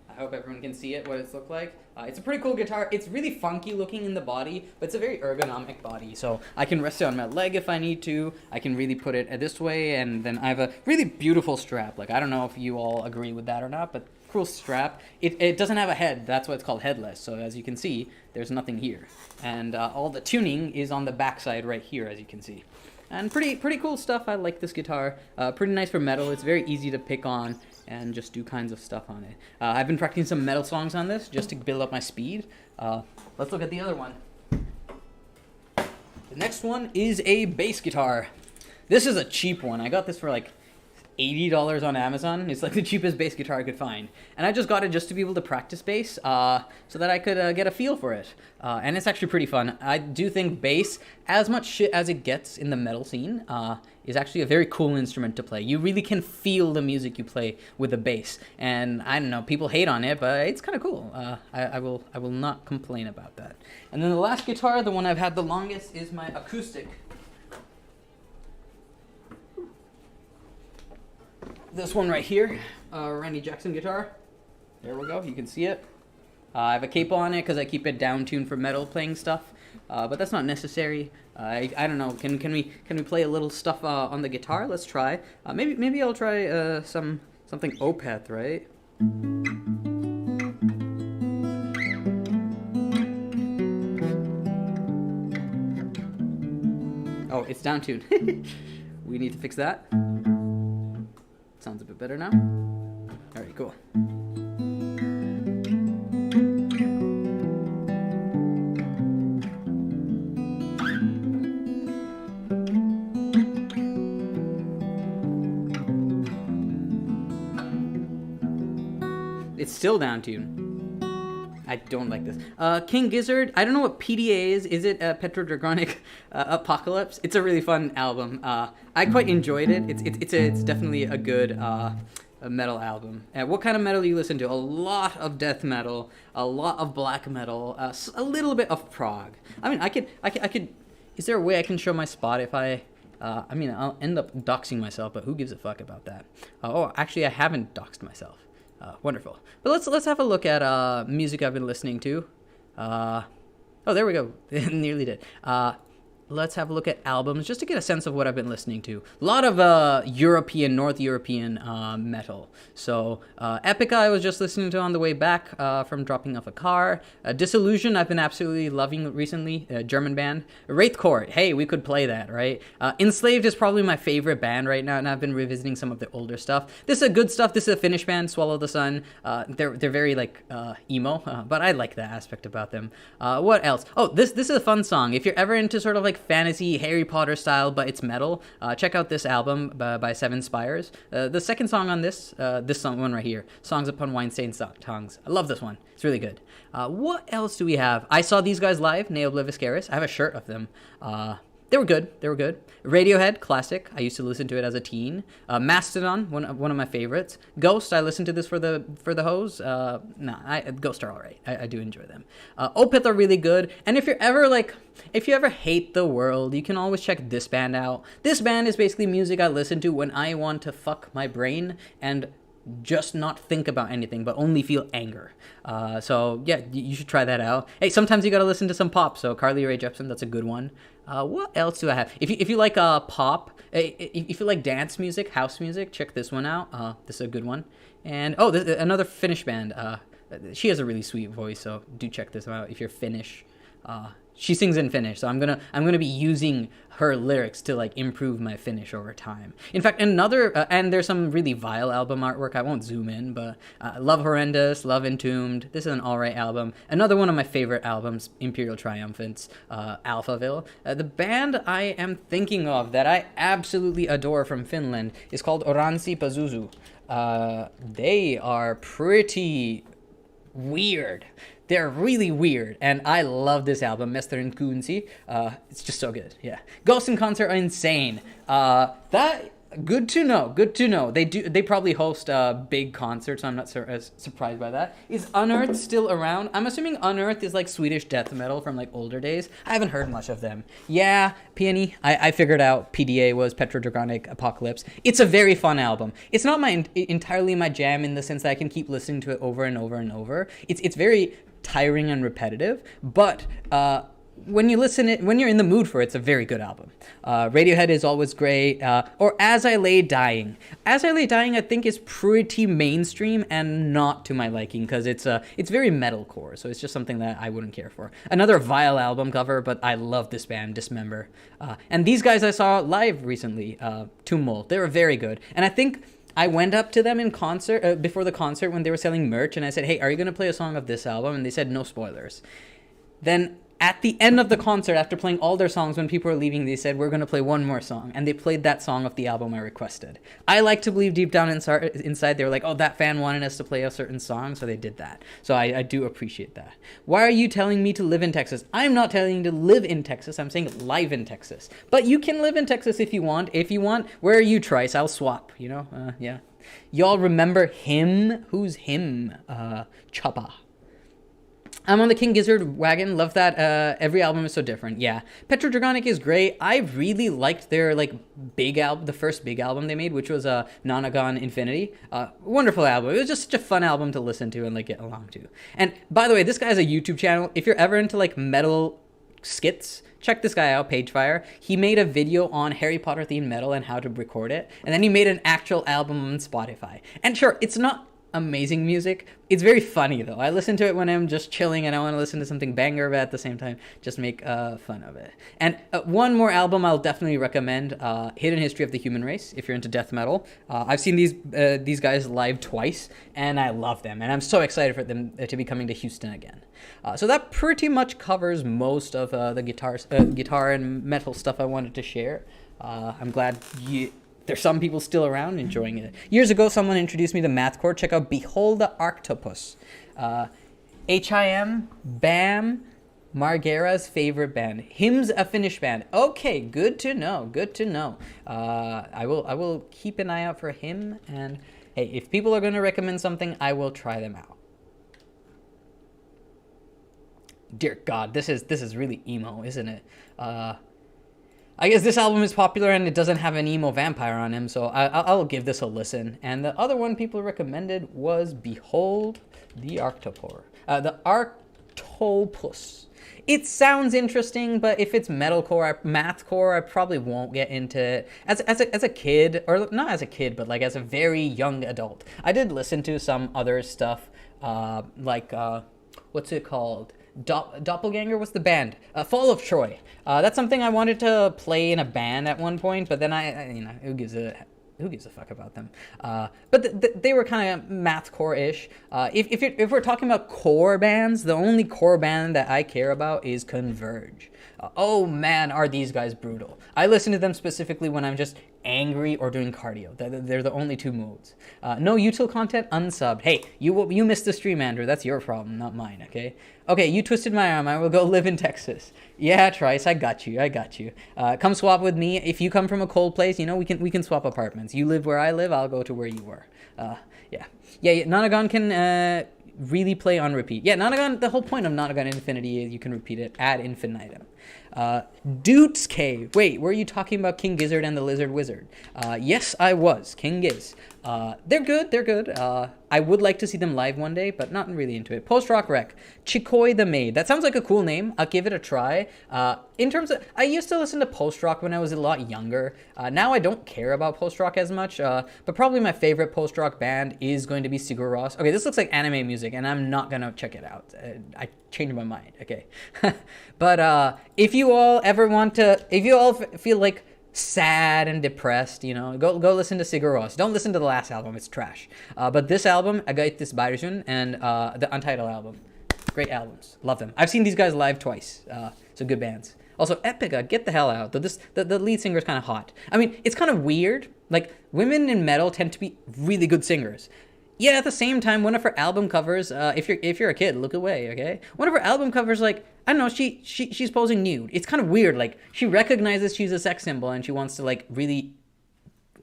I hope everyone can see it, what it's looked like. It's a pretty cool guitar. It's really funky looking in the body, but it's a very ergonomic body. So I can rest it on my leg if I need to. I can really put it this way, and then I have a really beautiful strap. Like, I don't know if you all agree with that or not, but cool strap. It doesn't have a head. That's why it's called headless. So as you can see, there's nothing here. And all the tuning is on the backside right here, as you can see. And pretty cool stuff. I like this guitar. Pretty nice for metal. It's very easy to pick on and just do kinds of stuff on it. I've been practicing some metal songs on this just to build up my speed. Let's look at the other one. The next one is a bass guitar. This is a cheap one. I got this for like $80 on Amazon. It's like the cheapest bass guitar I could find. And I just got it just to be able to practice bass so that I could get a feel for it. And it's actually pretty fun. I do think bass, as much shit as it gets in the metal scene, is actually a very cool instrument to play. You really can feel the music you play with the bass. And I don't know, people hate on it, but it's kind of cool. I will not complain about that. And then the last guitar, the one I've had the longest, is my acoustic. This one right here, Randy Jackson guitar. There we go, you can see it. I have a capo on it because I keep it down tuned for metal playing stuff, but that's not necessary. I don't know. Can we play a little stuff on the guitar? Let's try. Maybe I'll try something Opeth, right? Oh, it's down tuned. We need to fix that. Sounds a bit better now. All right, cool. It's still down tuned. I don't like this. King Gizzard, I don't know what PDA is. Is it Petrodragonic Apocalypse? It's a really fun album. I quite enjoyed it. It's definitely a good a metal album. What kind of metal do you listen to? A lot of death metal, a lot of black metal, a little bit of prog. I mean, I could. Is there a way I can show my spot if I? I mean, I'll end up doxing myself, but who gives a fuck about that? Oh, actually, I haven't doxed myself. Wonderful. But let's have a look at music I've been listening to. Oh, there we go. Nearly did. let's have a look at albums just to get a sense of what I've been listening to. A lot of North European metal. So Epica I was just listening to on the way back from dropping off a car. Disillusion I've been absolutely loving recently, German band. Wraithcore, hey, we could play that, right? Enslaved is probably my favorite band right now, and I've been revisiting some of the older stuff. This is a good stuff. This is a Finnish band, Swallow the Sun. They're very like emo, but I like that aspect about them. What else? Oh, this is a fun song. If you're ever into sort of like fantasy Harry Potter style, but it's metal, check out this album by Seven Spires. The second song on this song one right here, Songs Upon Wine-Stained Tongues. I love this one. It's really good. What else do we have? I saw these guys live, Neo Obliviscaris. I have a shirt of them. They were good. Radiohead, classic. I used to listen to it as a teen. Mastodon, one of my favorites. Ghost, I listened to this for the hose. Ghost are all right. I do enjoy them. Opeth are really good. And if you ever hate the world, you can always check this band out. This band is basically music I listen to when I want to fuck my brain and just not think about anything, but only feel anger. So yeah, you should try that out. Hey, sometimes you gotta listen to some pop. So Carly Rae Jepsen, that's a good one. What else do I have? If you like pop, if you like dance music, house music, check this one out. This is a good one. And another Finnish band. She has a really sweet voice, so do check this out if you're Finnish. She sings in Finnish, so I'm gonna be using her lyrics to like improve my Finnish over time. In fact, and there's some really vile album artwork. I won't zoom in, but Love Horrendous, Love Entombed. This is an alright album. Another one of my favorite albums, Imperial Triumphants, Alphaville. The band I am thinking of that I absolutely adore from Finland is called Oranssi Pazuzu. They are pretty weird. They're really weird, and I love this album, Mestarin Kunsi. It's just so good, yeah. Ghost in Concert are insane. Good to know. They probably host big concerts, so I'm not as surprised by that. Is Unearthed still around? I'm assuming Unearthed is like Swedish death metal from like older days. I haven't heard much of them. Yeah, Peony, I figured out PDA was Petrodragonic Apocalypse. It's a very fun album. It's not entirely my jam in the sense that I can keep listening to it over and over and over. It's very tiring and repetitive, but when you're in the mood for it, it's a very good album. Radiohead is always great. Or As I Lay Dying. As I Lay Dying, I think, is pretty mainstream and not to my liking because it's very metalcore, so it's just something that I wouldn't care for. Another vile album cover, but I love this band, Dismember. And these guys I saw live recently, Tumult. They were very good, and I think I went up to them in concert before the concert when they were selling merch, and I said, "Hey, are you gonna play a song of this album?" And they said, "No spoilers." Then at the end of the concert, after playing all their songs, when people were leaving, they said, "We're going to play one more song." And they played that song of the album I requested. I like to believe deep down inside they were like, oh, that fan wanted us to play a certain song, so they did that. So I do appreciate that. Why are you telling me to live in Texas? I'm not telling you to live in Texas. I'm saying live in Texas. But you can live in Texas if you want. Where are you, Trice? I'll swap, yeah. Y'all remember him? Who's him? Choppa. I'm on the King Gizzard wagon. Love that. Every album is so different. Yeah. Petrodragonic is great. I really liked their big album, the first big album they made, which was Nonagon Infinity. Wonderful album. It was just such a fun album to listen to and get along to. And by the way, this guy has a YouTube channel. If you're ever into metal skits, check this guy out, Pagefire. He made a video on Harry Potter themed metal and how to record it. And then he made an actual album on Spotify. And sure, it's not amazing music. It's very funny though. I listen to it when I'm just chilling and I want to listen to something banger, but at the same time just make fun of it. And one more album I'll definitely recommend, Hidden History of the Human Race, if you're into death metal. I've seen these guys live twice and I love them, and I'm so excited for them to be coming to Houston again. So that pretty much covers most of the guitar and metal stuff I wanted to share. I'm glad there's some people still around enjoying it. Years ago, someone introduced me to mathcore. Check out Behold the Arctopus. HIM, BAM, Margera's favorite band. Him's a Finnish band. Okay, good to know. I will keep an eye out for him. And hey, if people are going to recommend something, I will try them out. Dear God, this is really emo, isn't it? I guess this album is popular and it doesn't have an emo vampire on him, so I'll give this a listen. And the other one people recommended was Behold the Arctopus. It sounds interesting, but if it's metalcore, mathcore, I probably won't get into it. As a kid, or not as a kid, but like as a very young adult, I did listen to some other stuff, what's it called? Doppelganger was the band. Fall of Troy. That's something I wanted to play in a band at one point, but then who gives a fuck about them? But they were kind of mathcore-ish. If we're talking about core bands, the only core band that I care about is Converge. Oh man, are these guys brutal. I listen to them specifically when I'm just angry or doing cardio. They're the only two modes. No util content, unsubbed. Hey, you missed the stream, Andrew. That's your problem, not mine, okay? Okay, you twisted my arm. I will go live in Texas. Yeah, Trice, I got you. Come swap with me. If you come from a cold place, we can swap apartments. You live where I live, I'll go to where you were. Yeah. Nonagon can really play on repeat. Yeah, Nonagon, the whole point of Nonagon Infinity is you can repeat it ad infinitum. Dudes Cave. Wait, were you talking about King Gizzard and the Lizard Wizard? Yes, I was. King Giz. They're good. I would like to see them live one day, but not really into it. Post Rock Rec. Chikoi the Maid. That sounds like a cool name. I'll give it a try. In terms of, I used to listen to post rock when I was a lot younger. Now I don't care about post rock as much, but probably my favorite post rock band is going to be Sigur Rós. Okay, this looks like anime music, and I'm not gonna check it out. I changed my mind. Okay, but if you all feel like sad and depressed, go listen to Sigur Rós. Don't listen to the last album, it's trash. But this album, Agaitis Bairjun, and the Untitled album, great albums, love them. I've seen these guys live twice, so good bands. Also, Epica, get the hell out. The lead singer's kind of hot. I mean, it's kind of weird. Like, women in metal tend to be really good singers. Yeah, at the same time, one of her album covers, if you're a kid, look away, okay? One of her album covers, like, I don't know, she's posing nude. It's kind of weird. Like, she recognizes she's a sex symbol and she wants to, like, really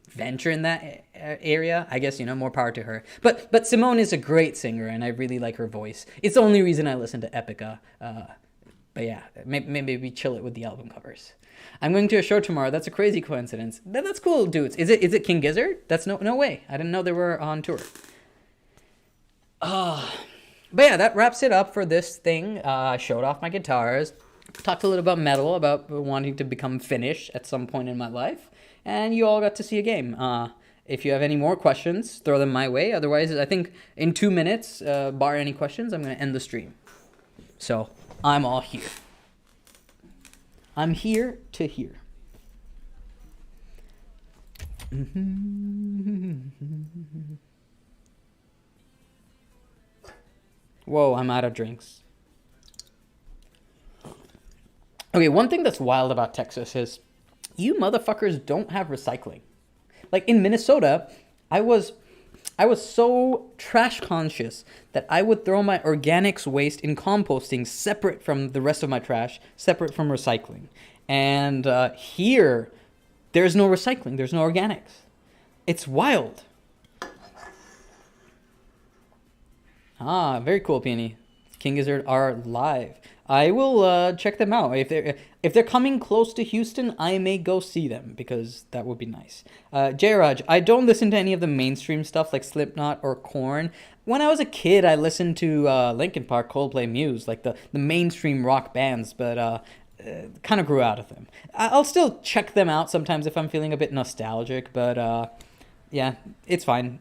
venture in that area. I guess, more power to her. But Simone is a great singer and I really like her voice. It's the only reason I listen to Epica. But yeah, maybe chill it with the album covers. I'm going to a show tomorrow. That's a crazy coincidence. That's cool, dudes. Is it King Gizzard? That's no way. I didn't know they were on tour. But yeah, that wraps it up for this thing. I showed off my guitars, talked a little about metal, about wanting to become Finnish at some point in my life, and you all got to see a game. If you have any more questions, throw them my way. Otherwise, I think in 2 minutes, bar any questions, I'm going to end the stream. So, I'm all here. I'm here to hear. Whoa, I'm out of drinks. Okay, one thing that's wild about Texas is you motherfuckers don't have recycling. Like in Minnesota, I was so trash conscious that I would throw my organics waste in composting separate from the rest of my trash, separate from recycling. And here, there's no recycling, there's no organics. It's wild. Ah, very cool, Peony. King Gizzard are live. I will check them out. If they're coming close to Houston, I may go see them because that would be nice. Jairaj, I don't listen to any of the mainstream stuff like Slipknot or Korn. When I was a kid, I listened to Linkin Park, Coldplay, Muse, like the mainstream rock bands, but kind of grew out of them. I'll still check them out sometimes if I'm feeling a bit nostalgic, but yeah, it's fine.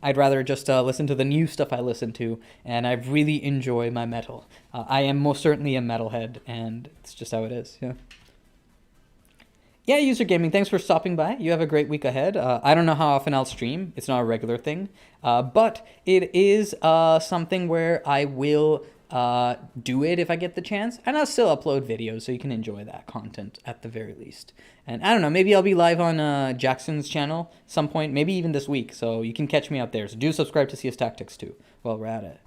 I'd rather just listen to the new stuff I listen to, and I really enjoy my metal. I am most certainly a metalhead, and it's just how it is, yeah. Yeah, User Gaming, thanks for stopping by. You have a great week ahead. I don't know how often I'll stream. It's not a regular thing. But it is something where I will do it if I get the chance. And I'll still upload videos so you can enjoy that content at the very least. And I don't know, maybe I'll be live on Jackson's channel some point, maybe even this week. So you can catch me out there. So do subscribe to CS Tactics too while we're at it.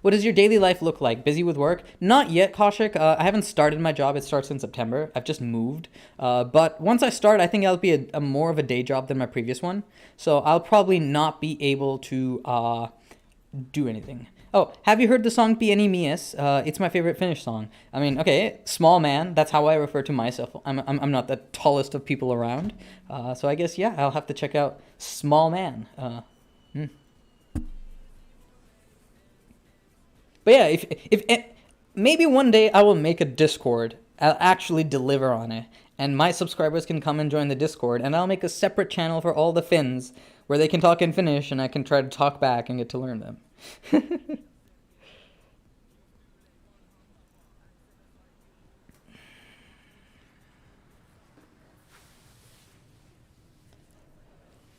What does your daily life look like? Busy with work? Not yet, Kaushik. I haven't started my job. It starts in September. I've just moved. But once I start, I think it'll be a more of a day job than my previous one. So I'll probably not be able to do anything. Oh, have you heard the song Pieni Mies? It's my favorite Finnish song. I mean, okay, small man. That's how I refer to myself. I'm not the tallest of people around. So I guess, yeah, I'll have to check out Small Man. But yeah, if maybe one day I will make a Discord. I'll actually deliver on it. And my subscribers can come and join the Discord. And I'll make a separate channel for all the Finns where they can talk in Finnish and I can try to talk back and get to learn them.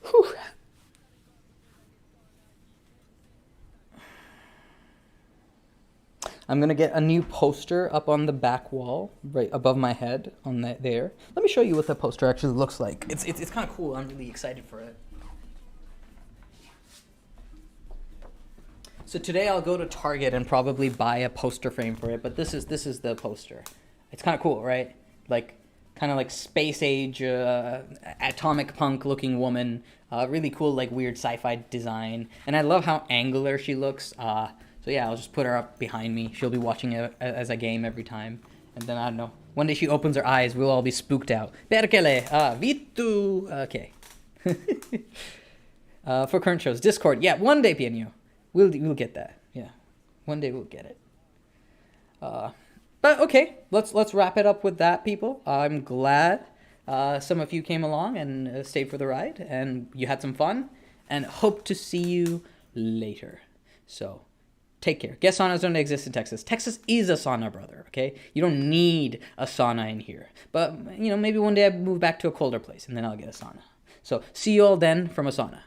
Whew. I'm gonna get a new poster up on the back wall, right above my head, on that there. Let me show you what the poster actually looks like. It's kind of cool. I'm really excited for it. So today I'll go to Target and probably buy a poster frame for it. But this is the poster. It's kind of cool, right? Like kind of like space age, atomic punk looking woman. Really cool, like weird sci-fi design. And I love how angular she looks. So yeah, I'll just put her up behind me. She'll be watching it as I game every time. And then, I don't know, one day she opens her eyes, we'll all be spooked out. Perkele, vittu. Okay. For current shows, Discord. Yeah, one day, Pianio. We'll get that. Yeah, one day we'll get it. But okay, let's wrap it up with that, people. I'm glad some of you came along and stayed for the ride, and you had some fun, and hope to see you later. So, take care. Guest saunas don't exist in Texas. Texas is a sauna, brother, okay? You don't need a sauna in here. But, maybe one day I move back to a colder place, and then I'll get a sauna. So, see you all then from a sauna.